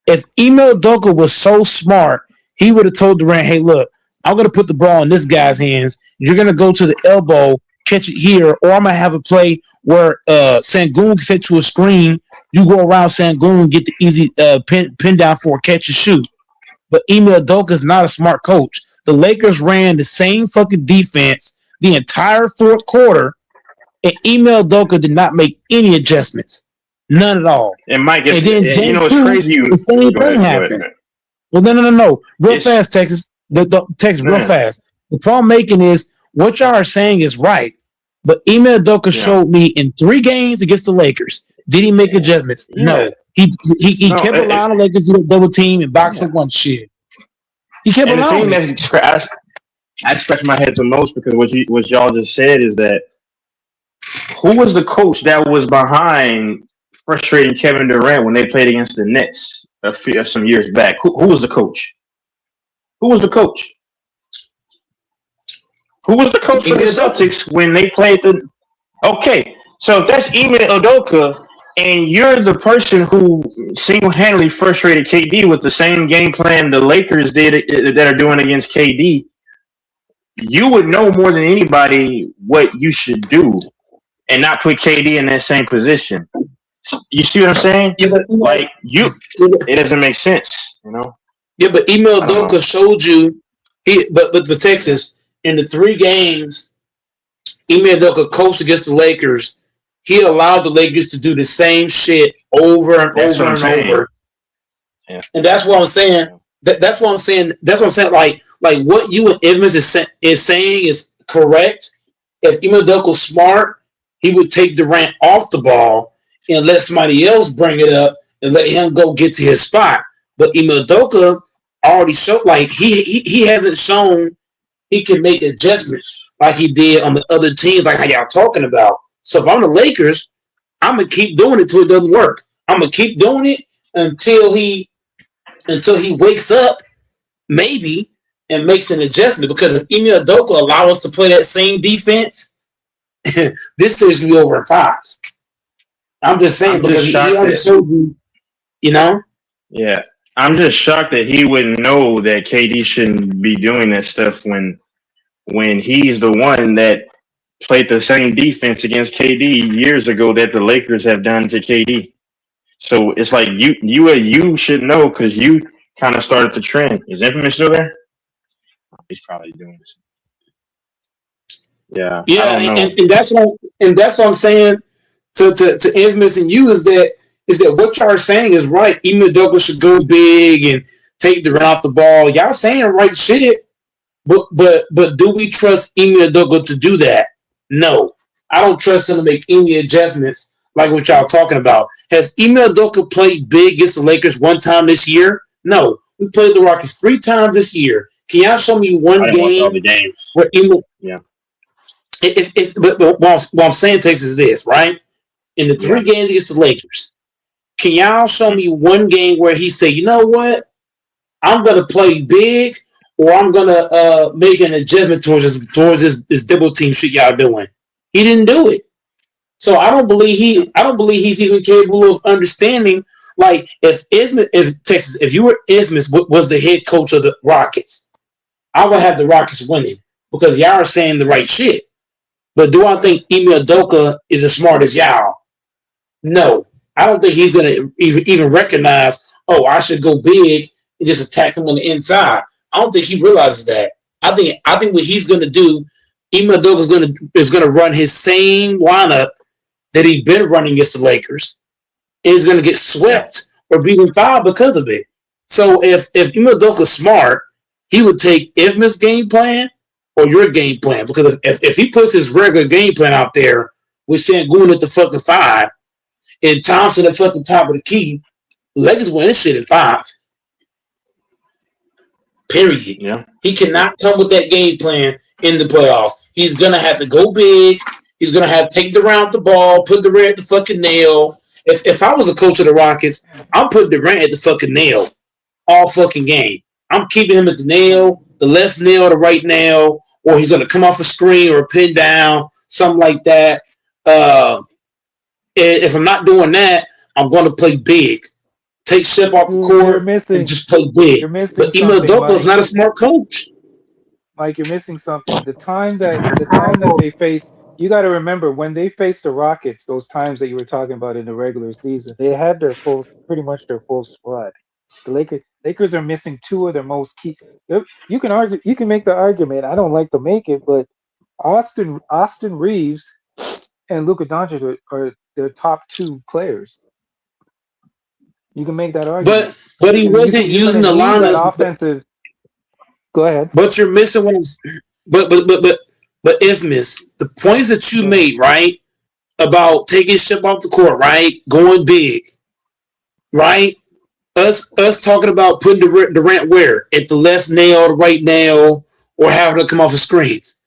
if Email Doka was so smart, he would have told Durant, hey, look, I'm going to put the ball in this guy's hands. You're going to go to the elbow, catch it here, or I'm going to have a play where Sengun can fit to a screen. You go around Sengun, get the easy pin down for a catch and shoot. But Email Doka is not a smart coach. The Lakers ran the same fucking defense the entire fourth quarter, and Email Doka did not make any adjustments. None at all. And Mike, it's crazy. the same thing happened. Well, no. Real It's fast, Texas. The Texas, real man, fast. The point I'm making is what y'all are saying is right, but Ime Udoka yeah, showed me in 3 games against the Lakers. Did he make adjustments? yeah. No. He No, kept allowing the Lakers to do double team and box yeah. up one shit. He kept And the thing allowing it. that I scratch my head the most because what y'all just said is that who was the coach that was behind frustrating Kevin Durant when they played against the Nets some years back? Who was the coach? Who was the coach? Who was the coach for Ime the Udoka. Celtics when they played the? Okay, so if that's Ime Udoka, and you're the person who single-handedly frustrated KD with the same game plan the Lakers did that are doing against KD, you would know more than anybody what you should do and not put KD in that same position. You see what I'm saying? Yeah, but Like it doesn't make sense, you know. Ime I don't know. Udoka showed you but Texas in the 3 games Ime Udoka coached against the Lakers. He allowed the Lakers to do the same shit over and That's over what I'm and saying. over. Yeah. And that's what I'm saying. That's what I'm saying. That's what I'm saying. Like what you and Edmonds is saying is correct. If Ime Udoka was smart, he would take Durant off the ball and let somebody else bring it up and let him go get to his spot. But Ime Udoka already showed like he hasn't shown he can make adjustments like he did on the other teams, like how y'all talking about. So if I'm the Lakers, I'm gonna keep doing it till it doesn't work. I'm gonna keep doing it until he wakes up, maybe, and makes an adjustment. Because if Ime Udoka allow us to play that same defense, this series will be over in 5. I'm just saying I'm because just he shocked already that showed you, you know. yeah. I'm just shocked that he wouldn't know that KD shouldn't be doing that stuff when he's the one that played the same defense against KD years ago that the Lakers have done to KD. So it's like you should know because you kind of started the trend. Is Infamous still there? He's probably doing this. Yeah, Yeah, I don't know. and that's what I'm saying to Infamous and you is that what y'all are saying is right. Ime Udoka should go big and take the run off the ball. Y'all saying right shit, but do we trust Ime Udoka to do that? No, I don't trust him to make any adjustments like what y'all talking about. Has Ime Udoka played big against the Lakers one time this year? No, we played the Rockets 3 times this year. Can y'all show me one I didn't watch all game the games. where Ime? Yeah, But what I'm saying, Texas, is this, right? In the 3 yeah. games against the Lakers, can y'all show me one game where he said, you know what? I'm going to play big or I'm going to make an adjustment towards this double team shit y'all doing? He didn't do it. So I don't believe he's even capable of understanding. Like if you were Isthmus was the head coach of the Rockets, I would have the Rockets winning because y'all are saying the right shit. But do I think Ime Udoka is as smart as y'all? No. I don't think he's going to even recognize, oh, I should go big and just attack him on the inside. I don't think he realizes that. I think what he's going to do, Ime Udoka is going to run his same lineup that he's been running against the Lakers, and he's going to get swept or beaten foul because of it. So if Ime Udoka's smart, he would take Ifma's game plan or your game plan. Because if he puts his regular game plan out there with Sengun at the fucking 5 and Thompson at the fucking top of the key, Lakers win this shit in 5. Period. Yeah. He cannot come with that game plan in the playoffs. He's gonna have to go big. He's gonna have to take Durant the ball, put Durant at the fucking nail. If I was a coach of the Rockets, I'm putting Durant at the fucking nail all fucking game. I'm keeping him at the nail, the left nail, the right nail, or he's gonna come off a screen or a pin down, something like that. If I'm not doing that, I'm going to play big. Take Shep off the court and just play big. You're missing But Ime something, Udoka is Mike. not a smart coach. Mike, you're missing something. The time that they faced, you got to remember when they faced the Rockets. Those times that you were talking about in the regular season, they had pretty much their full squad. The Lakers are missing 2 of their most key. You can make the argument. I don't like to make it, but Austin Reeves and Luka Doncic are their top 2 players. You can make that argument. But he And you wasn't can, you're using gonna the need that lineups. offensive. Go ahead. But you're missing what I'm. But Infamous, the points that you Go ahead. made, right, about taking ship off the court, right, going big, right. Us talking about putting Durant where at the left nail, the right nail, or having to come off the screens.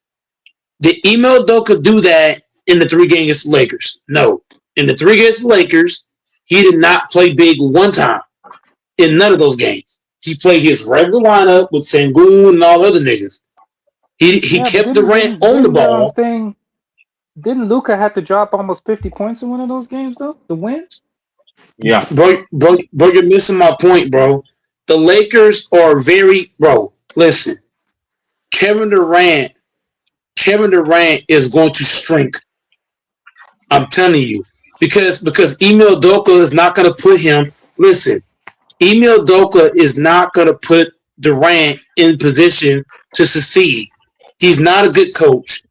Did Ime Udoka do that in the 3 games against the Lakers? No. In the 3 against the Lakers, he did not play big one time in none of those games. He played his regular lineup with Sengun and all other niggas. He Yeah, but kept Durant on the ball. Didn't Luka have to drop almost 50 points in one of those games though to win? Yeah. Bro, you're missing my point, bro. The Lakers are listen. Kevin Durant is going to shrink. I'm telling you. Because Ime Udoka is not going to put him. Listen, Ime Udoka is not going to put Durant in position to succeed. He's not a good coach.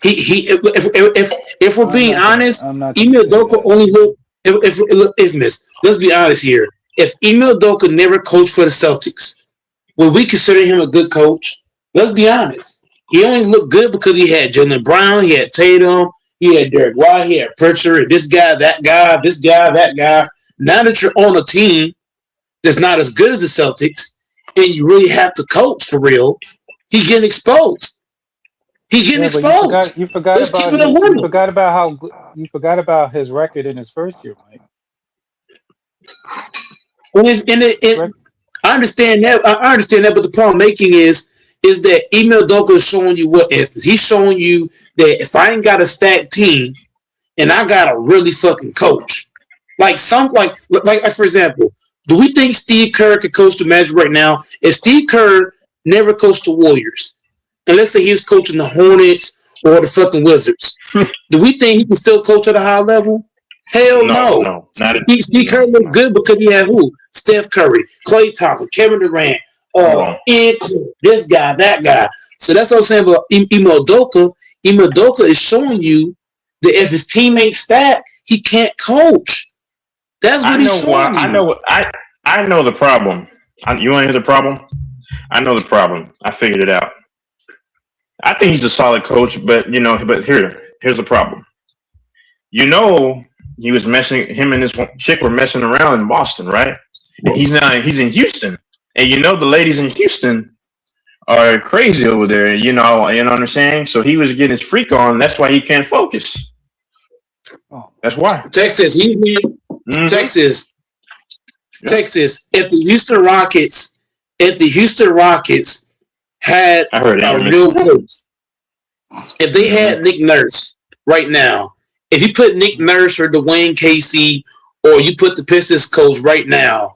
If we're being honest, Ime Udoka only look. Let's be honest here. If Ime Udoka never coached for the Celtics, would we consider him a good coach? Let's be honest. He only looked good because he had Jaylen Brown, he had Tatum, he had Derek White, he had Pritchard, this guy, that guy, this guy, that guy. Now that you're on a team that's not as good as the Celtics, and you really have to coach for real, he's getting exposed. Exposed. You forgot about his record in his first year, Mike. I understand that. But the problem I'm making is that Ime Udoka is showing you what is. He's showing you that if I ain't got a stacked team and I got a really fucking coach, like for example, do we think Steve Kerr could coach the Magic right now? If Steve Kerr never coached the Warriors, and let's say he was coaching the Hornets or the fucking Wizards, do we think he can still coach at a high level? Hell no. Steve Kerr looks good because he had who? Steph Curry, Klay Thompson, Kevin Durant, this guy, that guy. So that's what I'm saying about Ime Udoka. Ime Udoka is showing you that if his team ain't stacked, he can't coach. That's what he's showing you. I know the problem. You want to hear the problem? I know the problem. I figured it out. I think he's a solid coach, but here's the problem. He was him and this chick were messing around in Boston, right? And he's in Houston. And the ladies in Houston are crazy over there, you know what I'm saying? So he was getting his freak on, that's why he can't focus. That's why. Texas, if the Houston Rockets had a real coach, if they had Nick Nurse right now, if you put Nick Nurse or Dwayne Casey, or you put the Pistons coach right now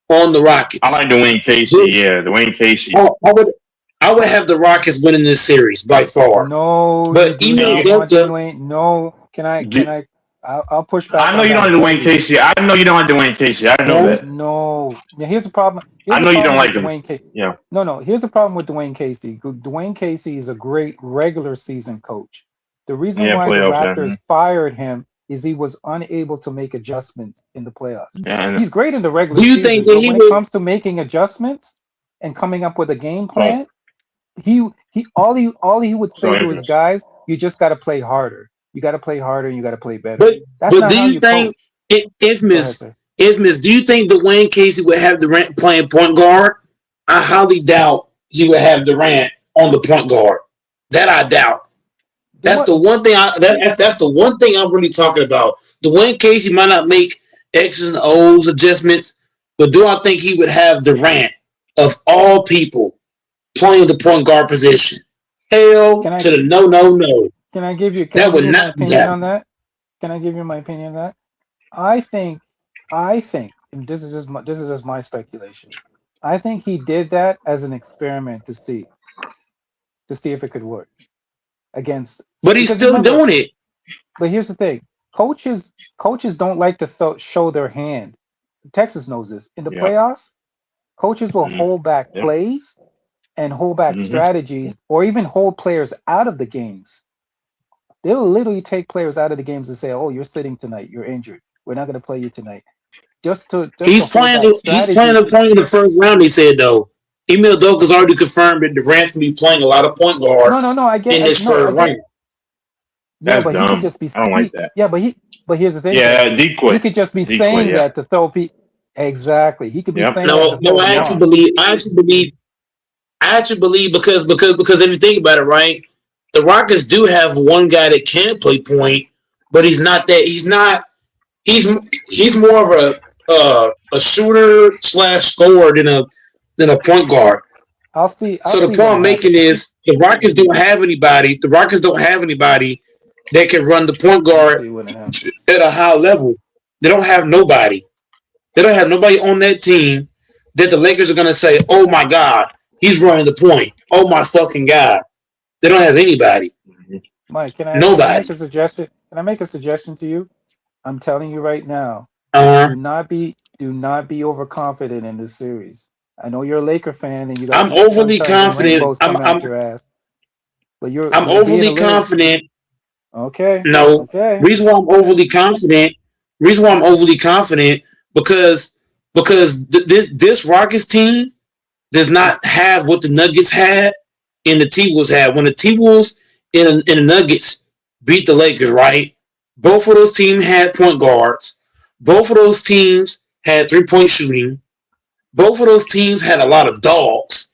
on the Rockets, I like Dwayne Casey. Yeah, Dwayne Casey. I would have the Rockets winning this series by far. No, but Dwayne. No, can I? I'll push back. I know you don't like Dwayne Casey. I know you don't like Dwayne Casey. I know that. No. Now, here's the problem. I know you don't like him. Yeah. No. Here's the problem with Dwayne Casey. Dwayne Casey is a great regular season coach. The reason why the Raptors fired him is he was unable to make adjustments in the playoffs. Yeah, he's great in the regular season. Do you think that when it comes to making adjustments and coming up with a game plan, all he would say to his guys, you just got to play harder. You got to play harder. And you got to play better. But do you think, Infamous, do you think Dwayne Casey would have Durant playing point guard? I highly doubt he would have Durant on the point guard. That I doubt. That's the one thing. That's the one thing I'm really talking about. Dwayne Casey might not make X's and O's adjustments, but do I think he would have Durant, of all people, playing the point guard position? Hell to the no. Can I give you? That would not be opinion on that? Can I give you my opinion on that? I think, and this is just my speculation. I think he did that as an experiment to see if it could work against. But he's still doing it. But here's the thing: coaches don't like to show their hand. Texas knows this. In the playoffs, coaches will hold back plays and hold back strategies, or even hold players out of the games. They'll literally take players out of the games and say, "Oh, you're sitting tonight. You're injured. We're not going to play you tonight." He's hold playing. that He's strategy. playing in the first round. They said though. Emil Doka's already confirmed that Durant's gonna be playing a lot of point guard No, I get in this no, I first get round. yeah, That's but he could dumb. just be I don't like that. yeah, but here's the thing, Yeah, though. He decoy. could just be Decoy, saying yeah. that to throw people. Exactly. He could be Yep. saying that to No, throw I them actually off. believe. I actually believe because if you think about it, right, the Rockets do have one guy that can play point, but he's not that. He's not. He's more of a shooter / scorer than a point guard. I'll see. So I'll the see point what I'm making happens. is the Rockets don't have anybody. The Rockets don't have anybody that can run the point I'll guard see what happens. at a high level. They don't have nobody. They don't have nobody on that team that the Lakers are gonna say, "Oh my God, he's running the point. Oh my fucking God." They don't have anybody. Mike, can I Nobody. make a suggestion? Can I make a suggestion to you? I'm telling you right now. Uh, Do not be overconfident in this series. I know you're a Laker fan and you got I'm overly sunshines and confident. rainbows coming out your ass. But you're I'm being a overly little confident. okay. No, Okay. reason why I'm overly confident. Because this Rockets team does not have what the Nuggets had and the T-Wolves had. When the T-Wolves and the Nuggets beat the Lakers, right? Both of those teams had point guards. Both of those teams had 3-point shooting. Both of those teams had a lot of dogs.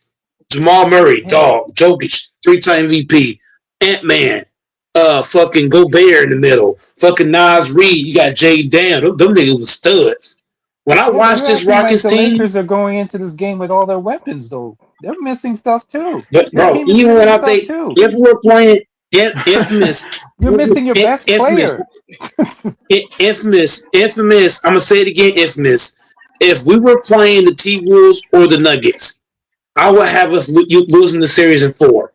Jamal Murray, dog. Jokic, 3-time MVP. Ant-Man. Fucking Gobert in the middle. Fucking Nas Reed. You got Jay Dam. Them niggas was studs. When I watched this Rockets the team, Lakers are going into this game with all their weapons, though. They're missing stuff too. but Your bro, team is even when missing I stuff think too. if we're playing infamous, You're missing your best infamous, player. infamous. I'm gonna say it again, infamous. If we were playing the T-Wolves or the Nuggets, I would have us losing the series in 4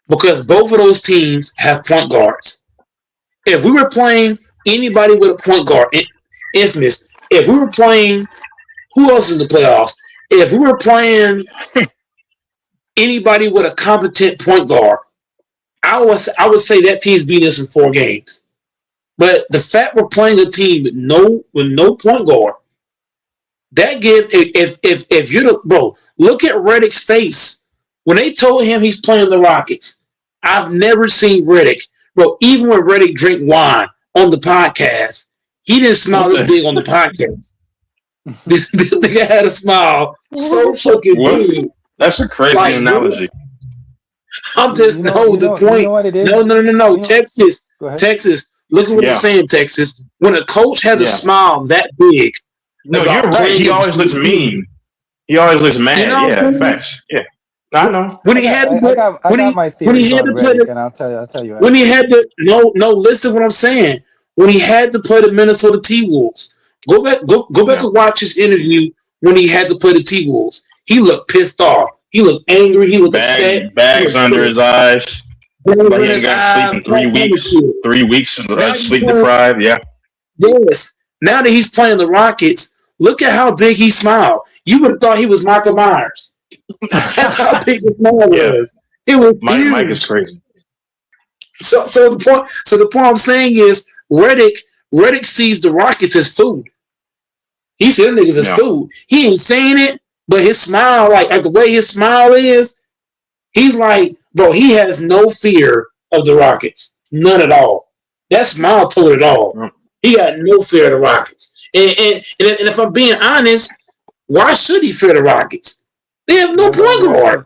because both of those teams have point guards. If we were playing anybody with a point guard, infamous. If we were playing, who else in the playoffs? If we were playing anybody with a competent point guard, I would say that team's beating us in 4 games. But the fact we're playing a team with no point guard, that gives if you're the bro, look at Redick's face when they told him he's playing the Rockets. I've never seen Redick, bro. Even when Redick drink wine on the podcast, he didn't smile this big on the podcast. This nigga had a smile so fucking big. That's a crazy analogy. I'm just the point. You know what it is? No. Texas. Look at what I'm saying, Texas. When a coach has a smile that big. No, you're right. He always looks mean. He always looks mad. Yeah, facts. Yeah. I know. When he had to put, I got my theories on Redick, and I'll tell you. When he had to, listen what I'm saying. When he had to play the Minnesota T-Wolves, go back and watch his interview when he had to play the T-Wolves. He looked pissed off. He looked angry. He looked upset. Bags under his eyes. But he ain't got sleep in 3 weeks. 3 weeks sleep deprived. Yeah. Yes. Now that he's playing the Rockets, look at how big he smiled. You would have thought he was Michael Myers. That's how big his smile was. It was huge. Mike is crazy. So the point I'm saying is Redick sees the Rockets as food. He said niggas as food. He ain't saying it, but his smile, like the way his smile is, he's like, bro, he has no fear of the Rockets. None at all. That smile told it all. He got no fear of the Rockets. And if I'm being honest, why should he fear the Rockets? They have no point guard.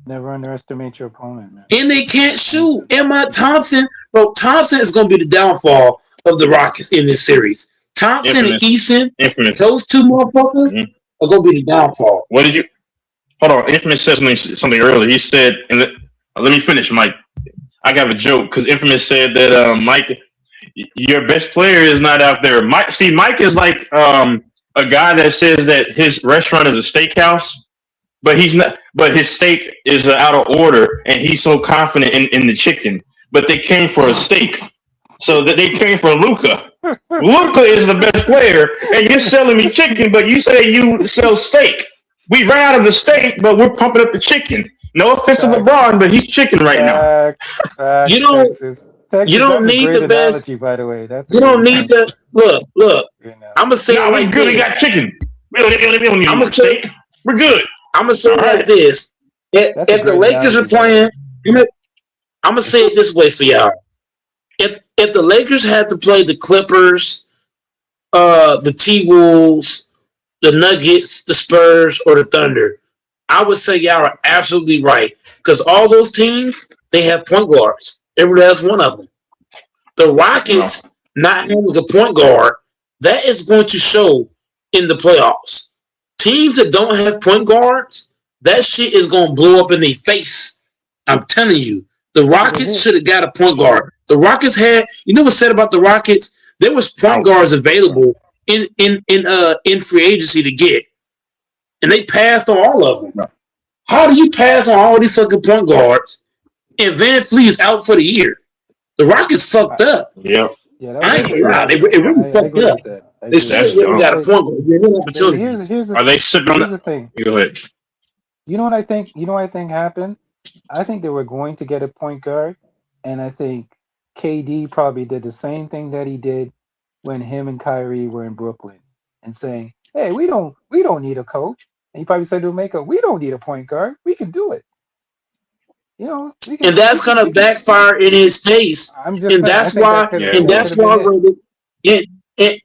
Never underestimate your opponent, man. And they can't shoot. Emma Thompson, bro, Thompson is going to be the downfall of the Rockets in this series. Thompson and Eason, those two motherfuckers are going to be the downfall. What did you? Hold on. Infamous said something earlier. He said, and let me finish, Mike. I got a joke because Infamous said that Mike, your best player is not out there. Mike is like a guy that says that his restaurant is a steakhouse, but he's not. But his steak is out of order, and he's so confident in the chicken. But they came for a steak, so that they came for Luka. Luka is the best player, and you're selling me chicken, but you say you sell steak. We ran out of the steak, but we're pumping up the chicken. No offense to LeBron, but he's chicken right now. You know, Texas, don't that's a need great the best. analogy, by the way. That's a You don't great need to look. analogy. I'm gonna say Nah, it we like good. We got this. chicken. We don't I'm need gonna say steak. We're good. I'm gonna say All it like right. this. That's a If the great Lakers are analogy, by the way. playing, I'm gonna say it this way for y'all. If the Lakers had to play the Clippers, the T Wolves, the Nuggets, the Spurs, or the Thunder, I would say y'all are absolutely right because all those teams they have point guards. Every last one of them. The Rockets not having a point guard that is going to show in the playoffs. Teams that don't have point guards, that shit is gonna blow up in their face. I'm telling you. The Rockets should have got a point guard. The Rockets had, you know what's said about the Rockets? There was point guards available in free agency to get, and they passed on all of them. How do you pass on all these fucking point guards? And Van Fleet is out for the year. The Rockets fucked up. Yep. Yeah, that I was ain't gonna lie, it really I fucked agree up. with that. I They agree should That's with have dumb. got a that. point guard. They had But opportunities. here's the Are they sipping on here's the? the thing. Go ahead. You know what I think? You know what I think happened? I think they were going to get a point guard, and I think KD probably did the same thing that he did when him and Kyrie were in Brooklyn, and saying, "Hey, we don't need a coach." And he probably said to Mako, "We don't need a point guard. We can do it. You know, we can." And that's gonna backfire in his face. I'm just And saying. I that's think why. that could Yeah, And that that's could have why. been it.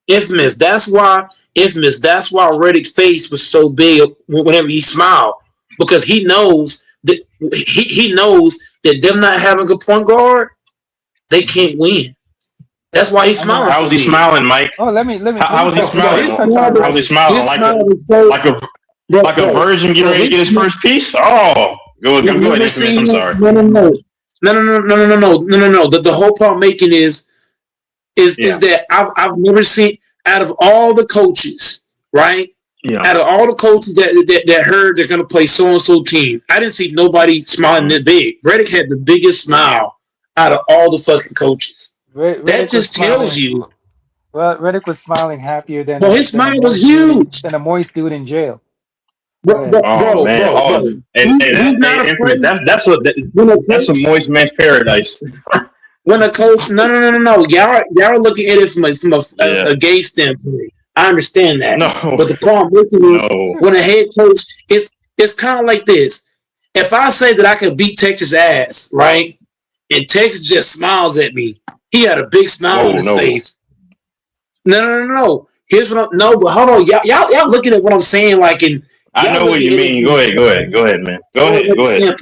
Infamous. That's why. Infamous. That's why Reddick's face was so big whenever he smiled because he knows that he knows that them not having a point guard, they can't win. That's why he's I know. smiling. How so was he big. smiling, Mike? Oh, let me How was he touch smiling? His on smile How was he Reddick. smiling? his smile was so Like a virgin getting ready to get his first piece? Oh, go You ahead, never Infamous. seen I'm sorry. no. The whole point I'm making is Yeah. that I've never seen out of all the coaches, right? Yeah. Out of all the coaches that heard they're gonna play so and so team, I didn't see nobody smiling that big. Reddick had the biggest smile out of all the fucking coaches. Reddick That was just tells smiling. you. Well, Reddick was smiling happier than Well, his smile was huge. than a moist dude in jail. Go Bro, ahead. Oh man. Oh, and he's not Infamous. afraid. That's what that's a moist man's paradise. When a coach, no. Y'all are looking at it from Yeah. a gay standpoint. I understand that. No. But the problem with it is No. when a head coach, it's kind of like this. If I say that I could beat Texas ass, right, and Texas just smiles at me, he had a big smile on his face. No. Here's what I'm. No, but hold on, y'all looking at what I'm saying, like in. I know what you mean. Go ahead, man. Go ahead.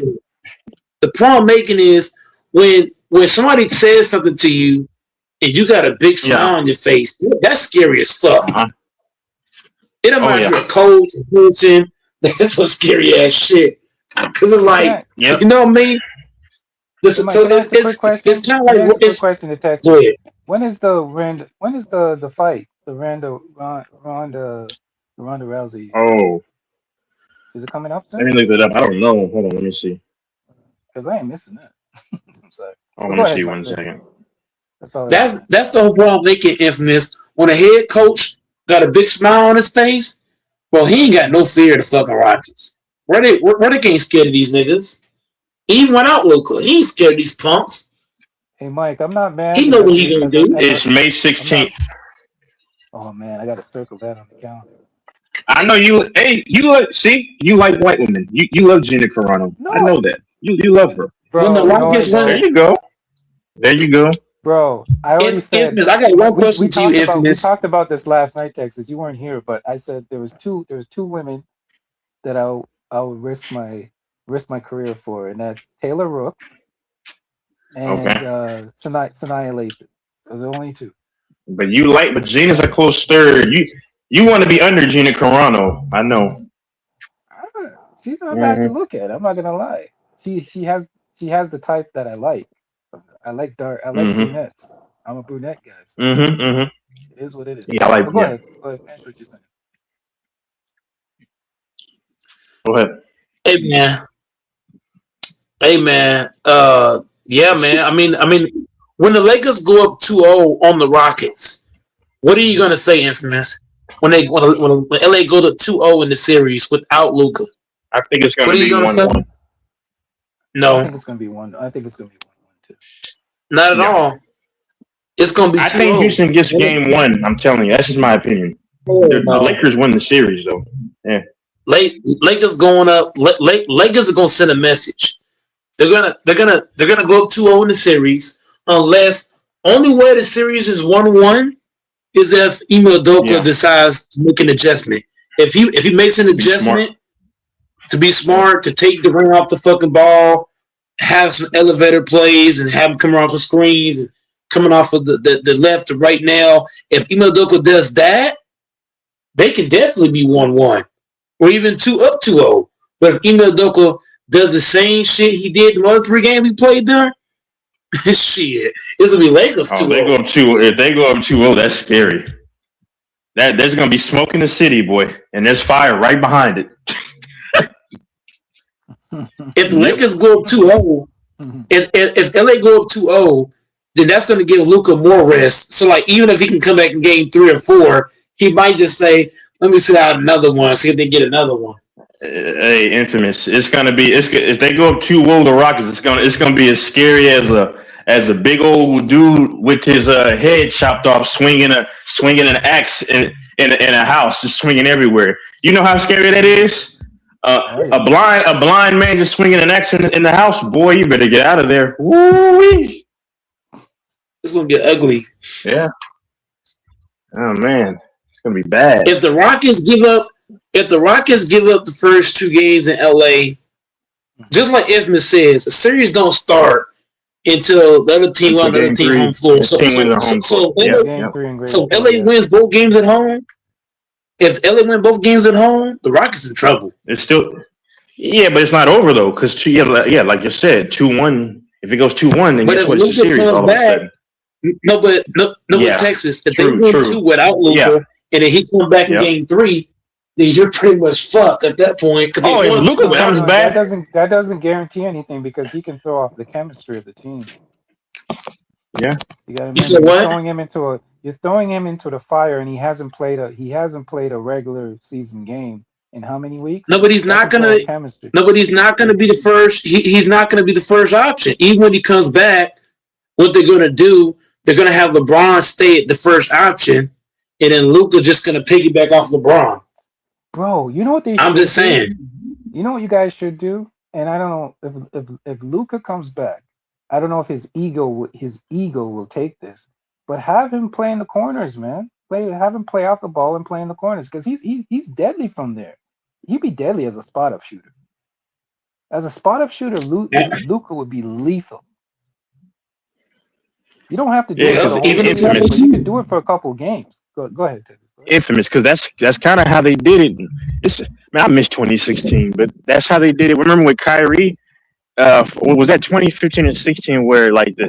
The point I'm making is when somebody says something to you and you got a big smile on your face, that's scary as fuck. It don't matter if you're a coach, a person, that's some scary ass shit. Cause it's like, you know what I mean? It's kind of like quick question to Texas. Go ahead. When is the fight? The Ronda Rousey. Oh. Is it coming up soon? Let me look that up. I don't know. Hold on, let me see. Because I ain't missing that. I'm sorry. I want to see 1 second. That's the whole problem making Infamous. When a head coach got a big smile on his face, well, he ain't got no fear of the fucking Rockets. Reddick ain't scared of these niggas. He even went out local. He ain't scared of these punks. Hey, Mike, I'm not mad. He know what he gonna do. It's May 16th. Oh man, I gotta circle that on the calendar. I know you. Hey, you like white women. You love Gina Carano. No, I know that. You love her. Bro, When the Rockets win, There you go. Bro, I already said. Infamous, I got one question to you, We Infamous. talked about this last night, Texas. You weren't here, but I said there was two women that I would risk my career for, and that's Taylor Rook and Sanaya Lathan. Those are the only two. But Gina's a close third. You want to be under Gina Carano. I know. She's not bad to look at. I'm not gonna lie. She has the type that I like. I like brunettes. I'm a brunette guy. So it is what it is. Yeah, I like. Go ahead. Finish what you're saying. Go ahead. Hey man. Yeah, man. I mean, when the Lakers go up 2-0 on the Rockets, what are you gonna say, Infamous? When LA go to 2-0 in the series without Luka? I think it's gonna be 1-1. No. I think it's gonna be 1-1 too. Not at No. all. It's gonna be I too think old. Houston gets game one. I'm telling you, that's just my opinion. The No. Lakers win the series though. Yeah. Lakers going up. Lakers are gonna send a message. They're gonna go up 2-0 in the series unless only way the series is 1-1 is if Ime Udoka decides to make an adjustment. If he makes an adjustment to be smart, to take the ring off the fucking ball, have some elevator plays and have him coming off the screens and coming off of the left to right now. If Ime Udoka does that, they can definitely be 1-1 or even 2-0. But if Ime Udoka does the same shit he did the other 3 games we played there, shit, it'll be Lakers 2-0. They go up 2. If they go up 2-0, that's scary. There's gonna be smoke in the city, boy, and there's fire right behind it. If the Lakers go up 2-0, if LA go up 2-0, then that's going to give Luka more rest. So, like, even if he can come back in game 3 or 4, he might just say, "Let me sit out another one, see if they get another one." Hey, infamous! It's gonna be. If they go up 2-0, the Rockets, it's gonna be as scary as a big old dude with his head chopped off, swinging an axe in a house, just swinging everywhere. You know how scary that is. A blind man just swinging an axe in the house. Boy, you better get out of there. Woo-wee. It's gonna get ugly. Yeah. Oh man, it's gonna be bad. If the Rockets give up the first 2 games in LA, just like Infamous says, the series don't start until the other team on the other team home floor. So LA wins both games at home. If LA win both games at home, the Rockets in trouble. It's still, but it's not over though, because like you said, 2-1. If it goes 2-1, then guess what? It's the series all of a sudden. But Texas, if they win 2 without Luka, and then he comes back in game 3, then you're pretty much fucked at that point. If Luka comes back, that doesn't guarantee anything because he can throw off the chemistry of the team. Yeah, you got to remember you're throwing him into the fire, and he hasn't played a regular season game in how many weeks? Nobody's not gonna be the first. He's not gonna be the first option. Even when he comes back, what they're gonna do? They're gonna have LeBron stay at the first option, and then Luka just gonna piggyback off LeBron. Bro, you know what they? I'm just saying. You know what you guys should do, and I don't know if Luka comes back. I don't know if his ego will take this, but have him play in the corners, man. Have him play off the ball and play in the corners because he's deadly from there. He'd be deadly as a spot-up shooter. As a spot-up shooter, Luka would be lethal. You don't have to do it for the whole season, but you can do it for a couple games. Go ahead, Ted. Infamous, because that's kind of how they did it. I miss 2016, but that's how they did it. Remember with Kyrie? Was that 2015 and 16 where like the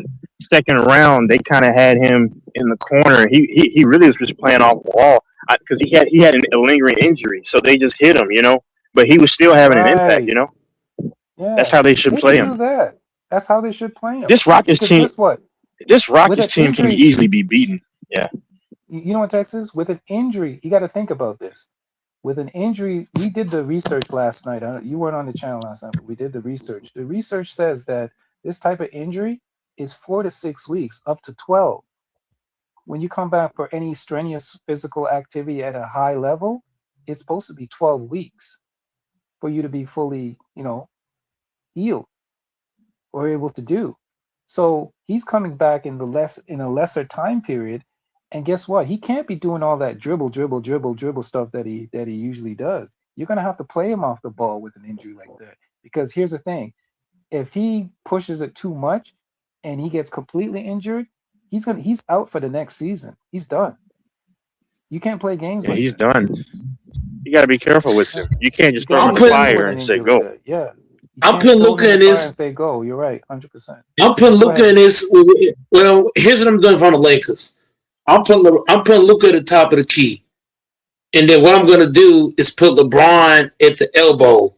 second round they kind of had him in the corner? He really was just playing off the wall because he had a lingering injury, so they just hit him, But he was still having an impact, Yeah, that's how they should play him. That's how they should play him. This Rockets team, team can easily be beaten. Yeah. You know what, Texas? With an injury, you got to think about this. With an injury, we did the research last night. You weren't on the channel last night, but we did the research. The research says that this type of injury is 4 to 6 weeks, up to 12. When you come back for any strenuous physical activity at a high level, it's supposed to be 12 weeks for you to be fully, healed or able to do. So he's coming back in a lesser time period. And guess what? He can't be doing all that dribble stuff that he usually does. You're gonna have to play him off the ball with an injury like that. Because here's the thing: if he pushes it too much and he gets completely injured, he's out for the next season. He's done. You can't play games like he's that. done. You got to be careful with him. You can't just throw him in the fire and say go. Yeah. I'm putting Luka in this. Say go. You're right, 100%. I'm putting Luka in this. Well, here's what I'm doing for the Lakers. I'm putting Luka at the top of the key, and then what I'm going to do is put LeBron at the elbow.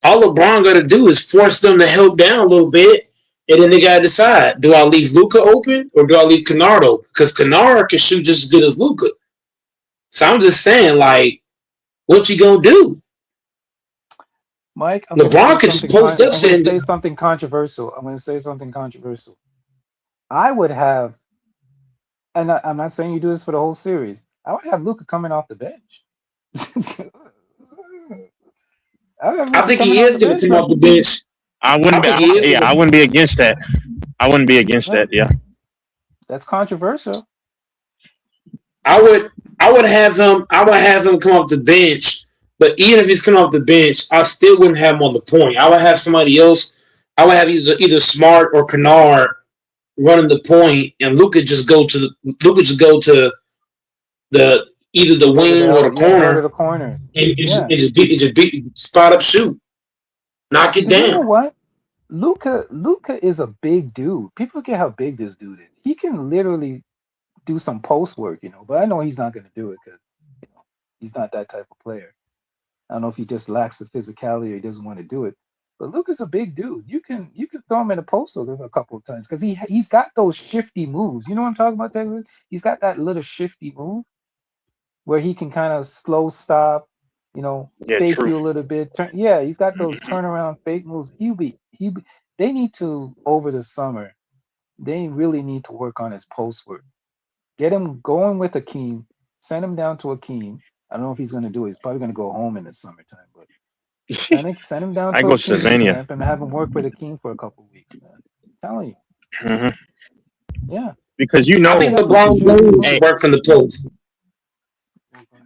All LeBron got to do is force them to help down a little bit, and then they got to decide: do I leave Luka open or do I leave Kennard open? Because Kennard can shoot just as good as Luka. So I'm just saying, like, what you gonna do? Mike, LeBron could just post up saying say something controversial. I'm going to say something controversial. I would have, and I'm not saying you do this for the whole series. I would have Luka coming off the bench. I would have I Luka think coming he off is the going to bench, come off the man. bench. I wouldn't I be. think he is. I wouldn't be against that. I wouldn't be against Yeah, that. Yeah. that's controversial. I would have him. I would have him come off the bench. But even if he's coming off the bench, I still wouldn't have him on the point. I would have somebody else. I would have either Smart or Kennard running the point, and Luka just go to the either the Go to wing or the go to corner the corners. and Yeah, just beat spot up shoot, knock it because you know down. what? Luka is a big dude. People forget how big this dude is. He can literally do some post work, but I know he's not going to do it because he's not that type of player. I don't know if he just lacks the physicality or he doesn't want to do it. But Luka's a big dude. You can throw him in a post a couple of times because he's got those shifty moves. You know what I'm talking about, Texas? He's got that little shifty move where he can kind of slow stop, Yeah. fake True. you a little bit. He's got those turnaround fake moves. They need to, over the summer, they really need to work on his post work. Get him going with Akeem. Send him down to Akeem. I don't know if he's going to do it. He's probably going to go home in the summertime, but send him down I to go Akeem Slovenia. camp and have him work with Akeem for a couple of weeks, man. I'm telling you. hmm Yeah. Because I think Luka LeBron should really James Hey, should work from the post.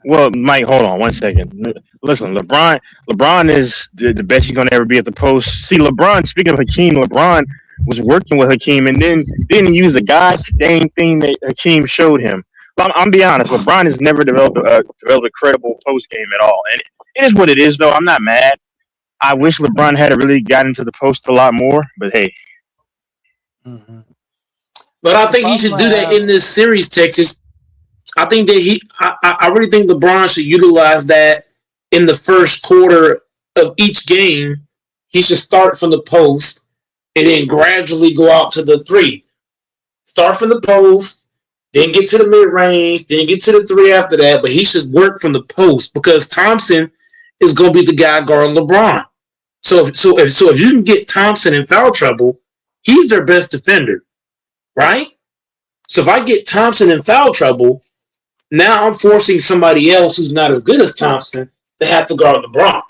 well, Mike, hold on 1 second. Listen, LeBron is the best he's gonna ever be at the post. See, LeBron. Speaking of Hakeem, LeBron was working with Hakeem, and then didn't use a gosh dang thing that Hakeem showed him. I'm be honest. LeBron has never developed a credible post game at all, and it is what it is. Though I'm not mad. I wish LeBron had really got into the post a lot more, but hey, Mhm. But I The think he problem should I do that have, in this series, Texas. I think that I really think LeBron should utilize that in the first quarter of each game. He should start from the post and then gradually go out to the three. Start from the post, then get to the mid range, then get to the three after that. But he should work from the post because Thompson is going to be the guy guarding LeBron. So if you can get Thompson in foul trouble, he's their best defender, right? So if I get Thompson in foul trouble, now I'm forcing somebody else who's not as good as Thompson to have to guard LeBron.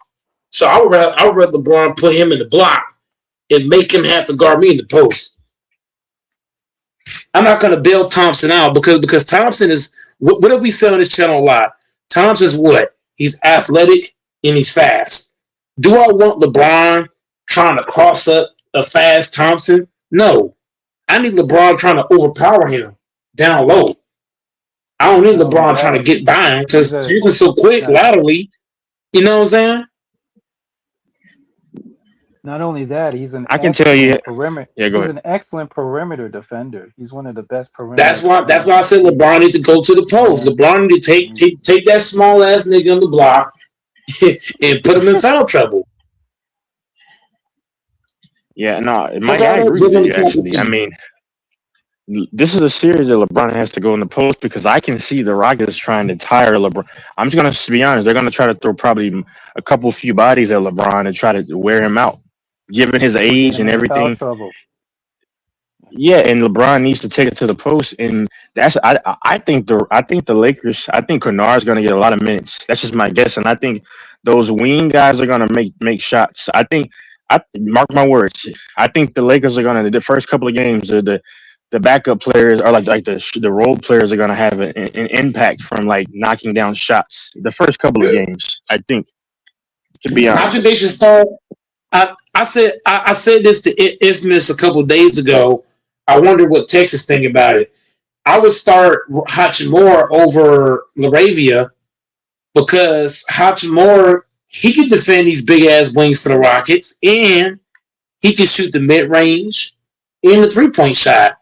So I would rather LeBron put him in the block and make him have to guard me in the post. I'm not going to bail Thompson out because Thompson is what do we say on this channel a lot? Thompson's what? He's athletic and he's fast. Do I want LeBron trying to cross up a fast Thompson? No. I need LeBron trying to overpower him down low. I don't need not only LeBron trying to that, get by him he's because a he's so quick not, laterally. You know what I'm saying? not only that, he's an I can tell you. excellent perimeter. Yeah, go He's ahead. an excellent perimeter defender. He's one of the best perimeter That's why I defenders. said LeBron need to go to the post. Yeah. LeBron need to take that small ass nigga on the block and put him in foul trouble. Yeah, no, Fuck Mike, all I that agree with dribbling you. tackle Actually, I team. mean, this is a series that LeBron has to go in the post because I can see the Rockets trying to tire LeBron. I'm just gonna be honest; they're gonna try to throw probably a few bodies at LeBron and try to wear him out, given his Get age him and in foul everything. trouble. Yeah, and LeBron needs to take it to the post, and that's I think the Lakers. I think Kennard's gonna get a lot of minutes. That's just my guess, and I think those wing guys are gonna make shots. I mark my words. I think the Lakers are gonna the first couple of games. The backup players are like the role players are gonna have an impact from like knocking down shots. The first couple of games, I think. To be I honest, think they should start. I said this to Infamous a couple days ago. I wonder what Texas think about it. I would start Hachimura over Laravia because Hachimura he can defend these big ass wings for the Rockets and he can shoot the mid range and the 3-point shot.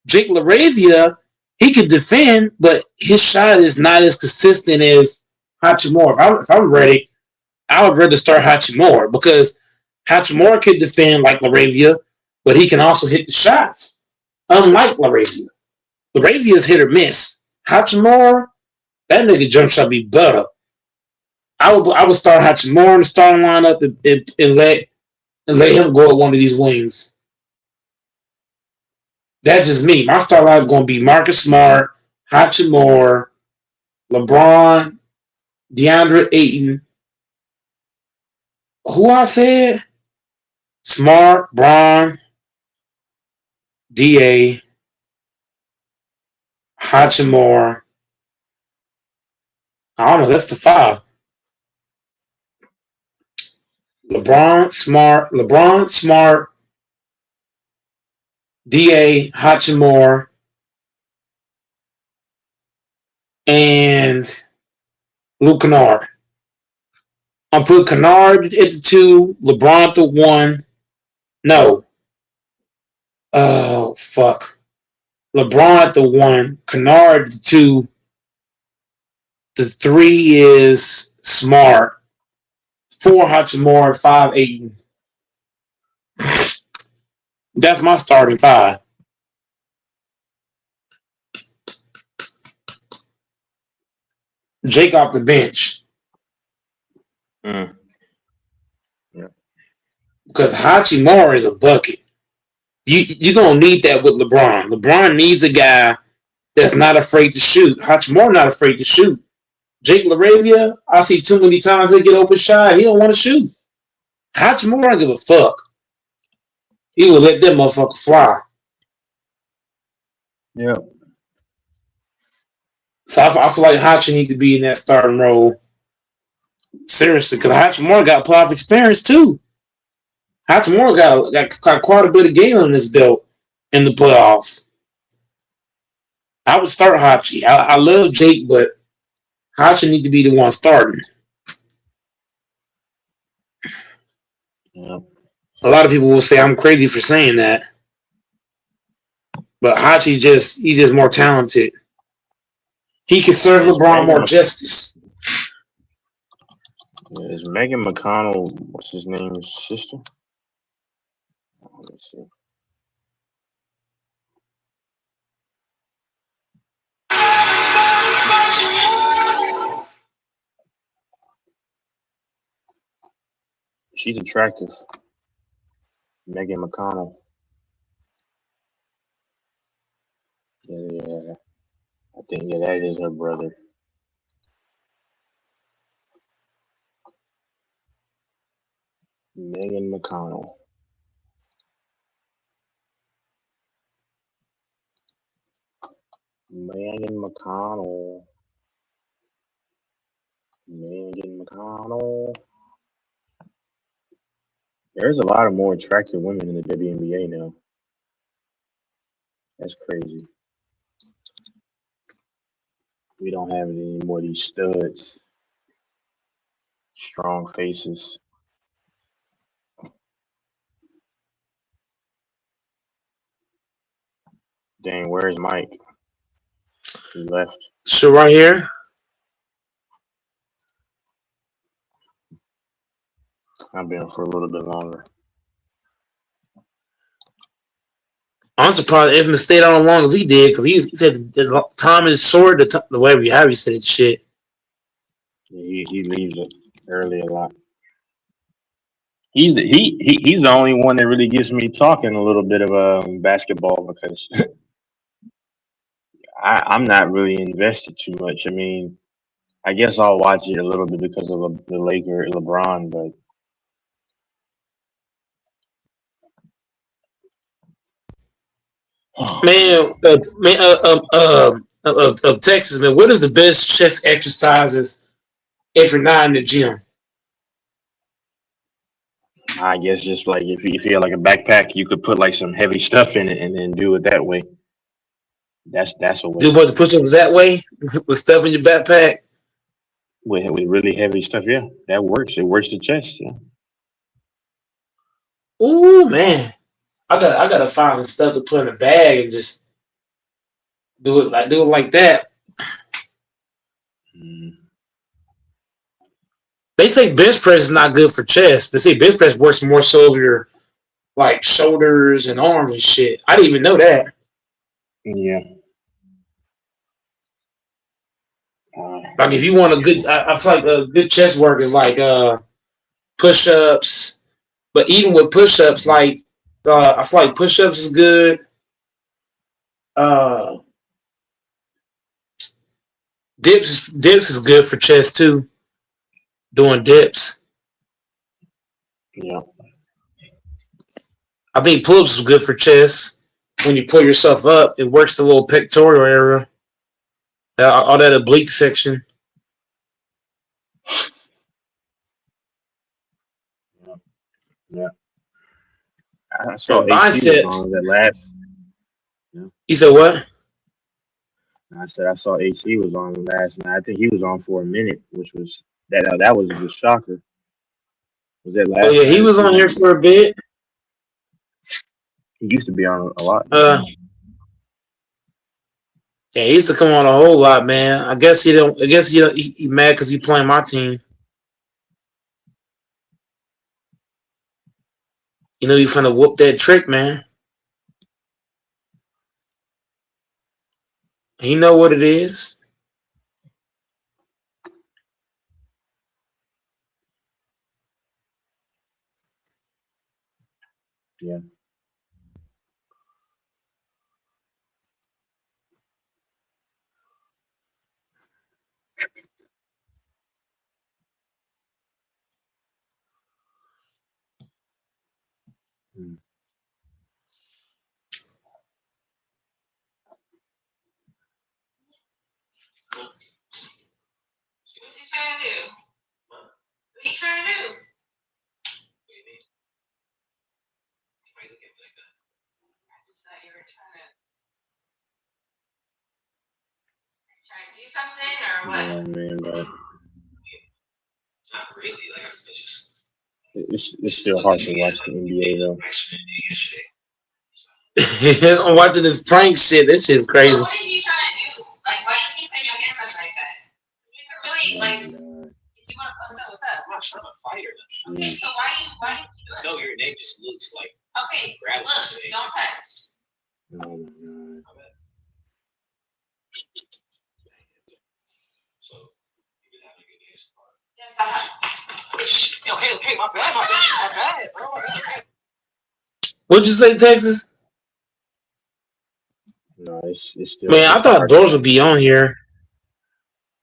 Jake Laravia he can defend, but his shot is not as consistent as Hachimura. If I'm ready, I would rather start Hachimura because Hachimura can defend like Laravia, but he can also hit the shots. Unlike Laravia. Laravia's hit or miss. Hachimura, that nigga jump shot be butter. I would start Hachimura in the starting lineup and let him go at one of these wings. That's just me. My star line is going to be Marcus Smart, Hachimura, LeBron, DeAndre Ayton. Who I said? Smart, Braun, DA, Hachimura. I don't know. That's the five. LeBron, Smart, DA, Hachimura, and Luke Kennard. I'm putting Kennard at the 2, LeBron at the 1. No. Oh, fuck. LeBron at the 1, Kennard at the 2. The 3 is Smart. 4 Hachimura, 5 Ayton. That's my starting 5. Jake off the bench. Mm. Because Hachimura is a bucket. You're going to need that with LeBron. LeBron needs a guy that's not afraid to shoot. Hachimura not afraid to shoot. Jake LaRavia, I see too many times they get open shot. He don't want to shoot. Hachimura don't give a fuck. He will let that motherfucker fly. Yep. So I feel like Hachi need to be in that starting role. Seriously, because Hachimura got playoff experience too. Hachimura got quite a bit of game on this belt in the playoffs. I would start Hachi. I love Jake, but Hachi need to be the one starting. Yep. A lot of people will say I'm crazy for saying that, but Hachi he's just more talented. He can serve LeBron more justice. Is Megan McConnell, what's his name's sister? Let's see. She's attractive. Megan McConnell. Yeah. I think, that is her brother. Megan McConnell. Megan McConnell. There's a lot of more attractive women in the WNBA now. That's crazy. We don't have any more of these studs. Strong faces. Dang, where's Mike? He left. So right here. I've been for a little bit longer. I'm surprised Evan stayed on as long as he did, because he said the time is short. The way we have he said shit. Yeah, he leaves it early a lot. He's the only one that really gets me talking a little bit of basketball, because I'm not really invested too much. I mean, I guess I'll watch it a little bit because of the Laker LeBron, but Man, of Texas, man, what is the best chest exercises if you're not in the gym? I guess just like if you feel like a backpack, you could put like some heavy stuff in it and then do it that way. That's a way. Do what the push-ups that way with stuff in your backpack? With really heavy stuff, yeah, that works. It works the chest, yeah. Ooh, man, I gotta find some stuff to put in a bag and just do it like that. They say bench press is not good for chest. They say bench press works more so of your like shoulders and arms and shit. I didn't even know that. Yeah. Like if you want a good, I feel like a good chest work is like push-ups. But even with push-ups, like I feel like push-ups is good. Uh, dips is good for chest too. Doing dips. Yeah. I think pull-ups is good for chest. When you pull yourself up, it works the little pectoral area, all that oblique section. Yeah. I saw And AC was biceps. on that last. You said what? I said I saw AC was on last night. I think he was on for a minute, which was that was a shocker. Was that Oh last yeah, he night? was on here for a bit. He used to be on a lot. Yeah, he used to come on a whole lot, man. I guess he don't. I guess he mad because he playing my team. You know, you finna whoop that trick, man. He know what it is. Yeah. Mm. What's he trying to do? What he trying to do? I just thought you were trying to do something or what? Yeah, man, but Not really. Like it's still hard to watch the NBA though. I'm watching this prank shit. This shit's crazy. So what is he trying to do? Like, why do you keep putting your hands on me like that? Really, like, if you want to post up, what's up? I'm not trying to fight her. Okay, so why do you do it? No, your name just looks like. Okay, look, don't touch. Oh my God. So, you've been having a good day so far? Yes, I have. Okay, my bad, bro. What'd you say, Texas? No, it's still. Man, I thought Doors would be on here.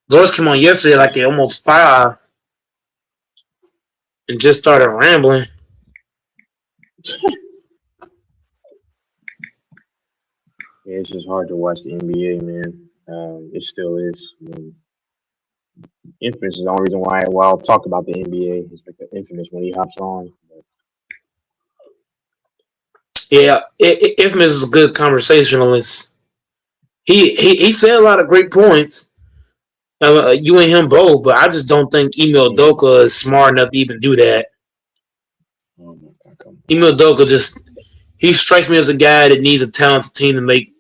Doors came on yesterday like at almost 5 and just started rambling. Yeah, it's just hard to watch the NBA, man. It still is. I mean, Infamous is the only reason why I'll talk about the NBA. It's because Infamous when he hops on. Yeah, Infamous is a good conversationalist. He said a lot of great points. You and him both, but I just don't think Ime Udoka is smart enough to even do that. Oh my God, Ime Udoka he strikes me as a guy that needs a talented team to make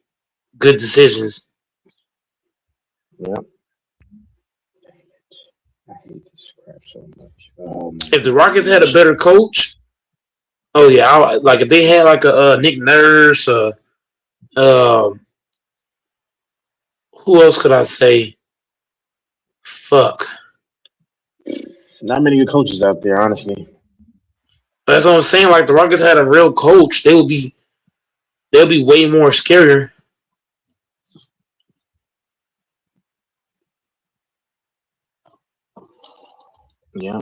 good decisions. Yeah. I hate this crap so much. Oh, if the Rockets had a better coach, oh yeah, like if they had like a Nick Nurse, who else could I say? Fuck. Not many good coaches out there, honestly. That's what I'm saying. Like the Rockets had a real coach, they'll be way more scarier. Yeah.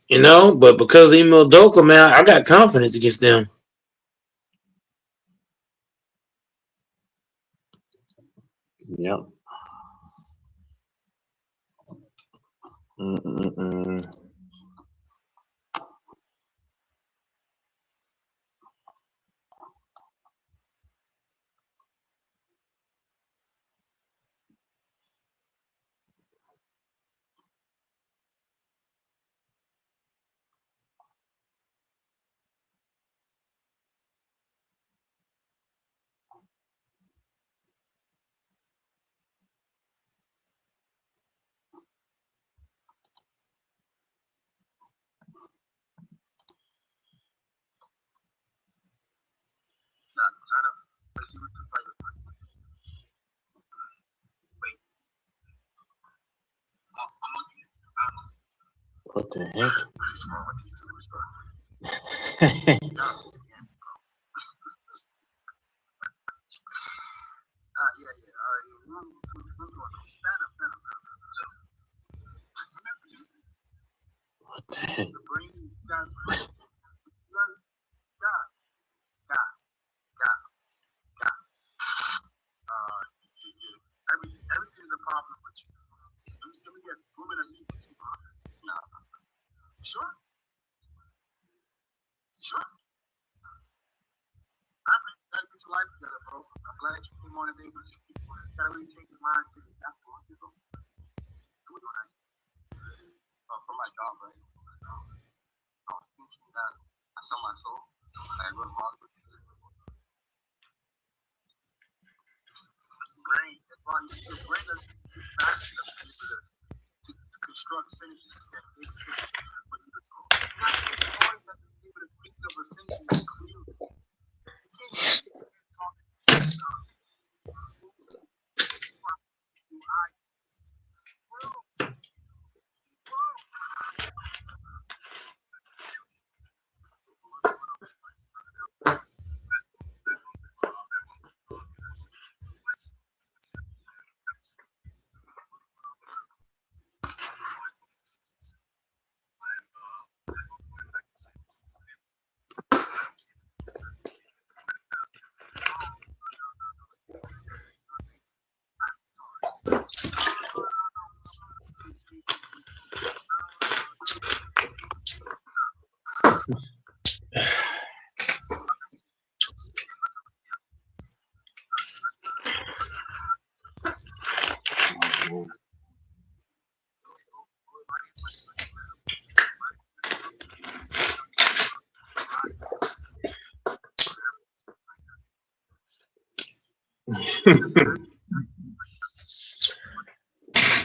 You know, but because of Ime Udoka, man, I got confidence against them. Yep. Mm-mm-mm. What the heck?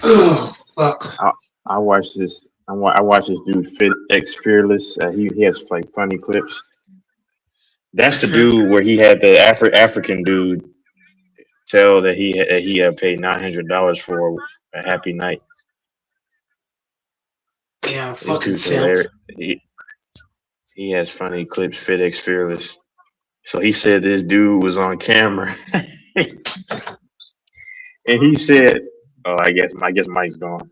Oh, fuck. I watched this. I watched this dude Fit X Fearless. He has like funny clips. That's the dude where he had the African dude tell that he had paid $900 for a happy night. Yeah, This fucking dude's simp. hilarious. He has funny clips. Fit X Fearless. So he said this dude was on camera, and he said, "Oh, I guess Mike's gone."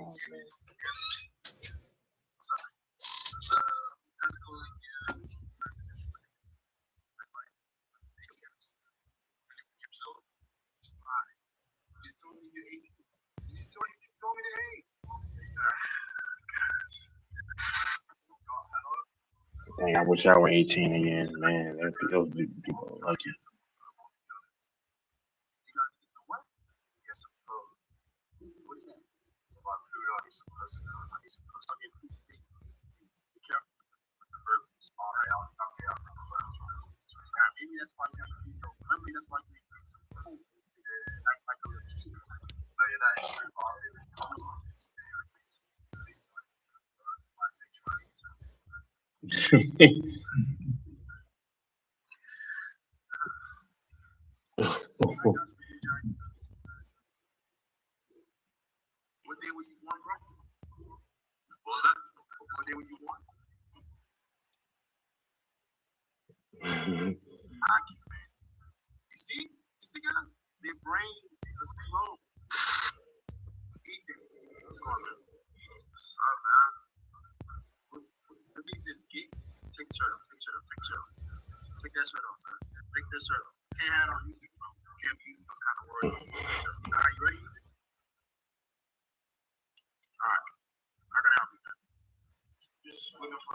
Oh, man. Dang, I wish I were 18 again, man. Those people are lucky.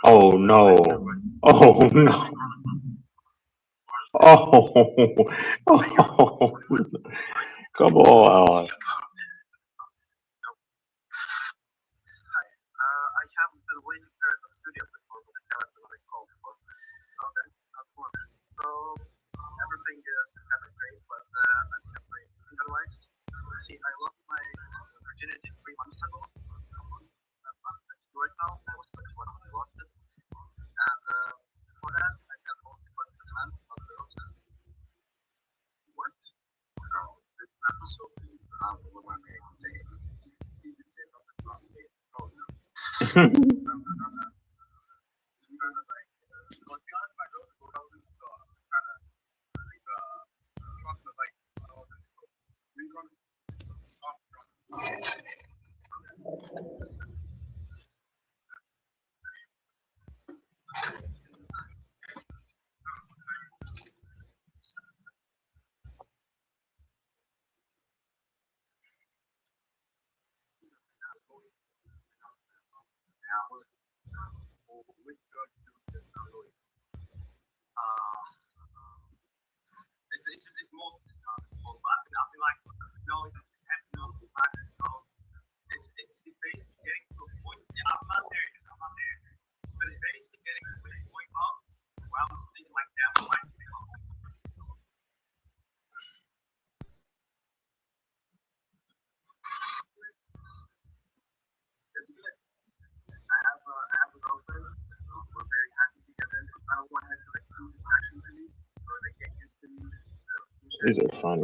Oh no! Oh no! Oh, oh, come on! These are funny.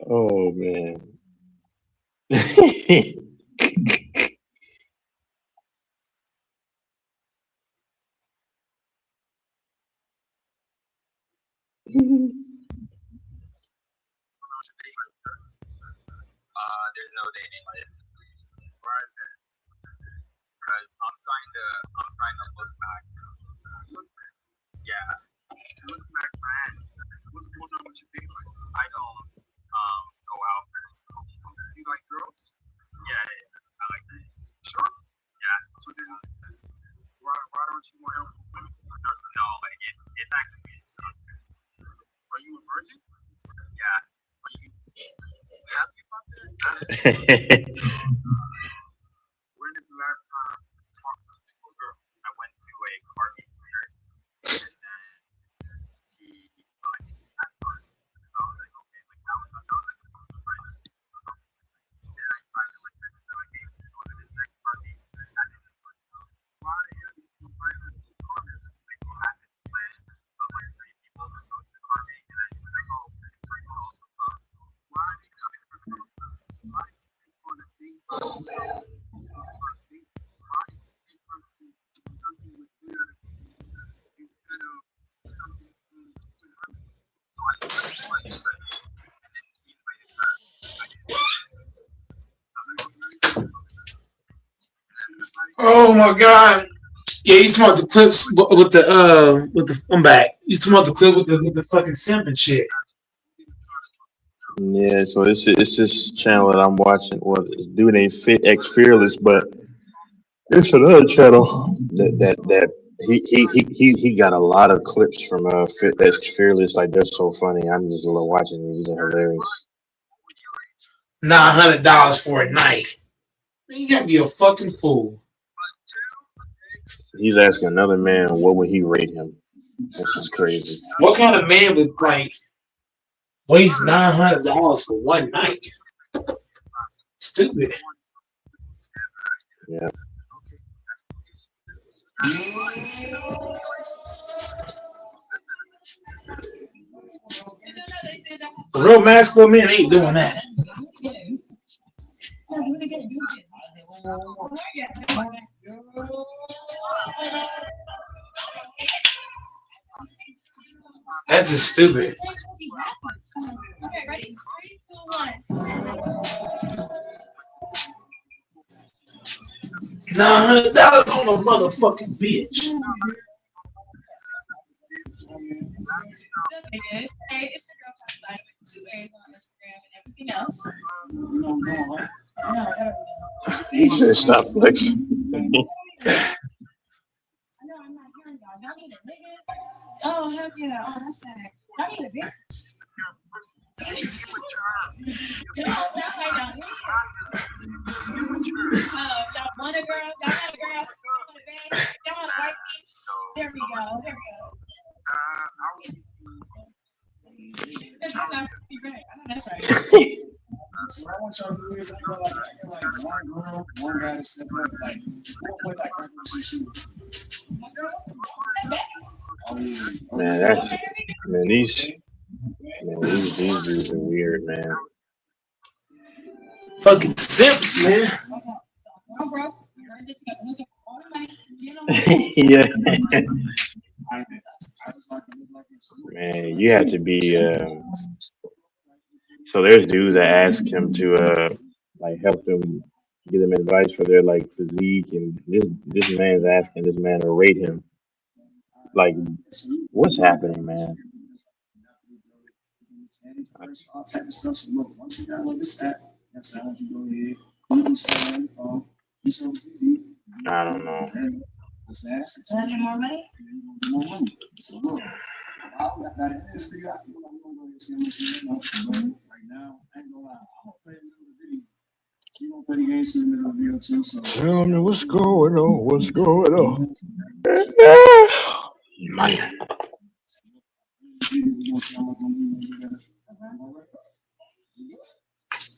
Oh man. Oh my god. Yeah, you talking about the clips with the I'm back. You talking about the clip with the fucking simp and shit. Yeah, so it's this channel that I'm watching. Well, it's dude named Fit X Fearless, but it's another channel that he got a lot of clips from Fit X Fearless. Like they're so funny. I'm just watching these. These are hilarious. $900 for a night. Man, you gotta be a fucking fool. He's asking another man, what would he rate him? This is crazy. What kind of man would like waste $900 for one night? Stupid. Yeah. A real masculine man ain't doing that. That's just stupid. Okay, ready? 3, 2, 1. $900 on a motherfucking bitch. Hey, it's your girl Pastor with 2 A's on Instagram and everything else. He said stop flexing. I know I'm not hearing y'all. Y'all need a nigga. Oh, heck yeah. Oh, that's sad. Y'all need a bitch. Y'all sound like y'all need y'all want a girl? Y'all want a girl? Y'all want a man? Y'all want a white man? There we go. There we go. That's not right. I know that's right. So what I want y'all to do is I feel like one girl, one guy to step up, like we'll play like regular shit. Man, these dudes are weird, man. Fucking simps, man. Well, bro, you're in this looking for all the money. You know Yeah. Man, you have to be so there's dudes that ask him to like help them give them advice for their like physique, and this man's asking this man to rate him. Like, what's happening, man? All type of stuff. So look, once you download this app, that's how you go ahead. You can start on your phone. You show TV. I don't know. Just ask. more money? More money. So look, I got in this video. I feel like I'm gonna go ahead and see how much you know. Right now, I ain't gonna lie. I'm gonna play a little video. You gonna play the game in the middle of the video too. So Tell me what's going on. What's going on? Man.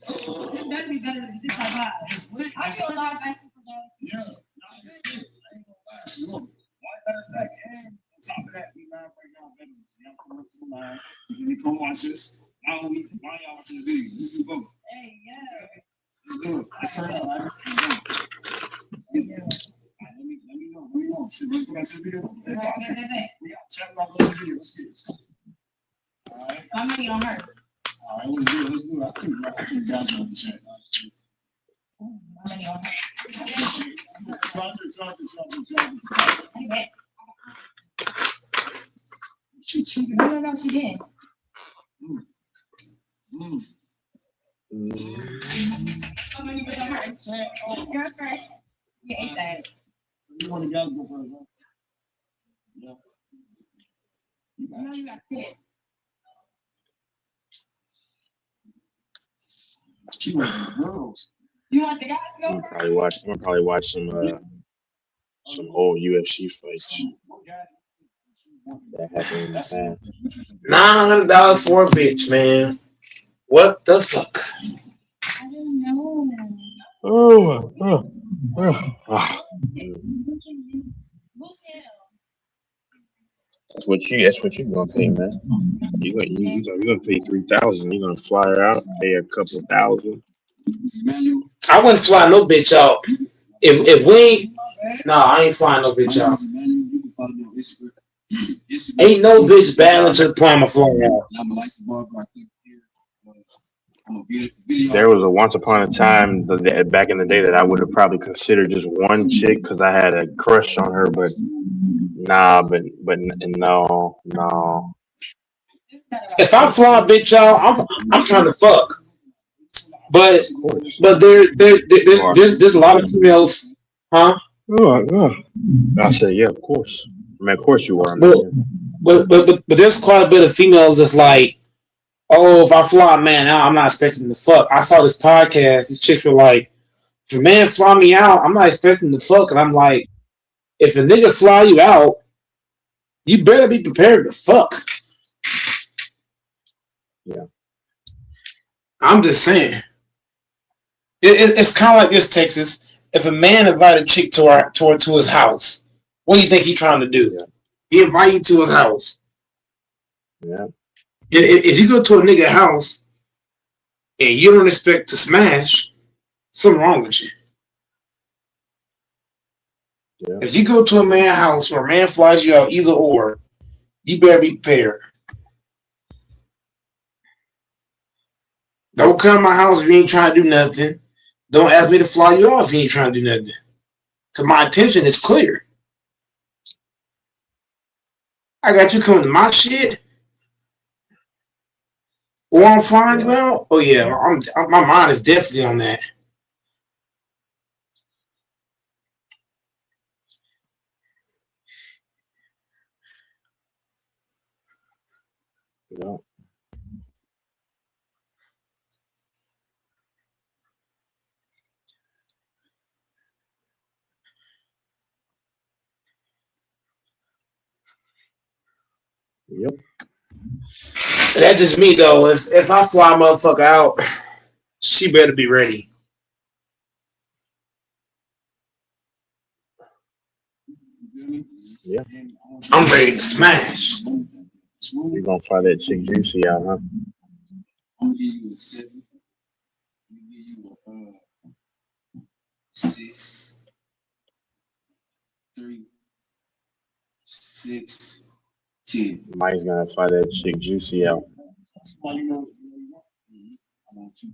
It better be better than this live. I feel live back for that. yeah, no, it's good. I ain't gonna lie. So look, one better fact, and on top of that, we live right now, veterans. Y'all come up to the live. If you come watch us, not only why y'all watching the video, let's do both. Hey, yeah. Let's do it. Let's turn it on, right? Let's do it. Let me know. Shit, let's go back to the video. Right. We got chat about the video. Let's get this. All right. How many on her? All right, let's do it. I think guys are in the chat. How many on her? Talk. Okay. She cheating. What about she did? How many was on her? Girls first. You ate that. You want the guys go first, huh? Yeah. I know you got fit. She was girls. You want the guys to go I'm first? probably watch some old UFC fights that happened in the past. $900 for a bitch, man. What the fuck? I don't know. That's what you're gonna pay, man. You're gonna pay $3,000. You're gonna fly her out, pay a couple $1,000. I wouldn't fly no bitch out. If we ain't, I ain't flying no bitch out. Ain't no bitch battling to the point I'm flying out. There was a once upon a time back in the day that I would have probably considered just one chick because I had a crush on her, but no. If I fly a bitch out, I'm trying to fuck. But there's a lot of females, huh? I said, yeah, of course. I mean, of course you are. But there's quite a bit of females that's like, oh, if I fly a man out, I'm not expecting to fuck. I saw this podcast. These chicks were like, if a man fly me out, I'm not expecting to fuck. And I'm like, if a nigga fly you out, you better be prepared to fuck. Yeah. I'm just saying. It's kind of like this, Texas. If a man invited a chick to his house, what do you think he's trying to do? Yeah. He invite you to his house. Yeah. If you go to a nigga house and you don't expect to smash, something wrong with you. Yeah. If you go to a man's house or a man flies you out, either or, you better be prepared. Don't come to my house if you ain't trying to do nothing. Don't ask me to fly you off if you ain't trying to do nothing. Because my intention is clear. I got you coming to my shit. Or I'm flying you out. Oh yeah, my mind is definitely on that. Yeah. Yep. That's just me though. If I fly a motherfucker out, she better be ready. Yeah. I'm ready to smash. You're gonna fly that chick Juicy out, huh? I'm gonna give you a 7. I'm gonna give you a 6, 3, 6, 10. Mike's gonna fly that chick Juicy out. That's why you know I want you.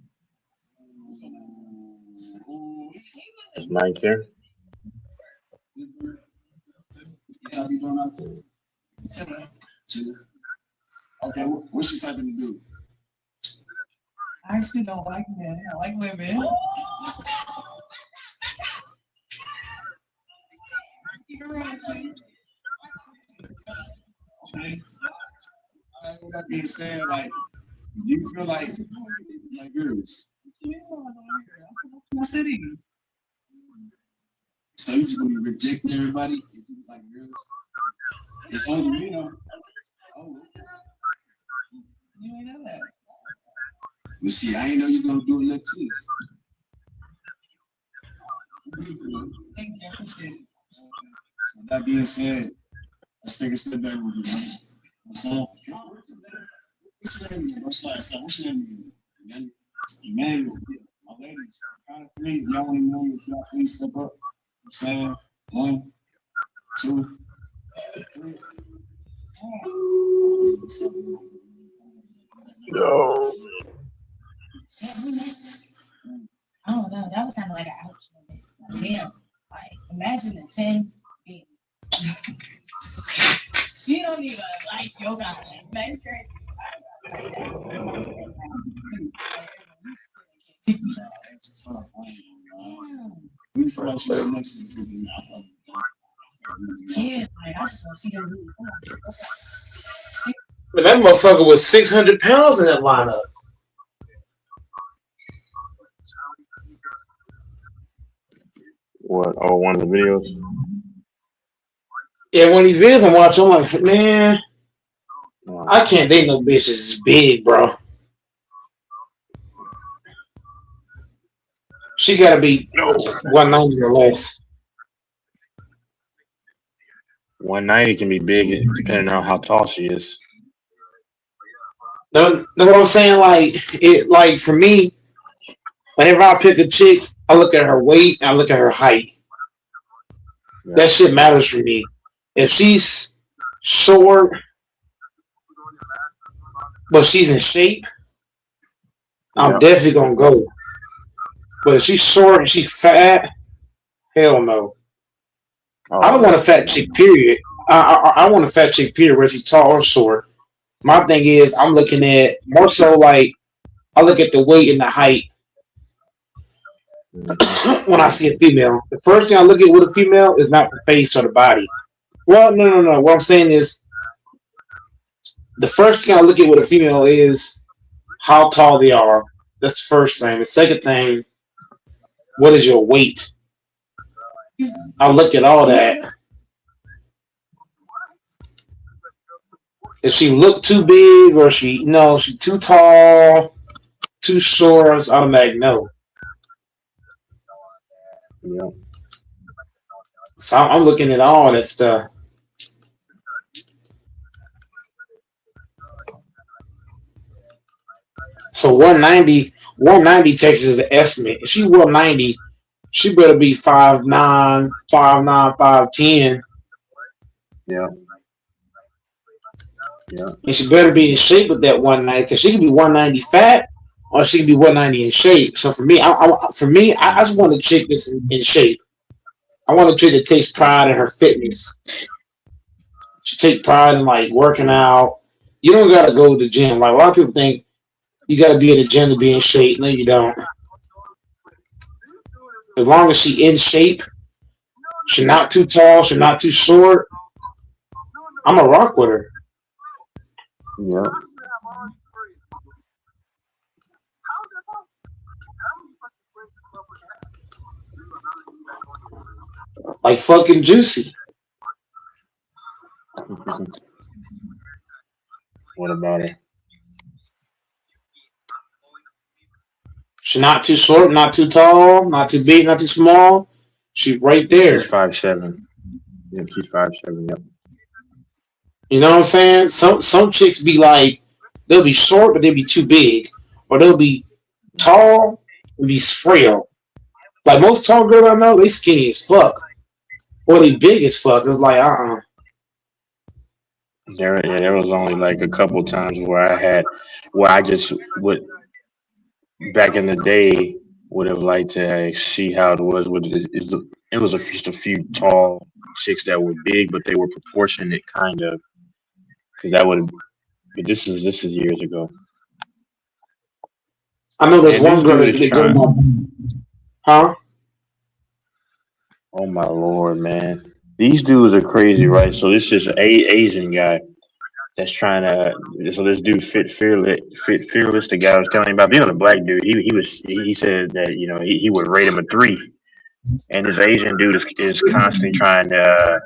Is Mike here? How you doing out there? 2. Okay, what's your type of dude? I actually don't like men. I like women. Okay. With that being said, like, you feel like girls. My city. So you just gonna be rejecting everybody if you like girls? It's only you know. Oh, You ain't know that. well, see, I ain't know you gonna do it like this. Thank you. I appreciate it. With that being said, let's take a step back with you, man. What's up? What's your name? What's your name? Emmanuel. My ladies, count of 3. Y'all want to know if y'all please step up. I'm saying 1, 2, 3. No. I don't know. That was kind of like an ouch moment. Like, damn. Like, imagine a 10 being. She don't even like your guy. That's crazy. It's tough. We feel like she's next to the Yeah, like, I just want to see them really cool. But that motherfucker was 600 pounds in that lineup. What? Oh, one of the videos? Yeah, when he videos I'm watching, I'm like, man, I can't date no bitch that's big, bro. She gotta be 190 or less. 190 can be big depending on how tall she is. Know what I'm saying? Like for me, whenever I pick a chick, I look at her weight and I look at her height. Yeah. That shit matters for me. If she's short, but she's in shape, I'm definitely gonna go. But if she's short and she's fat, hell no. Oh, I don't want a fat chick, period. I want a fat chick, period, whether she's tall or short. My thing is, I'm looking at more so like I look at the weight and the height when I see a female. The first thing I look at with a female is not the face or the body. Well, no. What I'm saying is, the first thing I look at with a female is how tall they are. That's the first thing. The second thing, what is your weight? I look at all that. If she look too big or she too tall, too short, it's automatic no. Yeah. So I'm looking at all that stuff. So 190 Texas is the estimate. If she 190, she better be 5'9", 5'9", 5'10". Yeah. Yeah. And she better be in shape with that 190, because she can be 190 fat or she can be 190 in shape. So for me, I just want a chick that's in shape. I want a chick that takes pride in her fitness. She take pride in like working out. You don't gotta go to the gym. Like a lot of people think you gotta be at the gym to be in shape. No, you don't. As long as she in shape, she's not too tall, she's not too short, I'm a rock with her. Yeah. Like fucking Juicy. What about her? She's not too short, not too tall, not too big, not too small. She's right there. She's 5'7". Yeah, she's 5'7". Yep. You know what I'm saying? Some chicks be like, they'll be short, but they'll be too big. Or they'll be tall and be frail. Like most tall girls I know, they skinny as fuck. Or they big as fuck. It's like, There was only like a couple times where I just would, back in the day, would have liked to see how it was. It was just a few tall chicks that were big, but they were proportionate, kind of. Because that would, but this is years ago. I know there's And one this girl dude that is go, trying. huh? Oh my lord, man! These dudes are crazy, right? So this is a Asian guy that's trying to. So this dude fearless. The guy I was telling you about, being a black dude. He said that he would rate him a 3, and this Asian dude is constantly trying to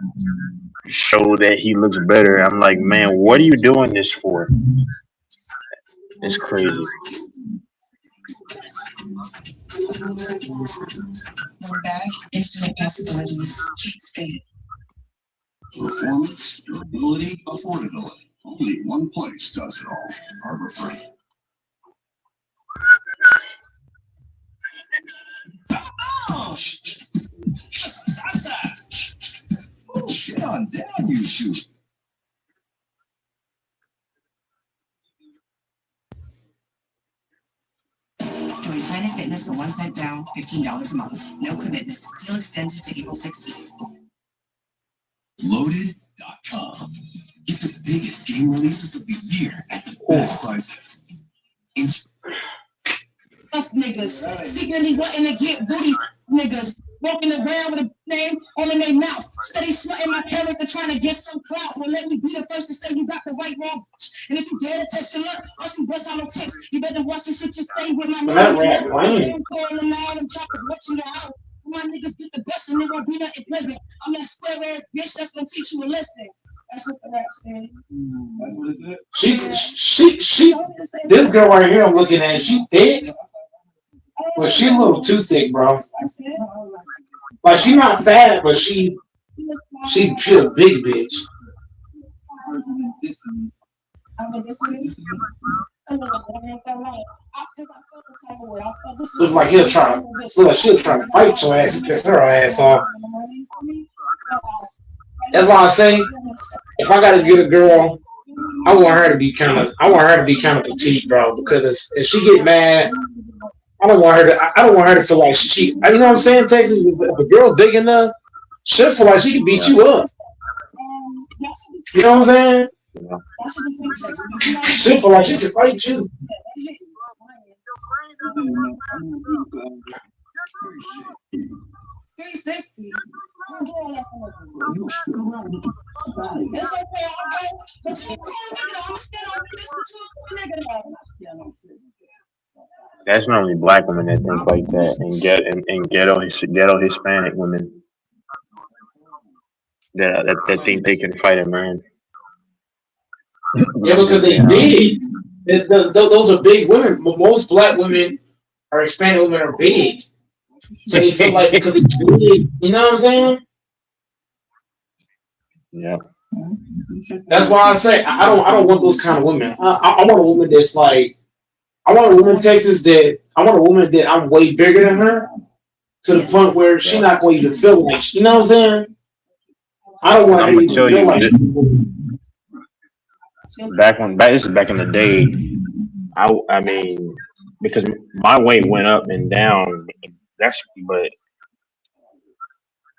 show that he looks better. I'm like, man, what are you doing this for? It's crazy. Infinite possibilities. Kate Spade. Performance, durability, affordability. Only one place does it all. Harbor Freight. Oh, oh shit on dad, you shoot. Join Planet Fitness for 1 cent down, $15 a month. No commitment. Deal extended to April 16th. Loaded.com. Get the biggest game releases of the year at the best prices. Niggas secretly wanting to get booty niggas walking around with a name on in their mouth, steady smutting my character trying to get some clout. Well, let me be the first to say you got the right wrong. And if you dare to test your luck, I'll see bust out no tips. You better watch the shit you say with my name. I'm calling out and choppers watching your house. My niggas get the best and it won't be nothing pleasant. I'm that square ass bitch that's gonna teach you a lesson. That's what the rap said. That's what it said. She. This girl right here, I'm looking at, she thick. But she a little too thick, bro. Like she not fat, but she a big bitch. Look like she'll try to fight your ass and piss her ass off. That's why I say, if I gotta get a girl, I want her to be kind of petite, bro. Because if she get mad, I don't want her to feel like she. You know what I'm saying, Texas? If a girl big enough, she'll feel like she can beat you up. You know what I'm saying? She'll feel like she can fight you. That's normally black women that think like that, and ghetto Hispanic women that think they can fight a man. Yeah, because they big. Those are big women. Most black women or Hispanic women are big, so they feel like because it's big. You know what I'm saying? Yeah. That's why I say I don't want those kind of women. I want a woman that's like I want a woman in Texas that I want a woman that I'm way bigger than her to the point where she's not going to even feel like, you know what I'm saying? I don't want I'm her to gonna even tell feel you like. this, this is back in the day. I mean, because my weight went up and down. But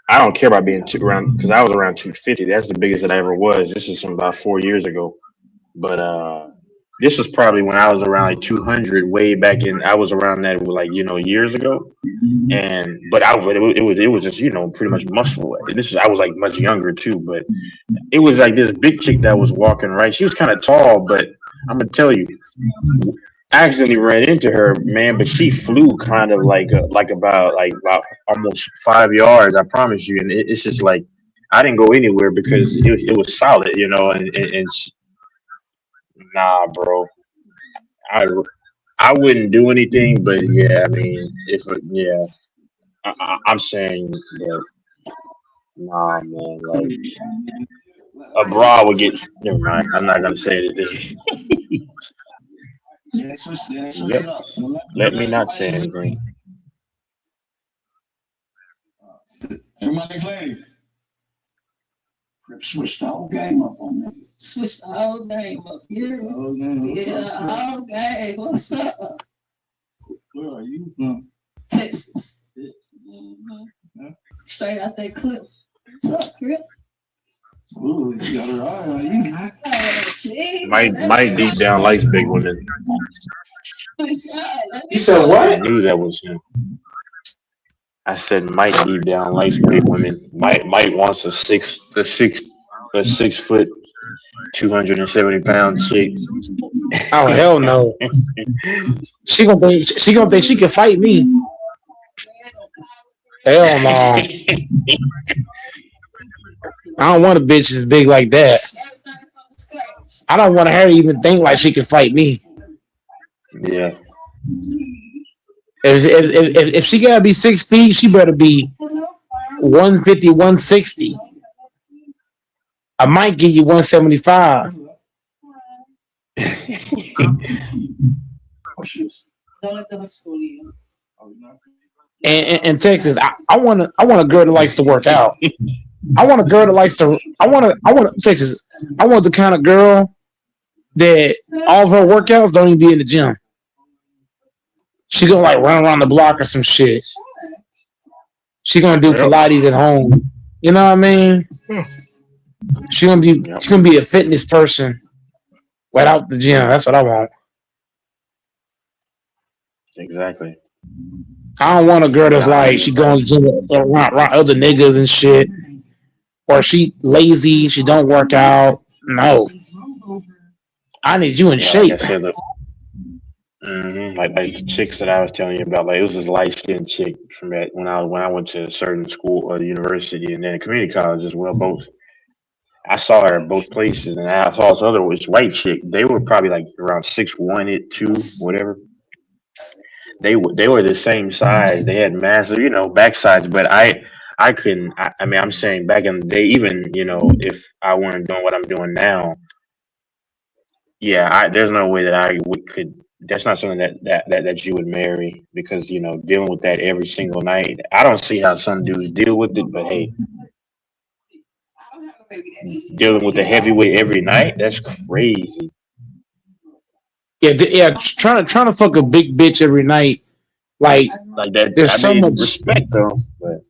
I don't care about being around because I was around 250. That's the biggest that I ever was. This is from about 4 years ago. But this was probably when I was around like 200, way back in. I was around that like years ago. And but it was just pretty much muscle. I was like much younger too. But it was like this big chick that was walking right. She was kind of tall, but I'm gonna tell you, I accidentally ran into her, man. But she flew kind of like about almost 5 yards. I promise you. And it's just like I didn't go anywhere because it was solid, nah, bro. I wouldn't do anything, but yeah, I mean, I'm saying that, nah, man, like a bra would get. Never mind. I'm not gonna say anything. Yeah, switch Yep. it up. Let me not say anything. You're my next lady. Crip switched the whole game up on me. Switch the whole game up. Yeah, Oh, man. yeah, whole game. What's up? Where are you from? Texas. Huh? Straight out that cliff. What's up, Crip? Ooh, you got her eye on you. Oh, gee. Mike deep down likes big women. You said I what? knew that was him. I said Mike deep down likes big women. Mike wants a 6 foot, 270-pound chick. Oh hell no. She gonna think she can fight me. Hell no. I don't want a bitch as big like that. I don't want her to even think like she can fight me. Yeah. If she gotta be 6 feet, she better be 150, 160. I might give you 175. Don't let them fool you. In Texas, I want a girl that likes to work out. I want a girl that likes to. I want Texas. I want the kind of girl that all of her workouts don't even be in the gym. She gonna like run around the block or some shit. She gonna do Pilates at home. You know what I mean? She gonna be a fitness person without the gym. That's what I want. Exactly. I don't want a girl that's like she going to gym around other niggas and shit, or she lazy. She don't work out. No, I need you in shape. Like I said, like the chicks that I was telling you about, like it was this light skinned chick from that when I went to a certain school or university and then a community college as well. Both I saw her at both places, and I saw this other white chick. They were probably like around 6'1", 2, whatever. They were the same size. They had massive, backsides, but I couldn't. I mean, I'm saying back in the day, even if I weren't doing what I'm doing now, yeah, there's no way that I could. That's not something that you would marry because dealing with that every single night. I don't see how some dudes deal with it, but hey, dealing with the heavyweight every night, that's crazy. Yeah, trying to fuck a big bitch every night, like that. There's so much respect though, but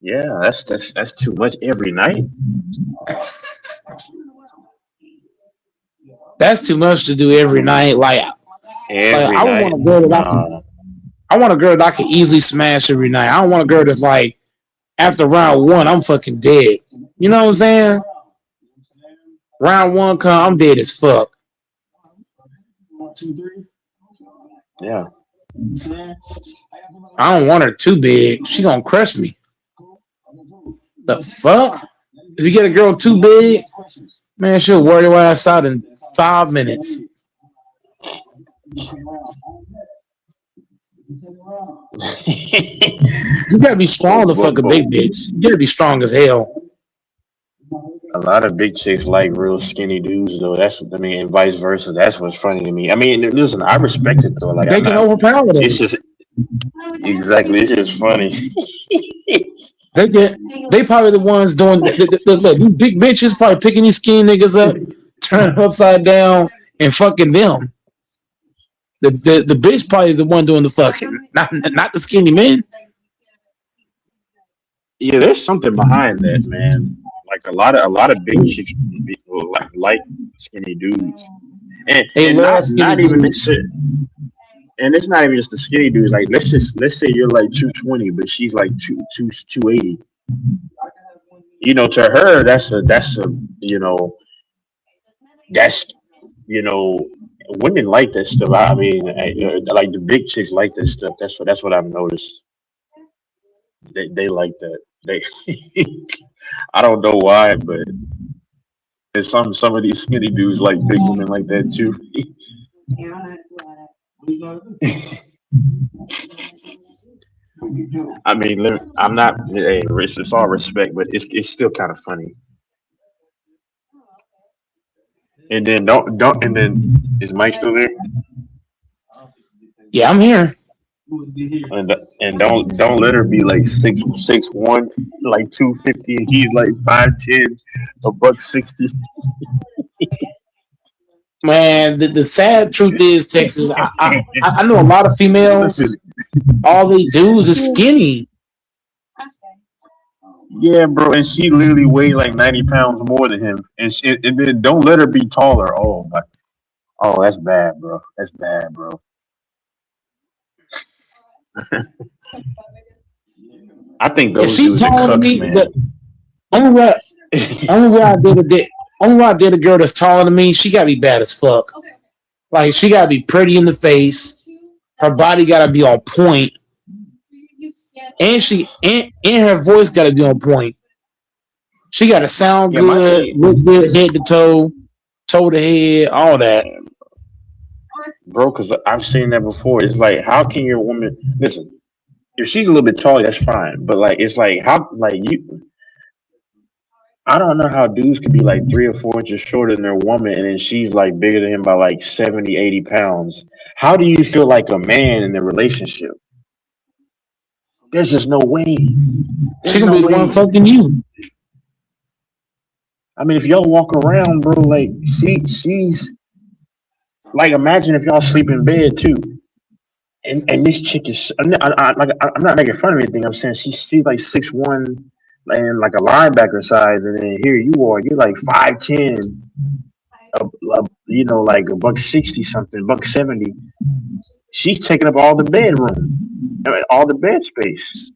yeah, that's too much every night. That's too much to do every night. I want a girl that I want a girl that I can easily smash every night. I don't want a girl that's like after round 1, I'm fucking dead. You know what I'm saying? Round 1 come, I'm dead as fuck. Yeah. I don't want her too big. She gonna crush me. The fuck? If you get a girl too big, man, she'll wear your ass out in 5 minutes. You gotta be strong to fuck a big bitch. You gotta be strong as hell. A lot of big chicks like real skinny dudes, though. That's what I mean, and vice versa. That's what's funny to me. I mean, listen, I respect it though. Like They I'm can not. overpower It's them. just exactly. It's just funny. They probably the ones doing look, these big bitches probably picking these skinny niggas up, turning them upside down, and fucking them. The bitch probably the one doing the fucking, not the skinny men. Yeah, there's something behind that, man. Like a lot of big chicks like skinny dudes, and They and love skinny not even dudes. this. And it's not even just the skinny dudes. Like let's say you're like 220, but she's like 280. You know, to her that's a you know that's you know women like that stuff. I mean, like the big chicks like that stuff. That's what I've noticed. They like that. They I don't know why, but there's some of these skinny dudes like big women like that too. I mean, I'm not. Hey, it's all respect, but it's still kind of funny. And then don't and then is Mike still there? Yeah, I'm here. And don't let her be like 6'1", like 250, and he's like 5'10", $160. Man, the sad truth is, Texas. I know a lot of females. All they do is skinny. Yeah, bro, and she literally weighed like 90 pounds more than him, and then don't let her be taller. Oh my, oh that's bad, bro. That's bad, bro. I think If those she dudes are taller than cucks, me, man. the only way I did a girl that's taller than me, she gotta be bad as fuck. Like she gotta be pretty in the face. Her body gotta be on point, and her voice gotta be on point. She gotta sound Yeah, my good, thing, look good, head to toe, toe to head, all that. bro, because I've seen that before. It's like, how can your woman listen? If she's a little bit taller, that's fine. But like, it's like how like you. I don't know how dudes could be like 3 or 4 inches shorter than their woman, and then she's like bigger than him by like 70, 80 pounds. How do you feel like a man in the relationship? There's just no way. She There's gonna no be the one way. fucking you. I mean, if y'all walk around, bro, like she's like, imagine if y'all sleep in bed too, and this chick is. I'm not making fun of anything. I'm saying she's like 6'1", and like a linebacker size, and then here you are, you're like 5'10", you know, like $160 something, $170. She's taking up all the bedroom, all the bed space.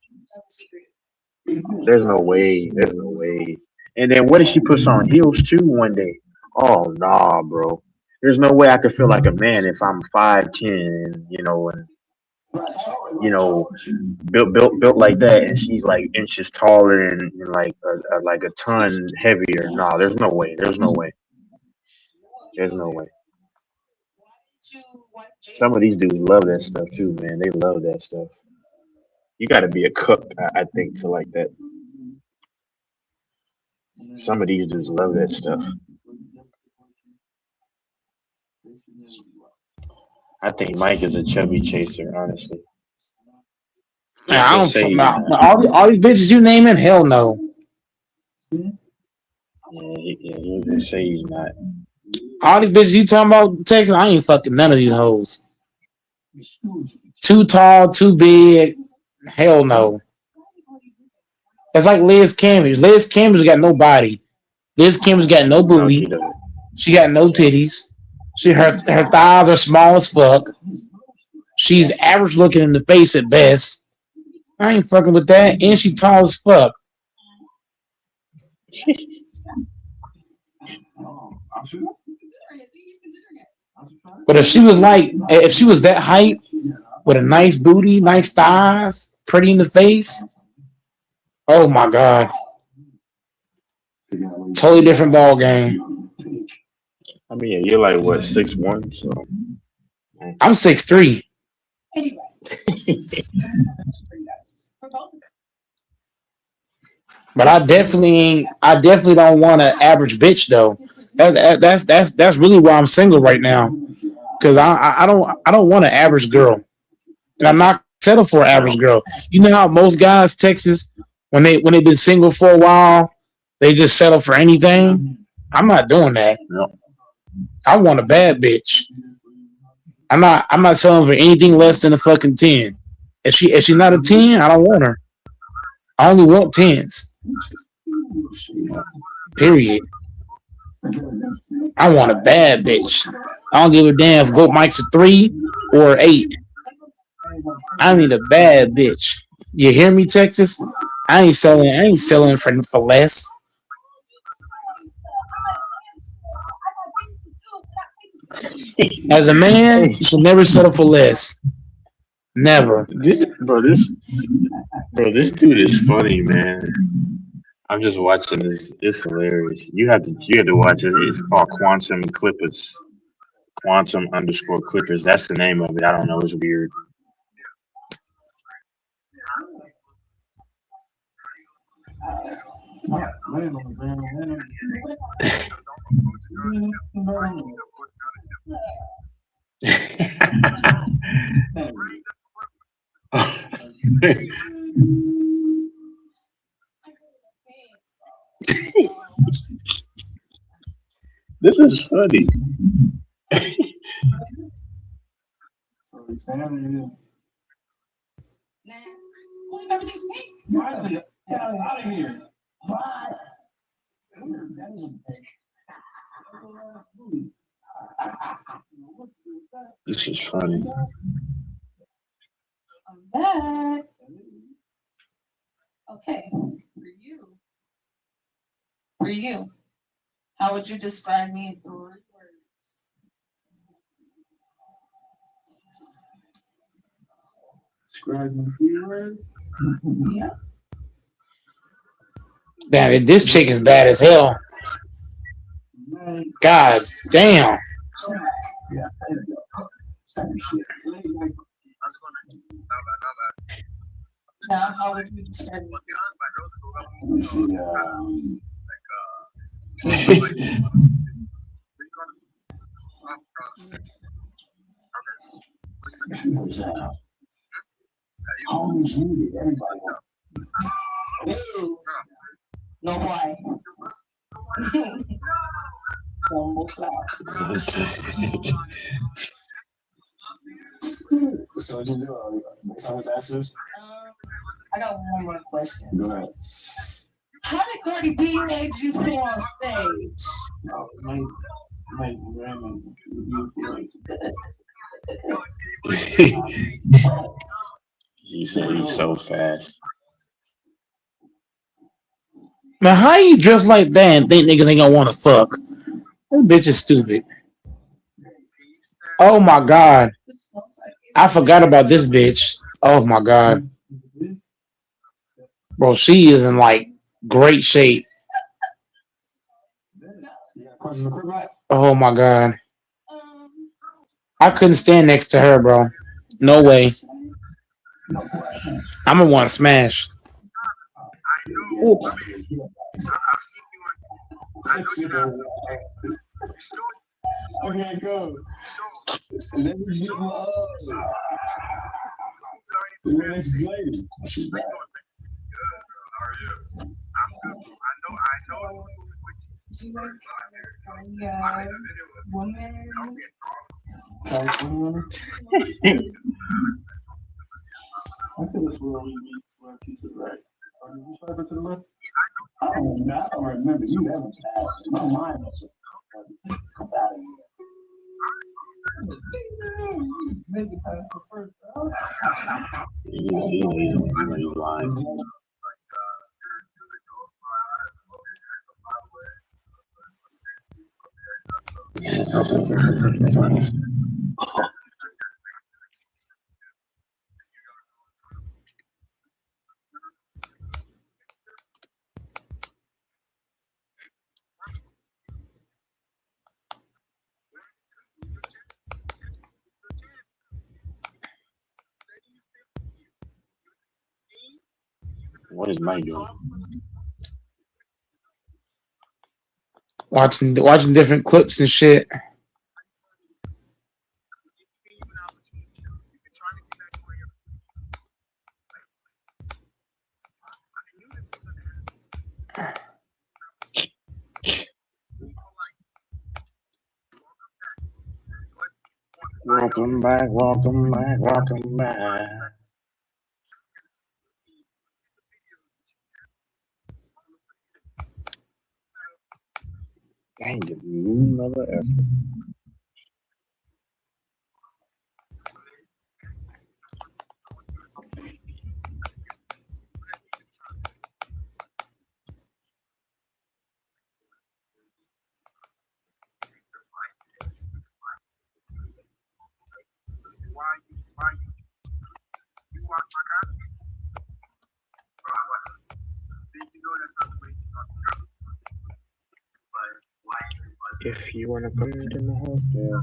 There's no way. There's no way. And then what if she puts on heels too one day? Oh nah, bro. There's no way I could feel like a man if I'm 5'10", and built like that, and she's like inches taller and like a ton heavier. Nah, there's no way. There's no way. There's no way. Some of these dudes love that stuff too, man. They love that stuff. You got to be a cook, I think, to like that. Some of these dudes love that stuff. I think Mike is a chubby chaser, honestly. Man, He'll I say don't. he's Nah, not. all these bitches you naming, hell no. Yeah, he'll just say he's not. All these bitches you talking about, Texas, I ain't fucking none of these hoes. Too tall, too big, hell no. It's like Liz Cambridge. Liz Cambridge got no body. Liz Cambridge got no No, she booty. doesn't. She got no titties. Her thighs are small as fuck. She's average looking in the face at best. I ain't fucking with that. And she tall as fuck. But if she was that height with a nice booty, nice thighs, pretty in the face, oh my god, totally different ball game. I mean, yeah, you're like what, 6'1", so I'm 6'3". But I definitely ain't. I definitely don't want an average bitch though. That's really why I'm single right now. Cause I don't want an average girl, and I'm not settle for an average girl. You know how most guys Texas when they been single for a while, they just settle for anything. I'm not doing that. I want a bad bitch. I'm not selling for anything less than a fucking 10. If she's not a 10, I don't want her. I only want 10s. Period. I want a bad bitch. I don't give a damn if Goat Mike's a 3 or 8. I need a bad bitch. You hear me, Texas? I ain't selling for less. As a man, you should never settle for less. Never. This dude is funny, man. I'm just watching this. It's hilarious. You have to watch it. It's called Quantum Clippers. Quantum underscore Clippers. That's the name of it. I don't know. It's weird. This is funny. So he's standing here. Everything's me. Riley, get out of here. What? That was a big. This is funny. I'm back. Okay. For you. How would you describe me in 3 words? Describe in 3 words. Yeah. Damn, this chick is bad as hell. God damn. Yeah, there you go. Stop your shit. Now, how would you describe me? Homes needed, everybody. No why. One more clap. So you do some answers. I got one more question. Go ahead. How did Cardi B make you feel on stage? He said he's so fast. Man, how you dress like that and think niggas ain't gonna want to fuck? That bitch is stupid. Oh my god. I forgot about this bitch. Oh my god. Bro, she is in like great shape. Oh my god. I couldn't stand next to her, bro. No way. I'm gonna want to smash. Ooh. Okay, go. Let me get my the next lady. She's back. I could have sworn we meet swear to the right. Or did you swipe it to the left? I don't remember you ever passed. My mind was come out of here. Maybe pass the first round. He's lying. What is Mike doing? watching different clips and shit. Welcome back, welcome back, welcome back. Dang, you mother effer. If you wanna come to my hotel.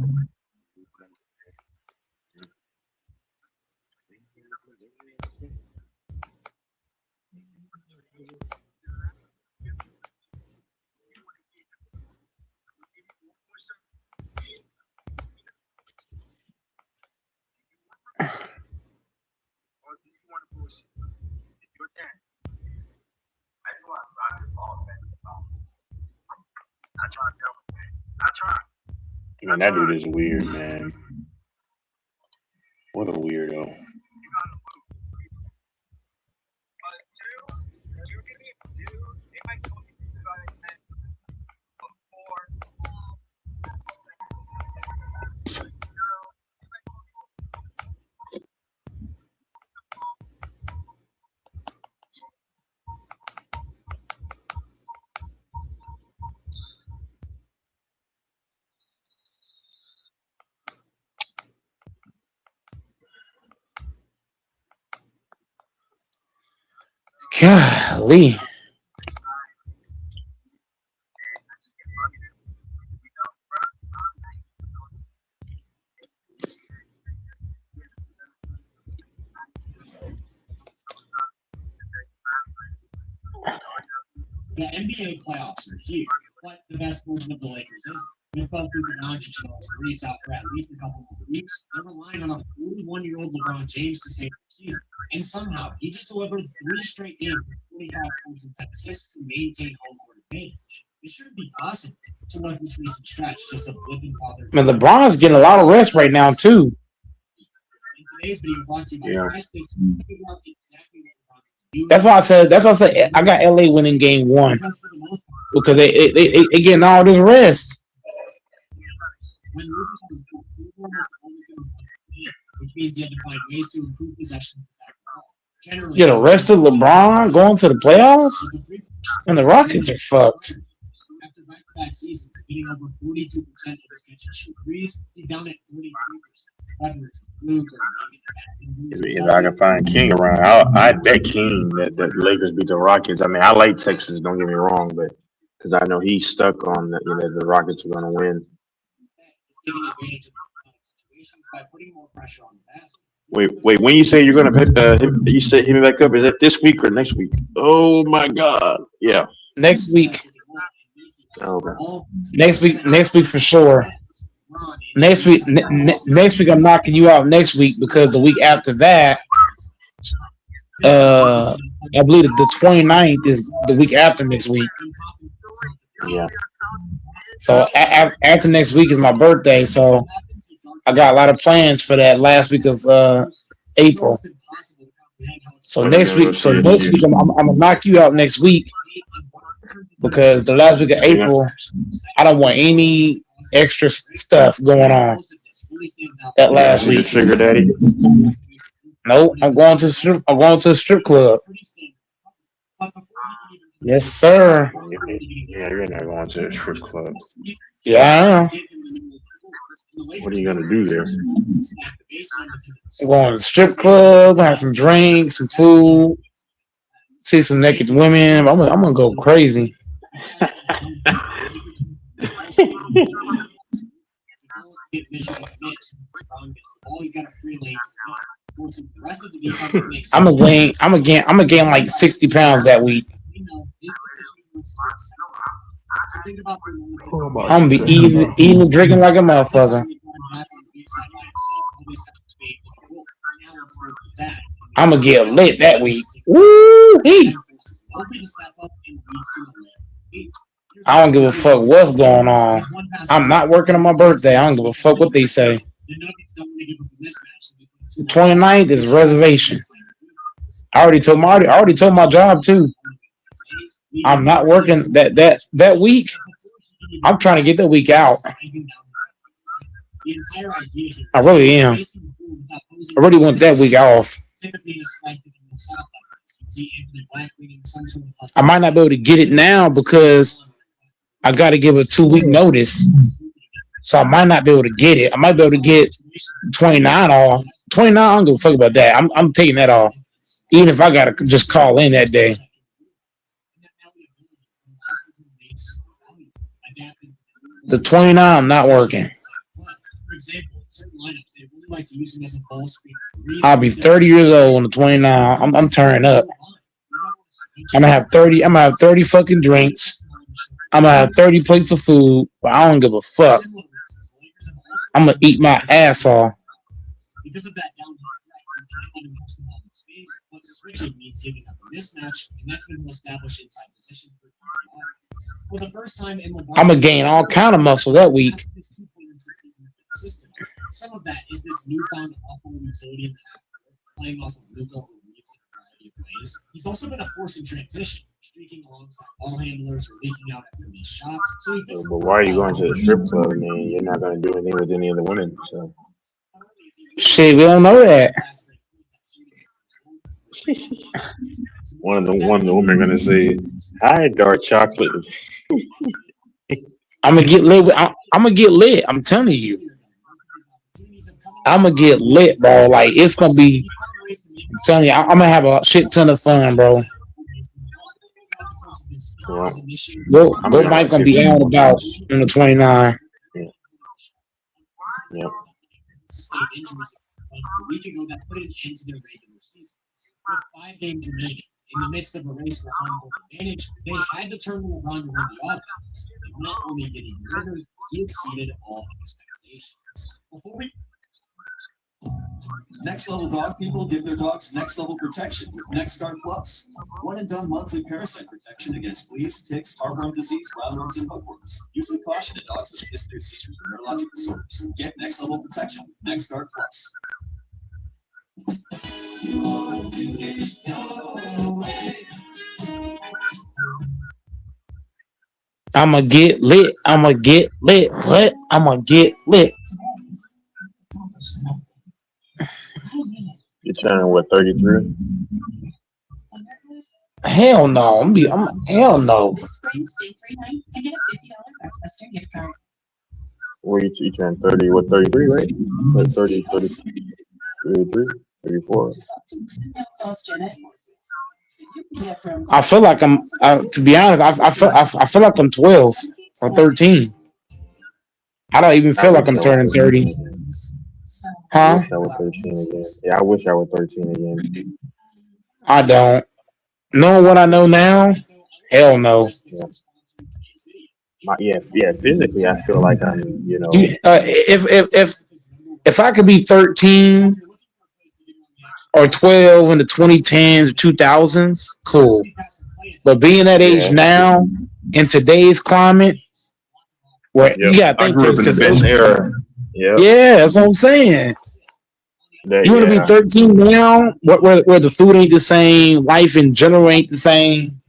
Man, that dude is weird, man. What a weirdo. Golly. The NBA playoffs are here. What the best version of the Lakers is, with both Luka Doncic and Reeves out for at least a couple more weeks, they're relying on a 41-year-old LeBron James to save the season. And somehow, he just delivered 3 straight games with 45 points and 10 assists to maintain home court advantage. It shouldn't be possible to let this recent stretch just a blip in father. Man, LeBron's getting a lot of rest right now too. In today's video, brought to you by Yeah. PricePicks, figure out exactly what LeBron can do. That's why I said I got LA winning game 1 Because for the most part, because they getting all this rest. when Lucas on the field, LeBron is always going to play the game, which means you have to find ways to improve possession of the ball. Generally, Get arrested LeBron going to the playoffs? And the Rockets are fucked. After back-to-back seasons, hitting over 42% of his catch-and-shoot threes, he's down at 33%. Whether it's a fluke or maybe If I can find King around, I bet King that the Lakers beat the Rockets. I mean, I like Texas, don't get me wrong, but because I know he's stuck on the Rockets are going to win. taking advantage of situations by putting more pressure on the basket. Wait. When you say you're going to you say hit me back up, is that this week or next week? Oh my God! Yeah, Next week. okay. Next week for sure. Next week I'm knocking you out next week because the week after that, I believe the 29th is the week after next week. Yeah. So after next week is my birthday, so I got a lot of plans for that last week of April. So next week I'm gonna knock you out next week because the last week of April I don't want any extra stuff going on that last week. Sugar daddy. Nope, I'm going to a strip club. Yes, sir. Yeah, you're not going to a strip club. Yeah, I am. What are you gonna do there? I'm going to the strip club, have some drinks, some food, see some naked women. I'm gonna go crazy. I'm gonna gain like 60 pounds that week. So think about the Oh my I'm gonna be God. eating and drinking like a motherfucker. I'm gonna get lit that week. Woo! I don't give a fuck what's going on. I'm not working on my birthday. I don't give a fuck what they say. The 29th is reservation. I already told my job too. I'm not working that week. I'm trying to get that week out. I really am. I really want that week off. I might not be able to get it now because I got to give a 2-week notice. So I might not be able to get it. I might be able to get 29 off. 29, I don't give a fuck about that. I'm taking that off. Even if I got to just call in that day. The 29, I'm not working. I'll be 30 years old on the 29. I'm turning up. I'm gonna have 30 fucking drinks. I'm gonna have 30 plates of food, but I don't give a fuck. I'm gonna eat my ass off. Because of that downhill threat, you cannot let him touch the ball in space. What switching means giving up a mismatch, and that can establish inside position for the first time in LeBron. I'm gonna gain all kind of muscle that week. Some of that is this newfound off-ball utility in the half court, playing off of Luka or Reeves in a variety of ways. He's also been a force in transition, streaking alongside ball handlers or leaking out after missed shots. So But why are you going to the strip club, man? You're not going to do anything with any of the women. So Shit, we don't know that. one of the women are going to say, "Hi, dark chocolate." I'm gonna get lit. I'm gonna get lit. I'm telling you. I'm gonna get lit, bro. Like it's gonna be. I'm telling you, I'm gonna have a shit ton of fun, bro. Yeah. Go Mike gonna be out about on the 29. Yep. Sustained injuries a week ago that put an end to their regular season. With 5 games remaining, in the midst of a race for home court advantage, they had to turn to LeBron to run the offense. And not only did he deliver, he exceeded all expectations. Before we Next Level Dog people give their dogs next level protection with NextGuard Plus. One and done monthly parasite protection against fleas, ticks, heartworm disease, roundworms, and hookworms. Usually caution to dogs with a history of seizures or neurologic disorders. Get next level protection with NextGuard Plus. I'ma get lit. I'ma get lit. What? I'ma get lit. You're turning what, 33? Hell no. Hell no. Where you turn 30? What, 33, right? What, 30, 33, 34? I feel like I'm. To be honest, I feel like I'm 12 or 13. I don't even feel like I'm turning 30. Huh? I wish I was 13 again. Yeah, I wish I was 13 again. I don't. Knowing what I know now, hell no. Yeah. Physically, I feel like I'm, Dude, if I could be 13 or 12 in the 2010s or 2000s, cool. But being that age now, in today's climate, where you gotta I think grew up in the best era. Yeah, that's what I'm saying. You want to be 13 now, where the food ain't the same, life in general ain't the same.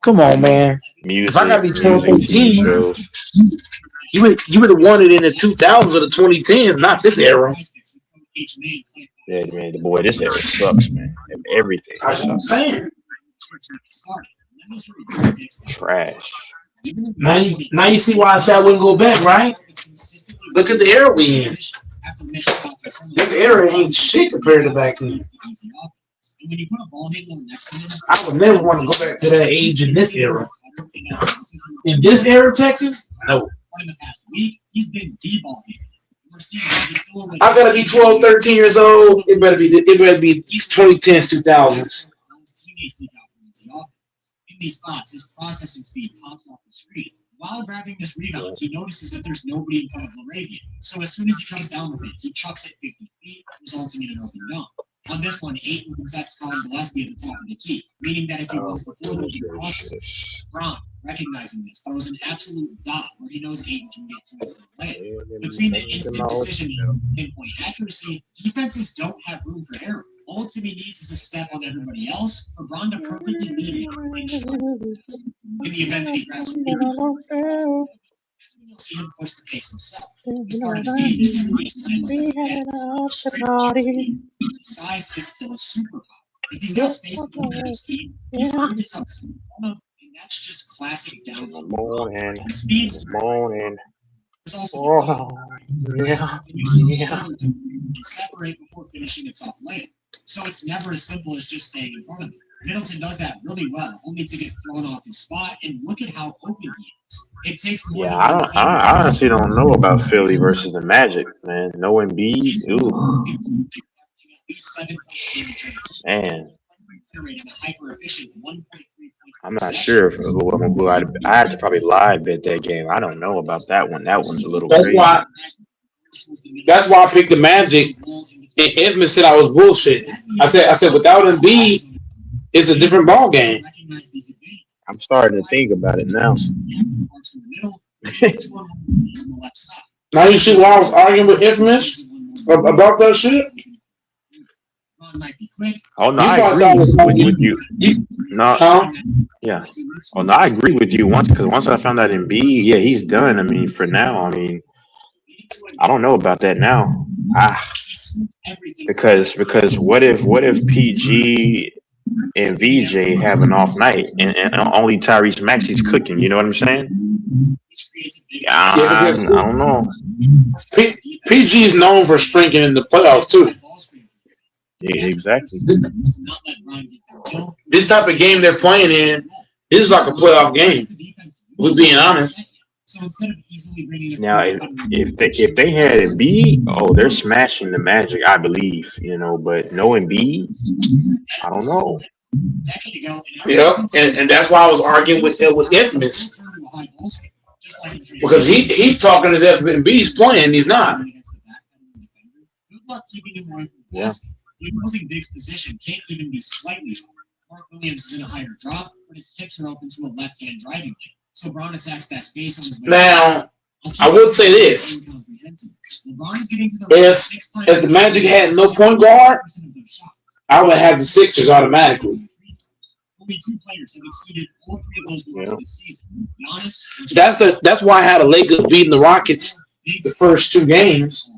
Come on, man. Music, if I gotta be 12, music, 13, you would have wanted in the 2000s or the 2010s, not this era. Yeah, man, boy, this era sucks, man. Everything. That's what I'm saying. Trash. Now you see why I said I wouldn't go back, right? Look at the era we in. The era ain't shit compared to back then. I would never want to go back to that age in this era. In this era, Texas? No. I gotta be 12, 13 years old. It better be 2010s, 2000s. these spots, his processing speed pops off the screen. While grabbing this rebound, he notices that there's nobody in front of Laravian. So as soon as he comes down with it, he chucks it 50 feet, resulting in an open dunk. On this one, Ayton possessed Colin Gillespie at the top of the key, meaning that if he runs the floor, he can cross it. Brown, recognizing this, throws an absolute dot where he knows Ayton can get to it for a layup. Between the instant decision and pinpoint accuracy, defenses don't have room for error. All Timmy needs is a step on everybody else for Braun to perfectly lead it in short. In the event that he grabs the rebound, you'll see him push the pace himself. His part of his game is to as timeless as it gets. Straight up speed, size is still a superpower. If he's got space to put on his team, he's really tough to stay in front of, and that's just classic downhill. Speed. There's also and separate before finishing its off layup. So it's never as simple as just staying in front of him. Middleton does that really well, only to get thrown off his spot, and look at how open he is. It takes more Yeah, I honestly don't know about Philly versus the Magic, man. No Embiid, ooh, man. I'm not sure if I had to probably live bet that game. I don't know about that one. That one's a little crazy. That's why I picked the Magic. And Infamous said I was bullshit. I said without Embiid, it's a different ball game. I'm starting to think about it now. Now you see why I was arguing with Infamous about that shit? Oh no, I agree with you. No, yeah. Oh no, I agree with you. Once I found out Embiid, yeah, he's done. I mean, for now, I mean, I don't know about that now. Because what if PG and VJ have an off night and only Tyrese Maxey's cooking? You know what I'm saying? I don't know. PG is known for sprinting in the playoffs too. Yeah, exactly. This type of game they're playing in, this is like a playoff game. We're being honest. Now, if they had Embiid, oh, they're smashing the Magic, I believe. You know, but no Embiid, I don't know. Yeah, and that's why I was arguing with Infamous because he's talking as if Embiid's playing, he's not. Yeah. The opposing big's position can't even be slightly. Mark Williams is in a higher drop, but his hips are open to a left-hand driving lane. So Braun attacks that space on his way. Now, I would say this: if the Magic had no point guard, I would have the Sixers automatically. Only two players have exceeded all three of those goals this season. Giannis. That's why I had the Lakers beating the Rockets the first two games.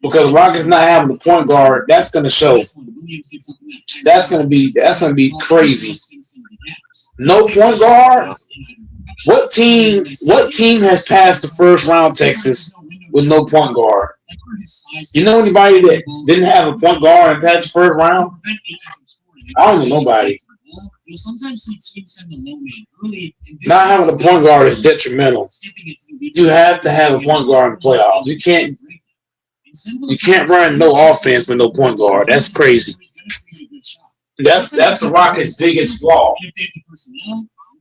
Because the Rockets not having the point guard, that's going to show. That's going to be crazy. No point guard. What team has passed the first round Texas with no point guard? You know anybody that didn't have a point guard and passed the first round? I don't know nobody. Not having a point guard is detrimental. You have to have a point guard in the playoffs. You can't run no offense with no point guard. That's crazy. That's the Rockets' biggest flaw.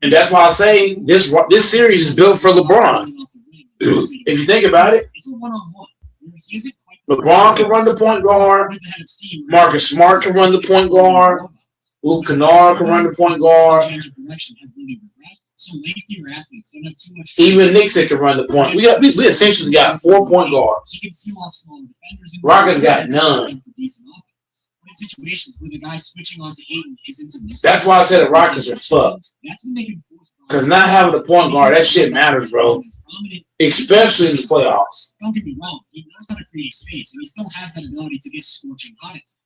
And that's why I say this series is built for LeBron. If you think about it, LeBron can run the point guard. Marcus Smart can run the point guard. Luke Kennard can run the point guard. Even Nixon can run the point. We essentially got 4 point guards. Rockets got none. That's why I said the Rockets are fucked. Because not having a point guard, that shit matters, bro. Especially in the playoffs. Don't get me wrong, he knows how to create space, and he still has that ability to get scorching hot at times,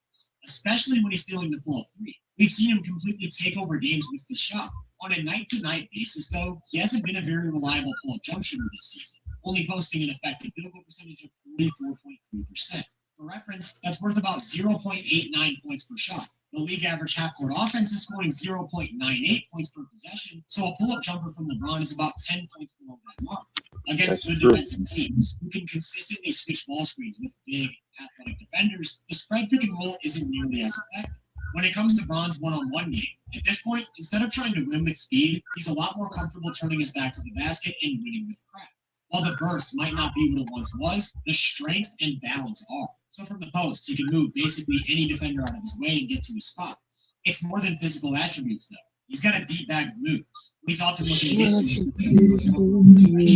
especially when he's feeling the pull-up three. We've seen him completely take over games with the shot. On a night-to-night basis, though, he hasn't been a very reliable pull-up jump shooter this season, only posting an effective field goal percentage of 44.3%. For reference, that's worth about 0.89 points per shot. The league average half-court offense is scoring 0.98 points per possession, so a pull-up jumper from LeBron is about 10 points below that mark. Against good defensive teams who can consistently switch ball screens with big, athletic defenders, the spread pick and roll isn't nearly as effective. When it comes to Braun's one-on-one game, at this point, instead of trying to win with speed, he's a lot more comfortable turning his back to the basket and winning with craft. While the burst might not be what it once was, the strength and balance are. So from the post, he can move basically any defender out of his way and get to his spots. It's more than physical attributes, though. He's got a deep bag of moves. He's often looking to get to his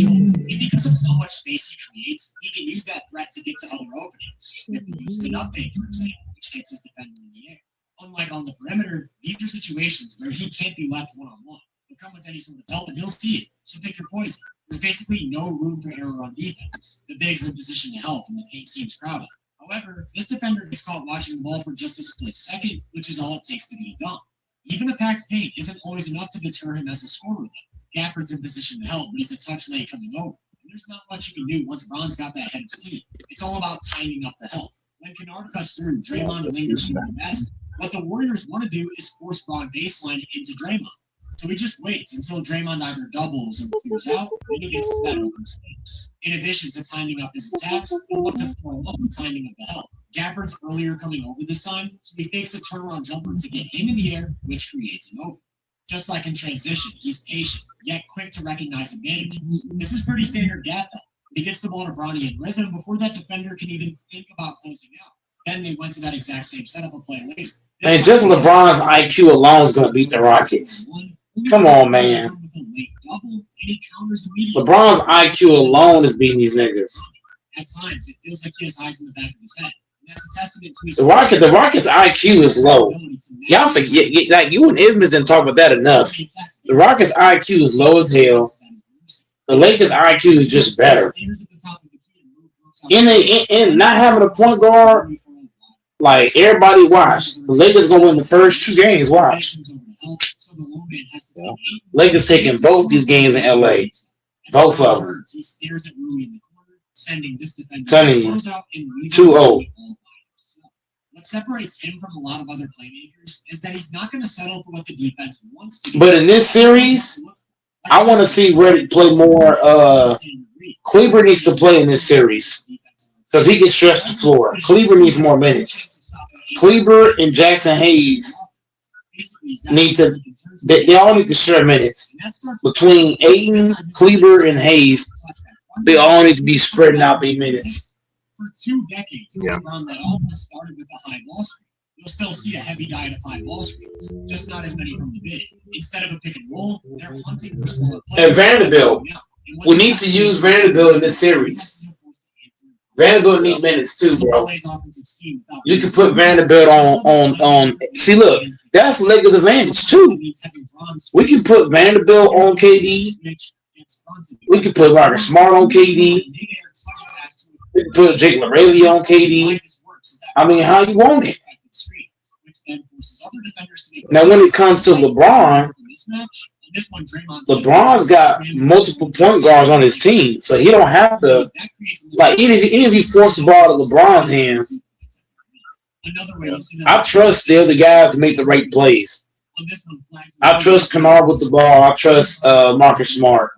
and because of how much space he creates, he can use that threat to get to other openings. With the use of an upfake, for example, which gets his defender in the air. Unlike on the perimeter, these are situations where he can't be left one-on-one. He'll come with any sort of help and he'll see it, so pick your poison. There's basically no room for error on defense. The big's in position to help and the paint seems crowded. However, this defender gets caught watching the ball for just a split second, which is all it takes to get it done. Even the packed paint isn't always enough to deter him as a scorer with him. Gafford's in position to help, but he's a touch late coming over. And there's not much you can do once Braun's got that head of steam. It's all about timing up the help. When Kennard cuts through, Draymond and lingers in the basket. What the Warriors want to do is force Braun baseline into Draymond. So he just waits until Draymond either doubles or clears out, then he gets to that open space. In addition to timing up his attacks, he'll look to throw up the timing of the help. Gafford's earlier coming over this time, so he fakes a turnaround jumper to get him in the air, which creates an open. Just like in transition, he's patient, yet quick to recognize advantages. This is pretty standard gap help. He gets the ball to Bronny in rhythm before that defender can even think about closing out. Then they went to that exact same setup of play later. And just LeBron's IQ alone is going to beat the Rockets. Come on, man. LeBron's IQ alone is beating these niggas. At times, it feels like he has eyes in the back of his head. That's a testament to his The Rockets' IQ is low. Y'all forget, like you and Edmonds didn't talk about that enough. The Rockets' IQ is low as hell. The Lakers' IQ is just better. In not having a point guard, like everybody watch. The Lakers gonna win the first 2 games. Watch. Lakers taking both these games in LA. Both of them. He stares at Rui in the corner, sending this defender Sending to close out and leave 2-0. all by himself. What separates him from a lot of other playmakers is that he's not going to settle for what the defense wants to do. But in this series, I want to see Reddick play more. Kleber needs to play in this series because he can stretch the floor. Kleber needs more minutes. Kleber and Jackson Hayes need to. They all need to share minutes. Between Ayton, Kleber, and Hayes, they all need to be spreading out their minutes. For 2 decades, around that offense started with a high ball screen. You'll still see a heavy diet of high ball screens, just not as many from the big. Instead of a pick and roll, they're hunting for smaller players. And Vanderbilt, we need to use Vanderbilt in this series. Vanderbilt needs minutes too, bro. You can put Vanderbilt on. See, look, that's Lakers' advantage too. We can put Vanderbilt on KD. We can put Marcus Smart on KD. We can put Jake LaRavia on KD. I mean, how you want it? Now, when it comes to LeBron, LeBron's got multiple point guards on his team, so he don't have to. Like, even if he forced the ball to LeBron's hands, I trust the other guys to make the right plays. I trust Kennard with the ball. I trust Marcus Smart.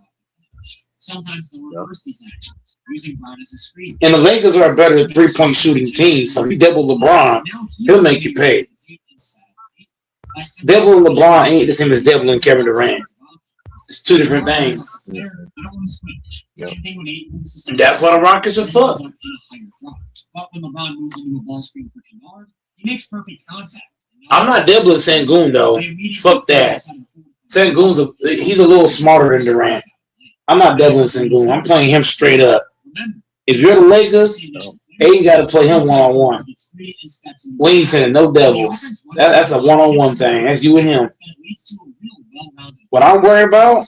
Sometimes they'll reverse these actions, using Braun as a screen. And the Lakers are a better 3-point shooting team, so if you double LeBron, he'll make you pay. Doubling LeBron ain't the same as doubling Kevin Durant. It's 2 different things. Yep. That's why the Rockets are for. But when LeBron moves into a ball screen for Kennard, he makes perfect contact. I'm not doubling Sengun though. Fuck that. Sengun's he's a little smarter than Durant. I'm not doubling Sengun. I'm playing him straight up. If you're the Lakers, you got to play him one-on-one. We ain't sending no doubles. That's a one-on-one thing. That's you and him. What I'm worried about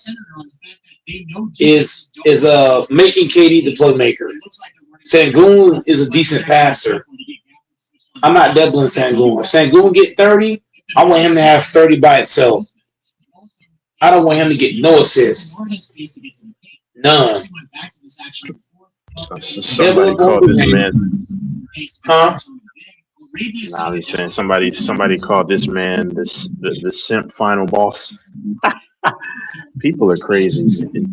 is making KD the playmaker. Sengun is a decent passer. I'm not doubling Sengun. If Sengun get 30, I want him to have 30 by itself. I don't want him to get no assists. None. Somebody called this man. Huh? Nah, I'm saying somebody called this man the simp final boss. People are crazy in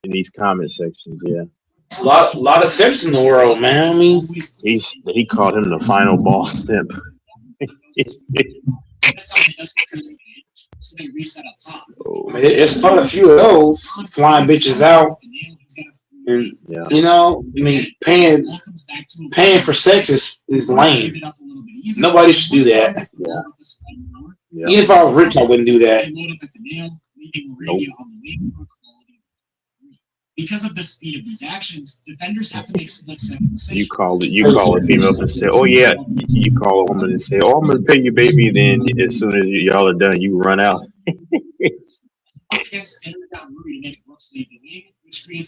these comment sections. Yeah, a lot of simps in the world, man. I mean, he called him the final boss simp. This time it doesn't turn the advantage, so they reset up top. Oh, There's quite a few of those flying bitches out. And yeah. you know, I mean, paying for sex is lame. Nobody should do that. Yeah. Yeah. Even if I was rich, I wouldn't do that. Nope. Because of the speed of these actions, defenders have to make split-second decisions. You call a female and say, "Oh yeah." You call a woman and say, "Oh, I'm gonna pay you, baby." Then as soon as y'all are done, you run out.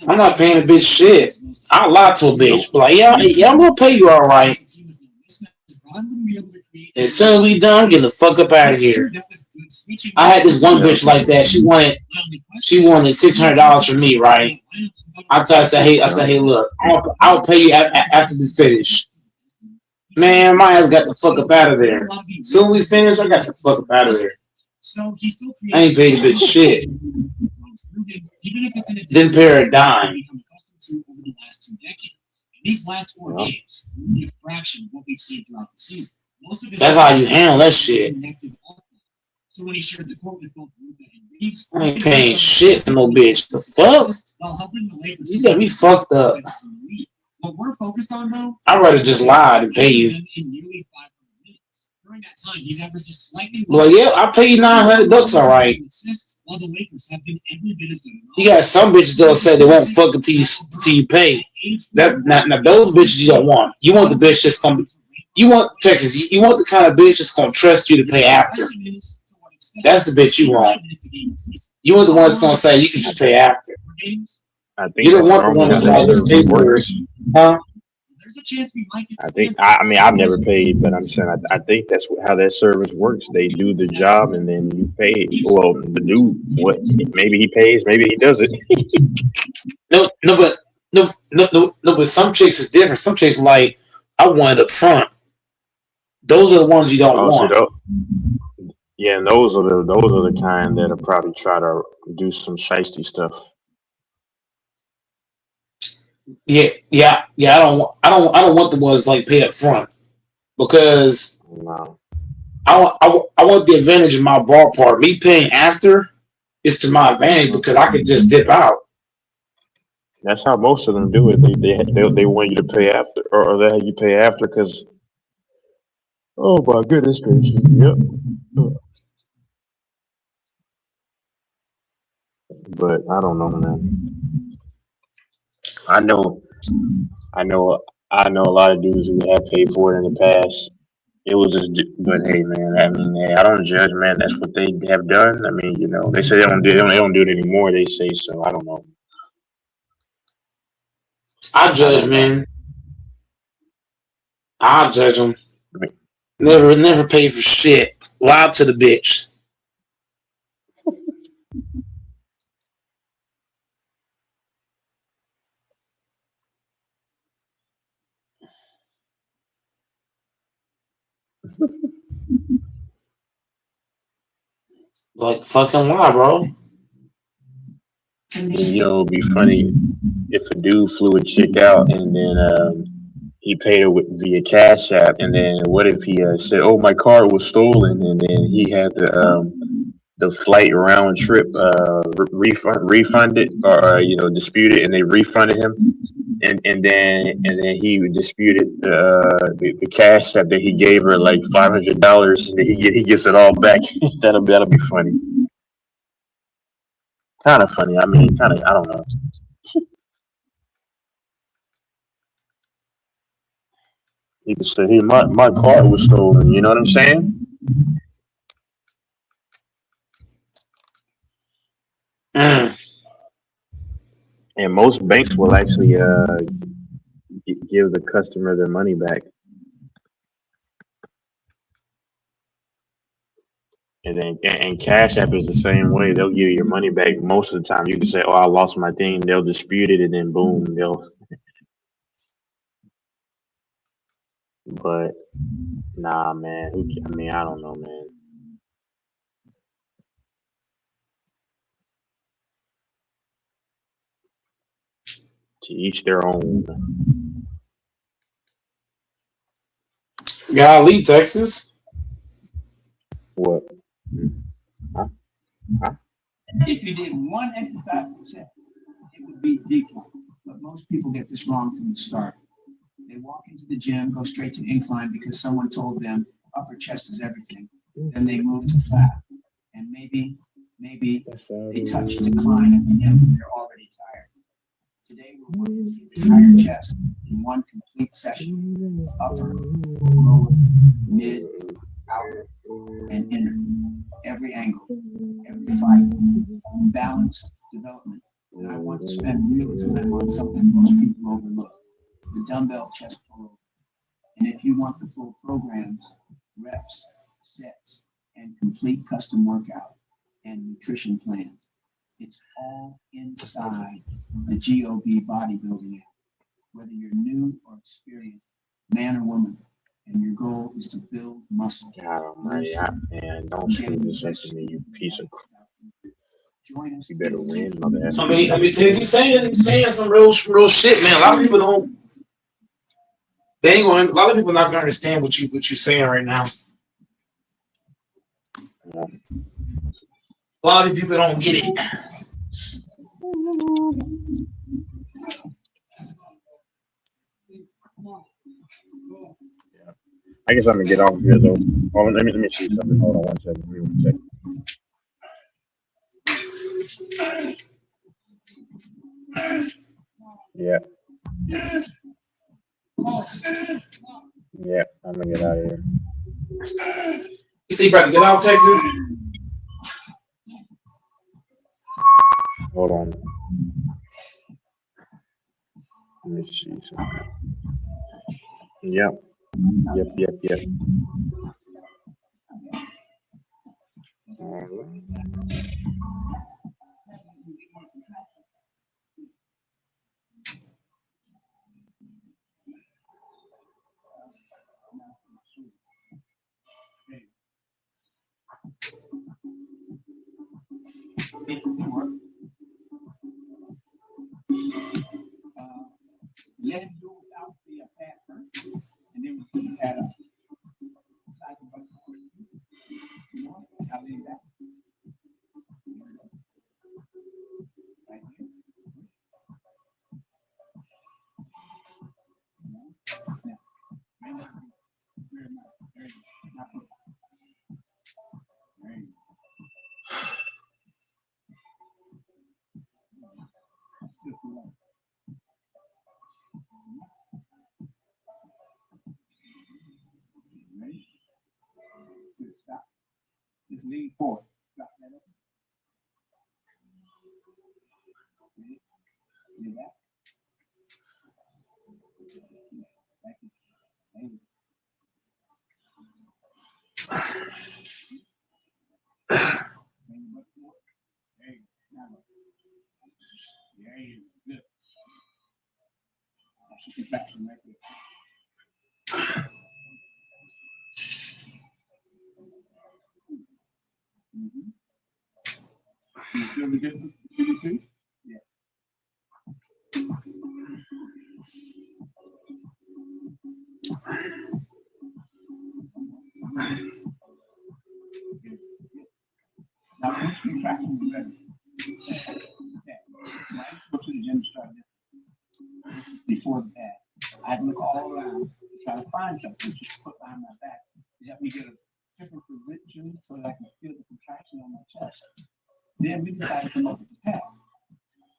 I'm not paying a bitch shit. I lie to a bitch, but like, yeah, I'm gonna pay you all right. As soon as we done, get the fuck up out of here. I had this one bitch like that. She wanted $600 from me, right? I said, hey, look, I'll pay you after we finish. Man, my ass got the fuck up out of there. Soon as we finish, I got the fuck up out of there. I ain't paid a bitch shit. Didn't pay her a dime. These last 4 games will be a fraction of what we've seen throughout the season. That's how you handle that shit. So when he shared the quote with both Luka and Reeves, I ain't paying shit for no bitch. The fuck? You got me fucked up. What we're focused on, though, I'd rather just lie than pay you. During that time, he's averaged just slightly. Well, yeah, I'll pay you $900, all right. While the Lakers have been every bit as good. You got some bitches that'll say they won't fuck until you pay. Now those bitches you don't want. You want the bitch that's gonna. You want Texas. You want the kind of bitch that's gonna trust you to pay after. That's the bitch you want. You want the one that's gonna say you can just pay after. I think You don't want the one that's like this pay for it, huh? There's a chance we might get. I mean, I've never paid, but I'm saying I think that's how that service works. They do the job and then you pay. Well, the dude, what? Maybe he pays, maybe he doesn't. No, but some chicks is different. Some chicks like, I want it up front. Those are the ones you don't want. Yeah, and those are the kind that'll probably try to do some shiesty stuff. Yeah. I don't want the ones like pay up front because no. I want the advantage of my ballpark. Me paying after is to my advantage because I can just dip out. That's how most of them do it. They want you to pay after, or they have you pay after because. Oh my goodness gracious! Yep. But I don't know, man. I know a lot of dudes who have paid for it in the past. It was just, but hey, man, I mean, hey, I don't judge, man. That's what they have done. I mean, you know, they say they don't do it anymore. They say so. I don't know. I judge, man. I judge them. Never pay for shit. Lie to the bitch. Like fucking lie, bro. And, you know, it'd be funny if a dude flew a chick out and then he paid her via Cash App, and then what if he said, "Oh, my card was stolen," and then he had the flight round trip refunded or disputed, and they refunded him, and then he disputed the cash app that he gave her, like $500, and he gets it all back. that'll be funny. Kind of funny. I mean, I don't know. He could say, "Hey, my card was stolen." You know what I'm saying? And most banks will actually give the customer their money back. And Cash App is the same way. They'll give you your money back most of the time. You can say, "Oh, I lost my thing." They'll dispute it, and then boom, they'll. But nah, man. I mean, I don't know, man. To each their own. Golly, Texas. What? Huh? Huh? If you did one exercise per chest, it would be decline. But most people get this wrong from the start. They walk into the gym, go straight to incline because someone told them upper chest is everything. Then they move to flat. And maybe they touch decline at the end when they're already tired. Today we're working the entire chest in one complete session. Upper, lower, mid, outer, and inner. Every angle, every fiber, balanced development. And I want to spend real time on something most people overlook, the dumbbell chest pull-over. And if you want the full programs, reps, sets, and complete custom workout and nutrition plans, it's all inside the GOB bodybuilding app. Whether you're new or experienced, man or woman, and your goal is to build muscle. Man, don't say this to me, you piece of crap. Join us. You better win, mother. I mean, he's saying some real shit, man. A lot of people don't. They ain't going. A lot of people not gonna understand what you're saying right now. A lot of people don't get it. I guess I'm gonna get off here though. Oh, let me see something. Hold on 1 second. Give me 1 second. Yeah. Yeah, I'm gonna get out of here. You see, about to get out, Texas? Hold on. Let me see something. Yep. Yep. All right. Let him do it without the pad first, and then we put the pad up. You know what? I'll leave that. Right here. Ready? Good. Stop. Just lean forward. Drop that up. Ready? Lean back. Back. There you bring your butt forward. There you go. Now look. There you go. Good. That's your contraction right there. Mm-hmm. You feel the difference between the two? Yeah. Now, once contraction is ready, okay. When I used to go to the gym to start this is before the pad. I'd look all around to try to find something just to put behind my back to help me get a different position so that I can feel the contraction on my chest. Then we decided to come up with the pad.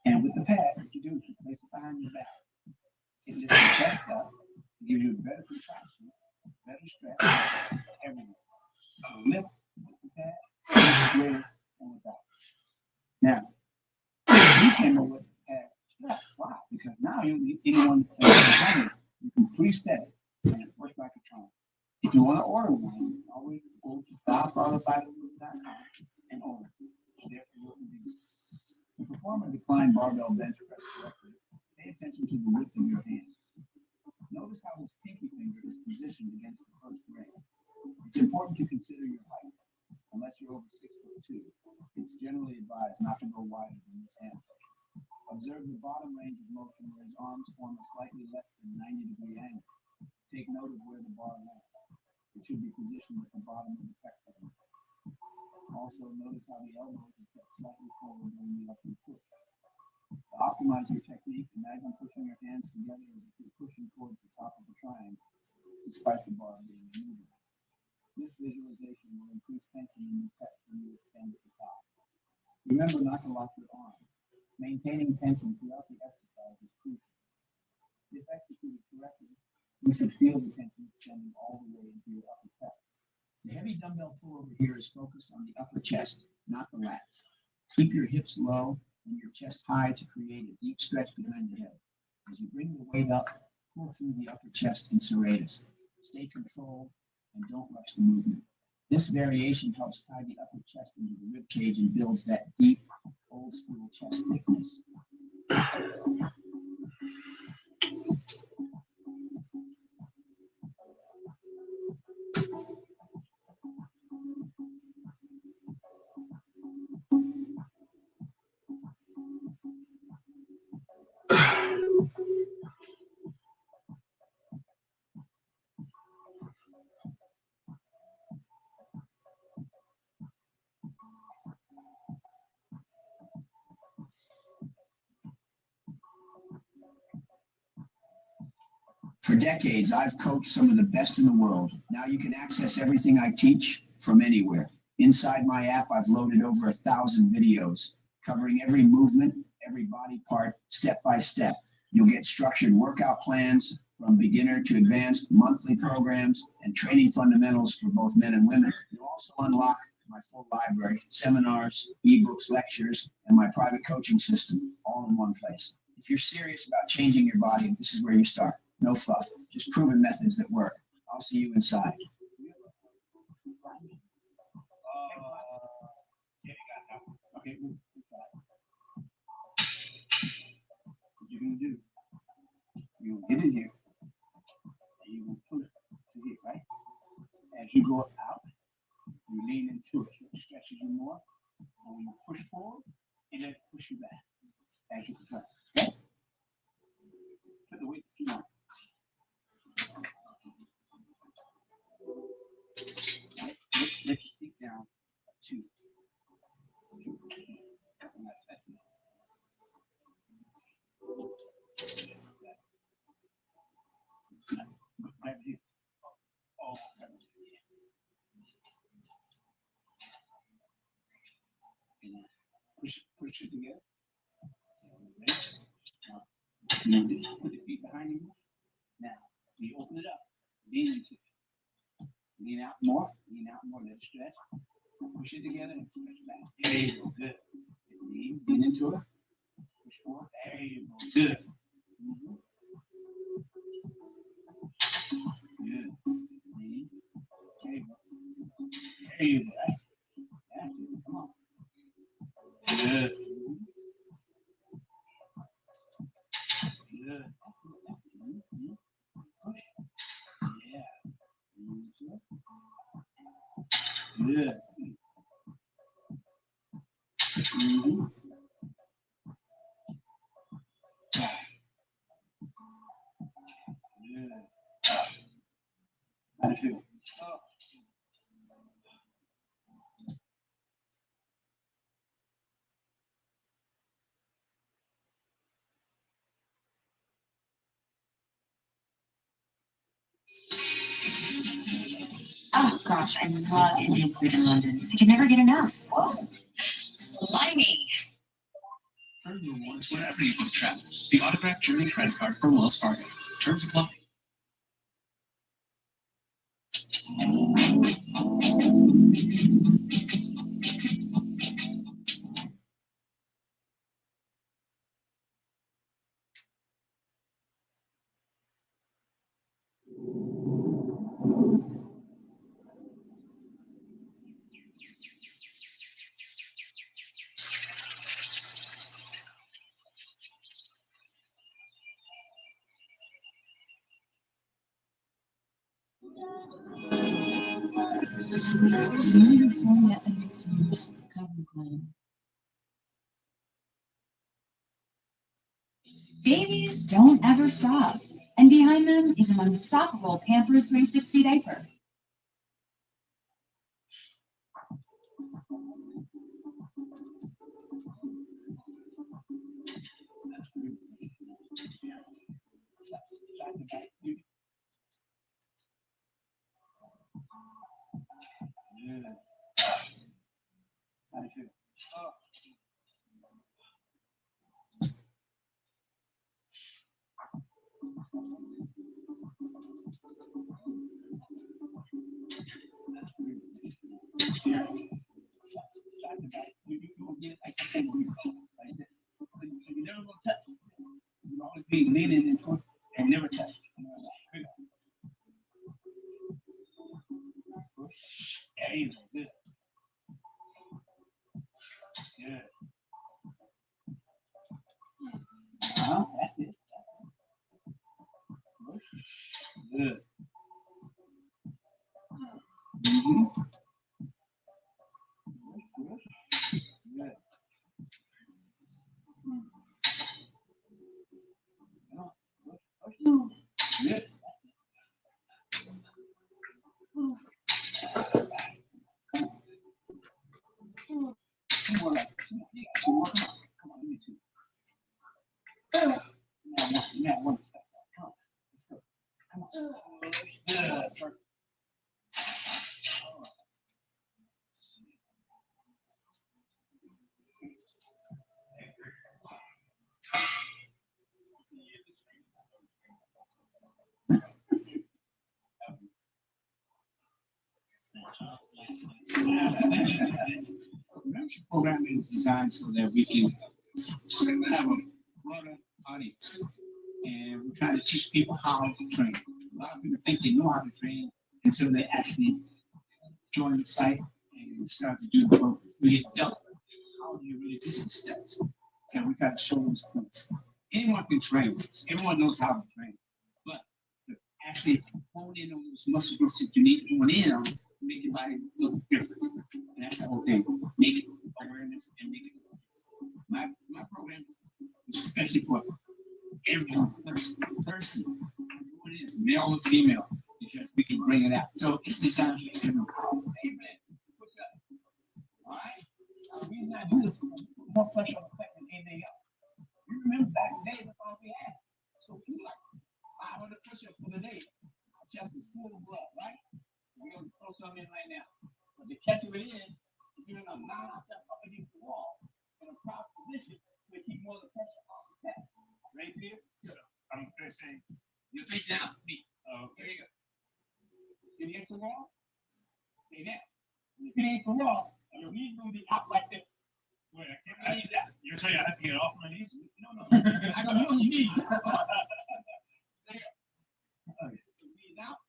And with the pad, what you do is you place it behind your back. It lifts your chest up, gives you a better contraction, better stretch, everything. So lift with the pad, greater and without. Now, you came up with the pad. Why? Because now you don't need anyone to play it. You can preset it and it works like a charm. If you want to order one, always go to stylesautobible.com and order. Therefore, your convenience. To perform a decline barbell bench press correctly, pay attention to the width of your hands. Notice how his pinky finger is positioned against the first ring. It's important to consider your height. Unless you're over 6'2", it's generally advised not to go wider than this hand. Observe the bottom range of motion where his arms form a slightly less than 90-degree angle. Take note of where the bar lands. It should be positioned at the bottom of the pectoral. Also, notice how the elbows are kept slightly forward during the upward push. To optimize your technique, imagine pushing your hands together as if you're pushing towards the top of the triangle, despite the bar being immovable. This visualization will increase tension in your pecs when you extend at the top. Remember not to lock your arms. Maintaining tension throughout the exercise is crucial. If executed correctly, you should feel the tension extending all the way into your upper pecs. The heavy dumbbell pull over here is focused on the upper chest, not the lats. Keep your hips low and your chest high to create a deep stretch behind the head. As you bring the weight up, pull through the upper chest in serratus. Stay controlled and don't rush the movement. This variation helps tie the upper chest into the rib cage and builds that deep, old school chest thickness. For decades, I've coached some of the best in the world. Now you can access everything I teach from anywhere. Inside my app, I've loaded over 1,000 videos covering every movement, every body part, step by step. You'll get structured workout plans from beginner to advanced, monthly programs, and training fundamentals for both men and women. You'll also unlock my full library, seminars, ebooks, lectures, and my private coaching system, all in one place. If you're serious about changing your body, this is where you start. No fluff, just proven methods that work. I'll see you inside. Okay, what you're gonna do, you'll get in here, and you will pull it to here, right? As you go out, you lean into it, so it stretches you more. And when you push forward, it let it push you back as you contract. Okay? Put the weight on. Let your seat down. Two. That's enough. Grab it here. Oh, grab it here. Push it together. Now, put the feet behind you. Now, you open it up. Lean into it. Lean out more, let it stretch. Push it together and stretch back. There you go, good. Lean into it. Push forward. There you go, good. Good. Lean. There you go. There you go. That's it. Come on. Good. Good. That's it. Push. Yeah. Good. How do you feel? Oh gosh, I love Indian food in London. I can never get enough. Whoa, slimy. Earn rewards wherever you book travel. The Autograph Journey credit card from Wells Fargo. Terms apply. Euphoria Elixirs, Calvin Klein. Babies don't ever stop, and behind them is an unstoppable Pampers 360 diaper. Yeah. How do you feel? You won't get it like that. Like this. So you never gonna touch it. You always be leaning and push and never touch it. Here we go. Push. There you go. Good. Good. That's it. Push. Good. Mm-hmm. Push. Good. Good. Come on, yeah, come on, come on, let me too. Now one step. Come on, let's go. Come on. Good. Membership program is designed so that we can have a broader audience, and we try to teach people how to train. A lot of people think they know how to train until they actually join the site and start to do the program. We get dealt with how do you really do some steps, and we try to show those points. Anyone can train. Everyone knows how to train, but to actually hone in on those muscle groups that you need to hone in on, make your body look different. And that's the whole thing. Make awareness and make it. My program is especially for every person, who it is, male or female, because we can bring it out. So it's designed to amen. What's up? All right. The reason I do this is to put more pressure on the effect than anything else. You remember back in the day, that's all we had. So we do like 500 push-ups for the day. Our chest is full of blood, right? We're going to throw some in right now. But to catch it in, you're going to line ourselves up against the wall in a proper position so we keep more of the pressure off the back. Right here? So I'm facing. You're facing out to me. Oh, okay. Here you go. Get against the wall. Stay there. If it ain't the wall, your knees will be out like this. Wait, I can't. You're saying I have to get off my knees? No. I don't know your knees. There. Okay. Knees out.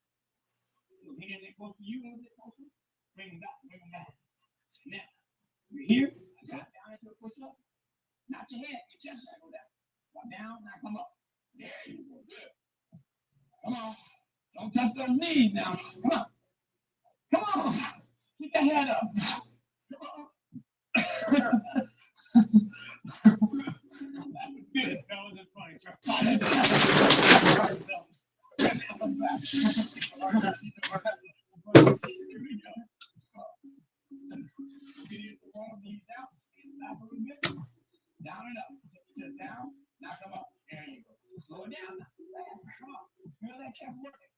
Your hand that close to you, a little bit closer. Bring it back. Now, you're here. Drop down into a push-up. Not your head, your chest gotta go down. Drop down, now come up. There you go. Good. Come on. Don't touch those knees now. Come on. Come on. Keep your head up. Come on. That was good. That wasn't funny, sir. Here we go. Down and up. Just down. Now come up. There you go. Slow it down. Come on. Feel that chest working.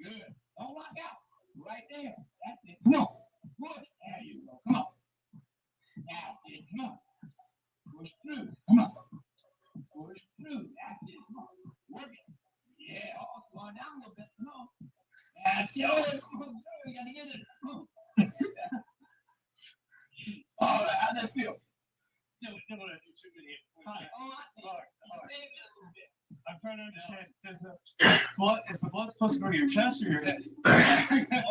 Good. Don't lock out. Right there. That's it. Come on. Push. There you go. Come on. That's it. Come on. Push through. Come on. Push through. That's it. Come on. Work it. Yeah. Oh, slowing down a little bit. Come on. That's it. Oh, come on. You gotta get it. Come on. All right. How'd that feel? I'm trying to understand. Is the blood supposed to go to your chest or your head? You can tell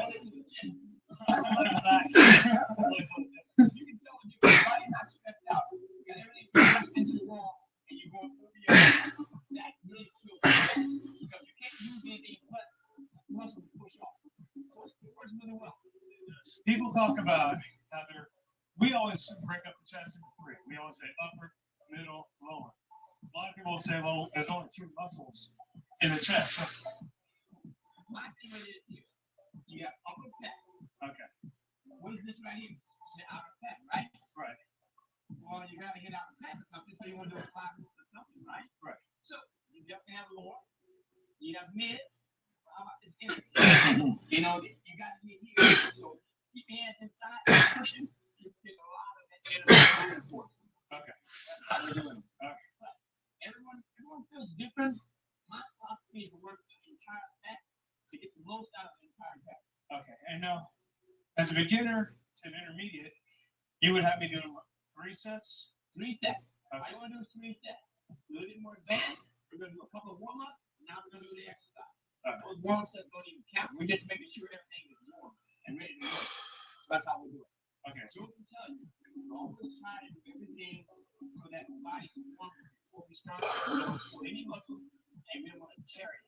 when your body not stretched out. You got everything pressed into the wall, and you're going over your head. That really feels good because you can't use anything but muscle to push off. So it works really well. People talk about how we always break up the chest into three. We always say upper, middle, lower. A lot of people will say, well, there's only two muscles in the chest. My favorite is here. You got upper back. Okay. What is this this right here, sit out of pet, right? Right. Well, you gotta get out of pet or something, so you want to do a 5 minutes or something, right? Right. So you definitely have more. You have mids. How about this interview? You know, you got to get here. So keep your hands inside and pushing. You get a lot of that energy force. Okay. That's how we're doing it. Okay. But everyone feels different. My philosophy is to work the entire pack to get the most out of the entire pack. Okay. And now, as a beginner to an intermediate, you would have me do 3 sets? 3 sets. Okay. All you want to do is 3 sets. A little bit more advanced. We're going to do a couple of warm-ups. Now we're going to do the exercise. Those warm sets don't even count. We're just making sure everything is warm and ready to go. That's how we do it. Okay. So we can tell you, always try to do everything so that the body can warm before we start. We don't pull any muscle and we don't want to tear it.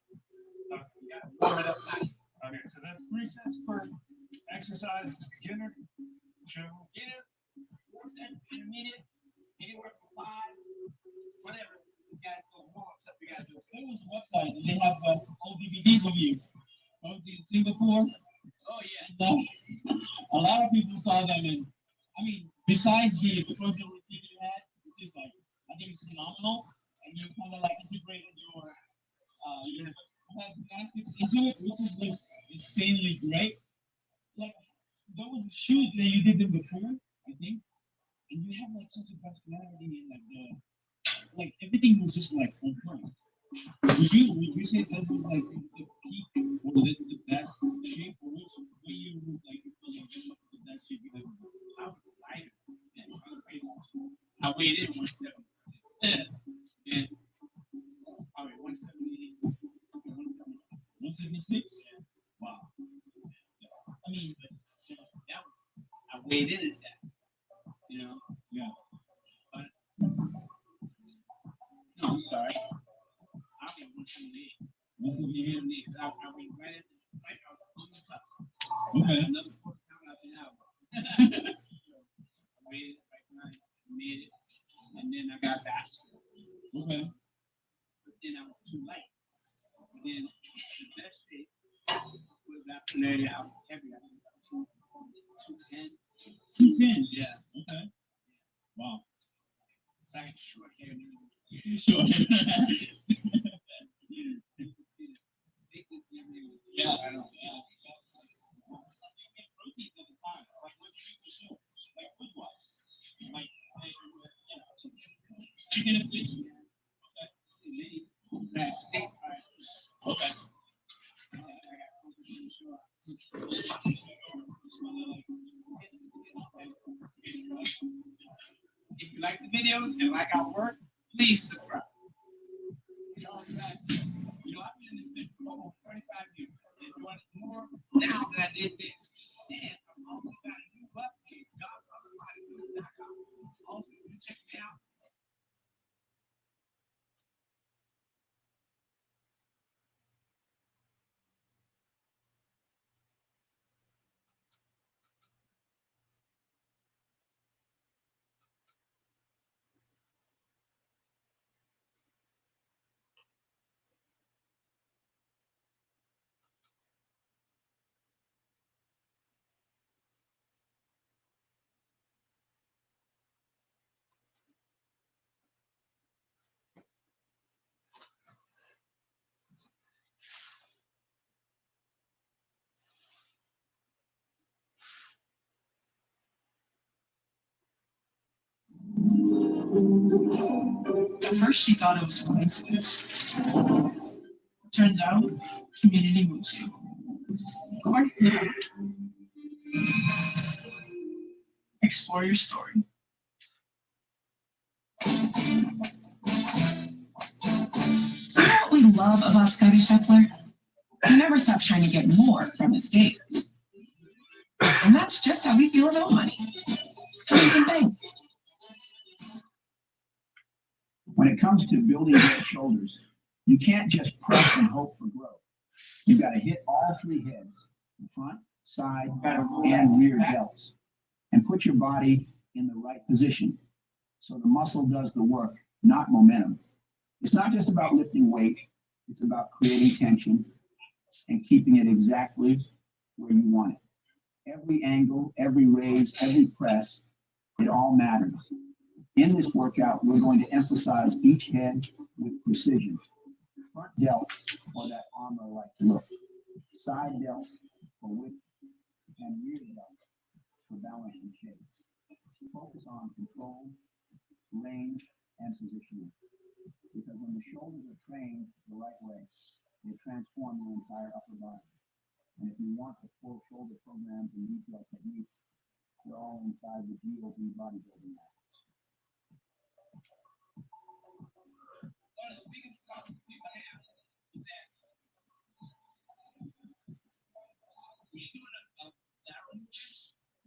Okay. We got to warm it up nice. Okay. So that's 3 sets per exercise as a beginner. Beginner, 4 sets, intermediate, anywhere from 5, whatever. We got to go warm ups. We got to do. Go to the website and they have old DVDs of you. Both in Singapore. Oh yeah. A lot of people saw them, and I mean, besides the promotional routine you had, which is like, I think it's phenomenal, and you kind of like integrated your gymnastics into it, which is just insanely great. Like those shoes that you did them before, I think, and you have like such a personality and like everything was just like on point. Would you say that was like the peak or the best shape, or which way you was like the best shape you ever? I was lighter than other people. I weighed in 170. Yeah. I mean 170, 176. Yeah. Wow. I mean, that was, I weighed in at that. You know. Yeah. But no, I'm sorry. I was 178. 178. I went right at on the cusp. Okay. Another 4 pound out the hour. I made it right now. Made it. And then I got faster. Okay. But then I was too light. But then the best shape was after that I was heavy. I was 210. 210, yeah. Okay. Wow. I got short hair. Short hair. Yeah, I don't know. Proteins at the time, like what you consume, like food wise, like chicken and fish. Okay. Okay. If you like the video and like our work, please subscribe. I've been in this business for almost 25 years. I'm doing it more now than I did then. And I'm also got a new web page, godfatherbodybuilding.com. Also, you check me out. At first, she thought it was a coincidence. Turns out, community moves you. Explore your story. You know what we love about Scotty Scheffler? He never stops trying to get more from his game. And that's just how we feel about money. Friends and bank. When it comes to building great shoulders, you can't just press and hope for growth. You've got to hit all 3 heads, the front, side, and rear delts, and put your body in the right position so the muscle does the work, not momentum. It's not just about lifting weight, it's about creating tension and keeping it exactly where you want it. Every angle, every raise, every press, it all matters. In this workout, we're going to emphasize each head with precision. Front delts for that armor-like look. Side delts for width, and rear delts for balance and shape. Focus on control, range, and positioning. Because when the shoulders are trained the right way, they transform your entire upper body. And if you want the full shoulder programs and detailed techniques, they're all inside the GOP bodybuilding app. One of the biggest problems we have is that when you're doing a lateral movement,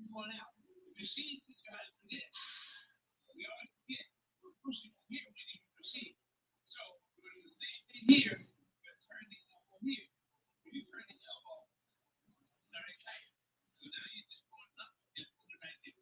you're going out. The machine teaches you how to do this. We always forget. We're pushing here when you proceed. So we're doing the same thing here. We're turning the elbow here. When you turn the elbow, it's already tight. So now you're just going up. Just put it right there.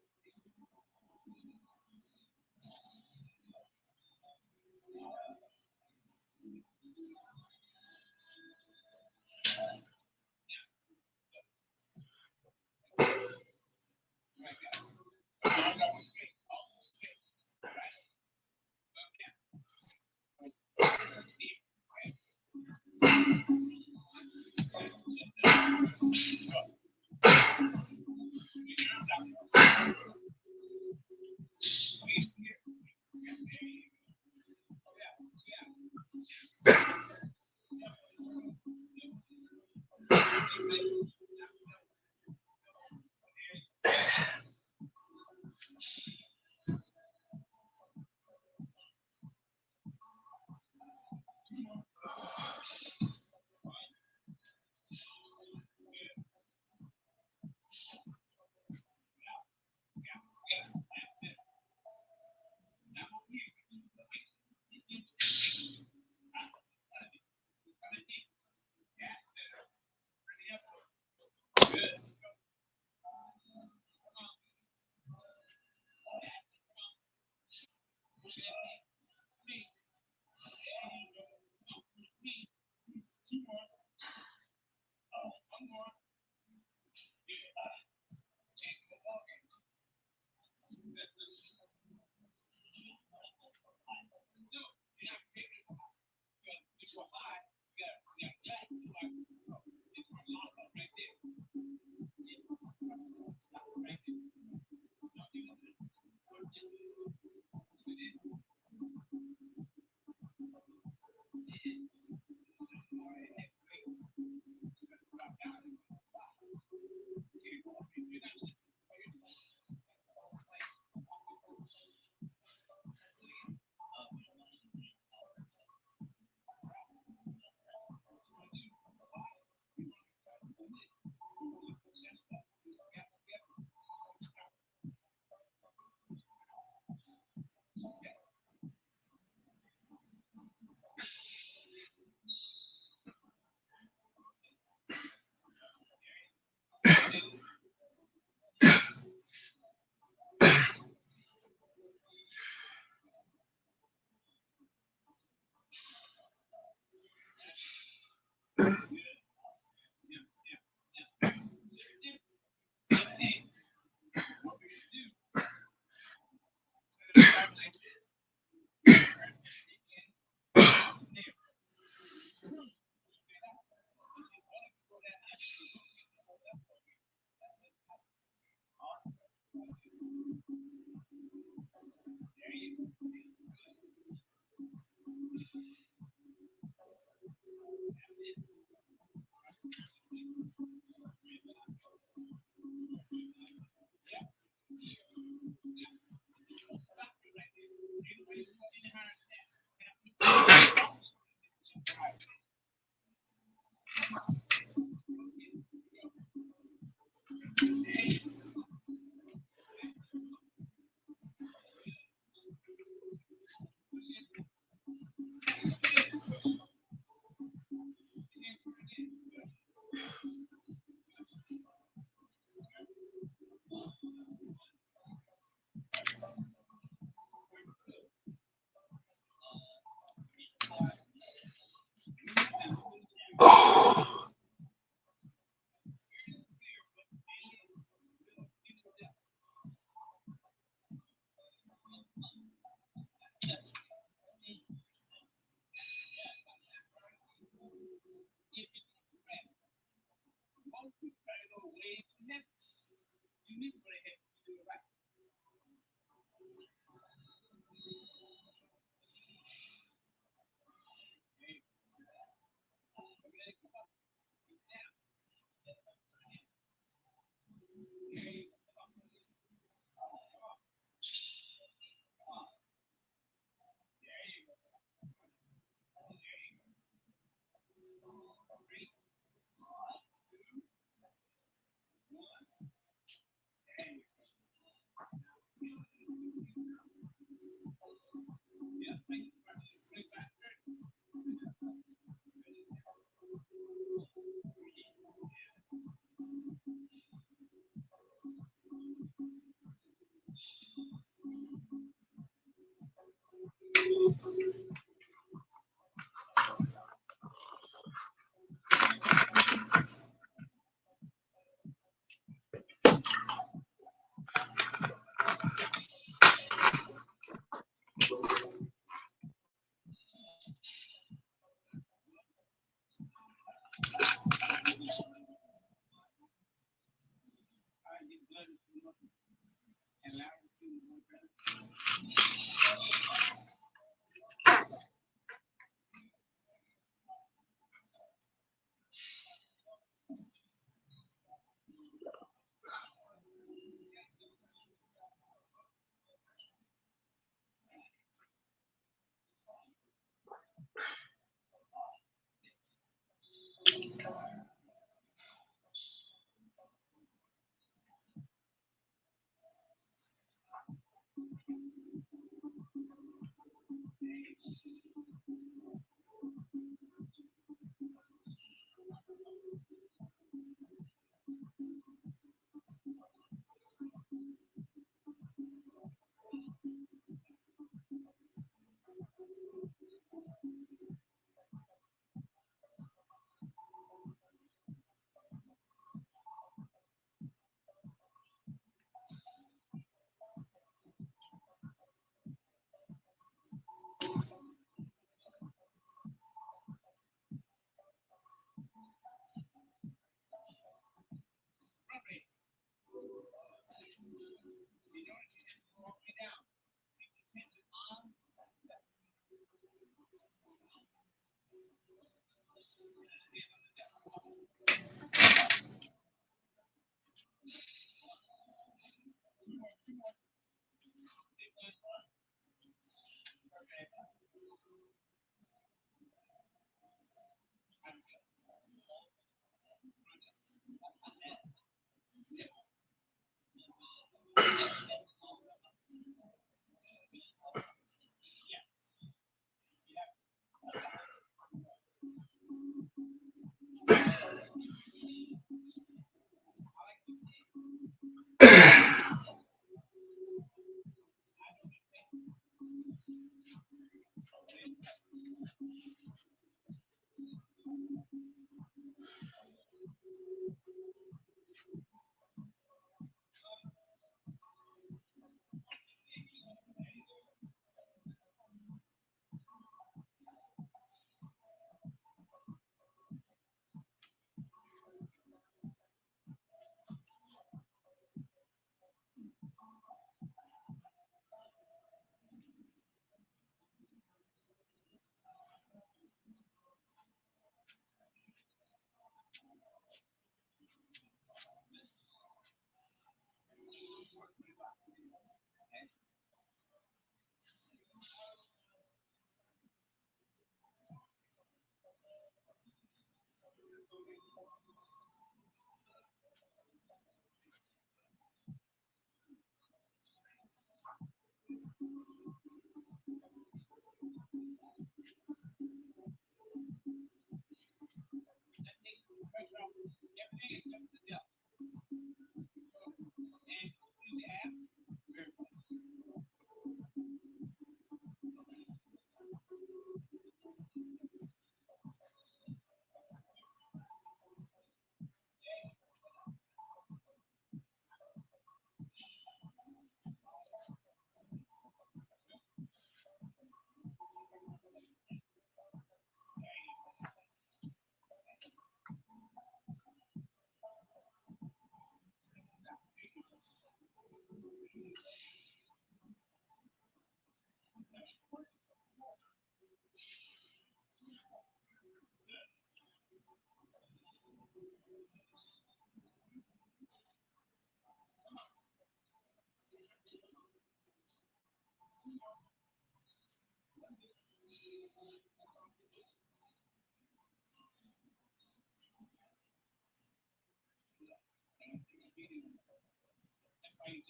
Did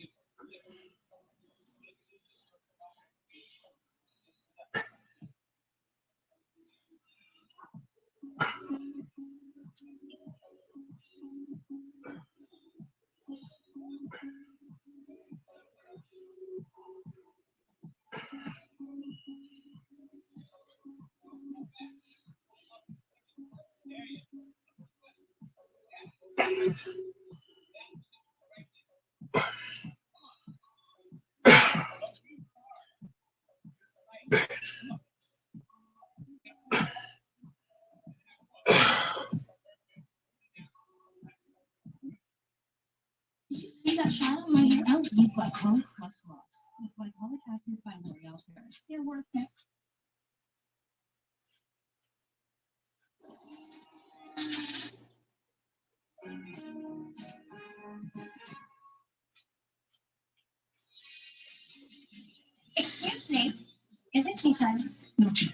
you see that shot on my hair? I was with glycolic plus loss with glycolic acid by L'Oreal Paris. They're worth it. Excuse me, is it tea time? No tea.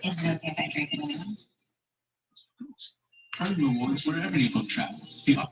Is it okay if I drink it anyway? Earn rewards wherever you book travel. Yeah.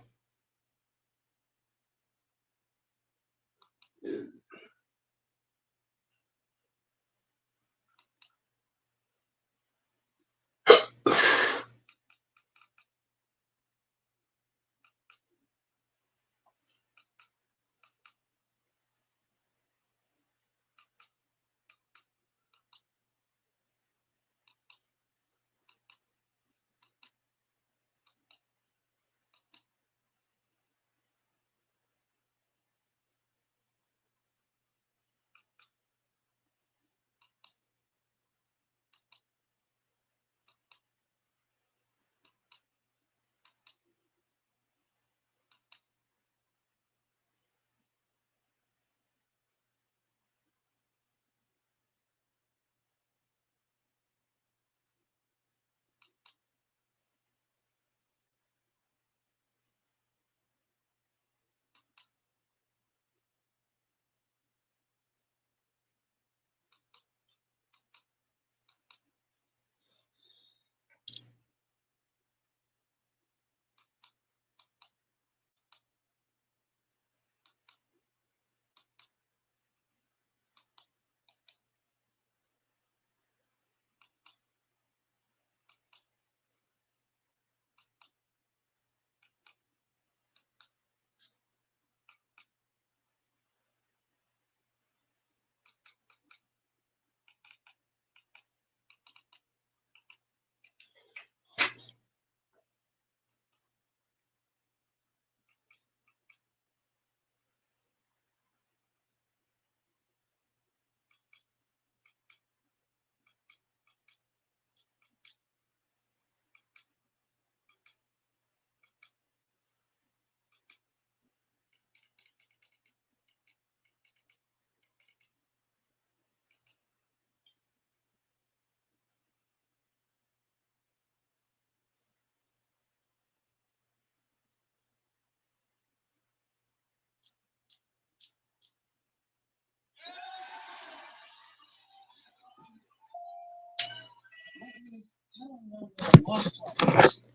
I don't know what the lost part is.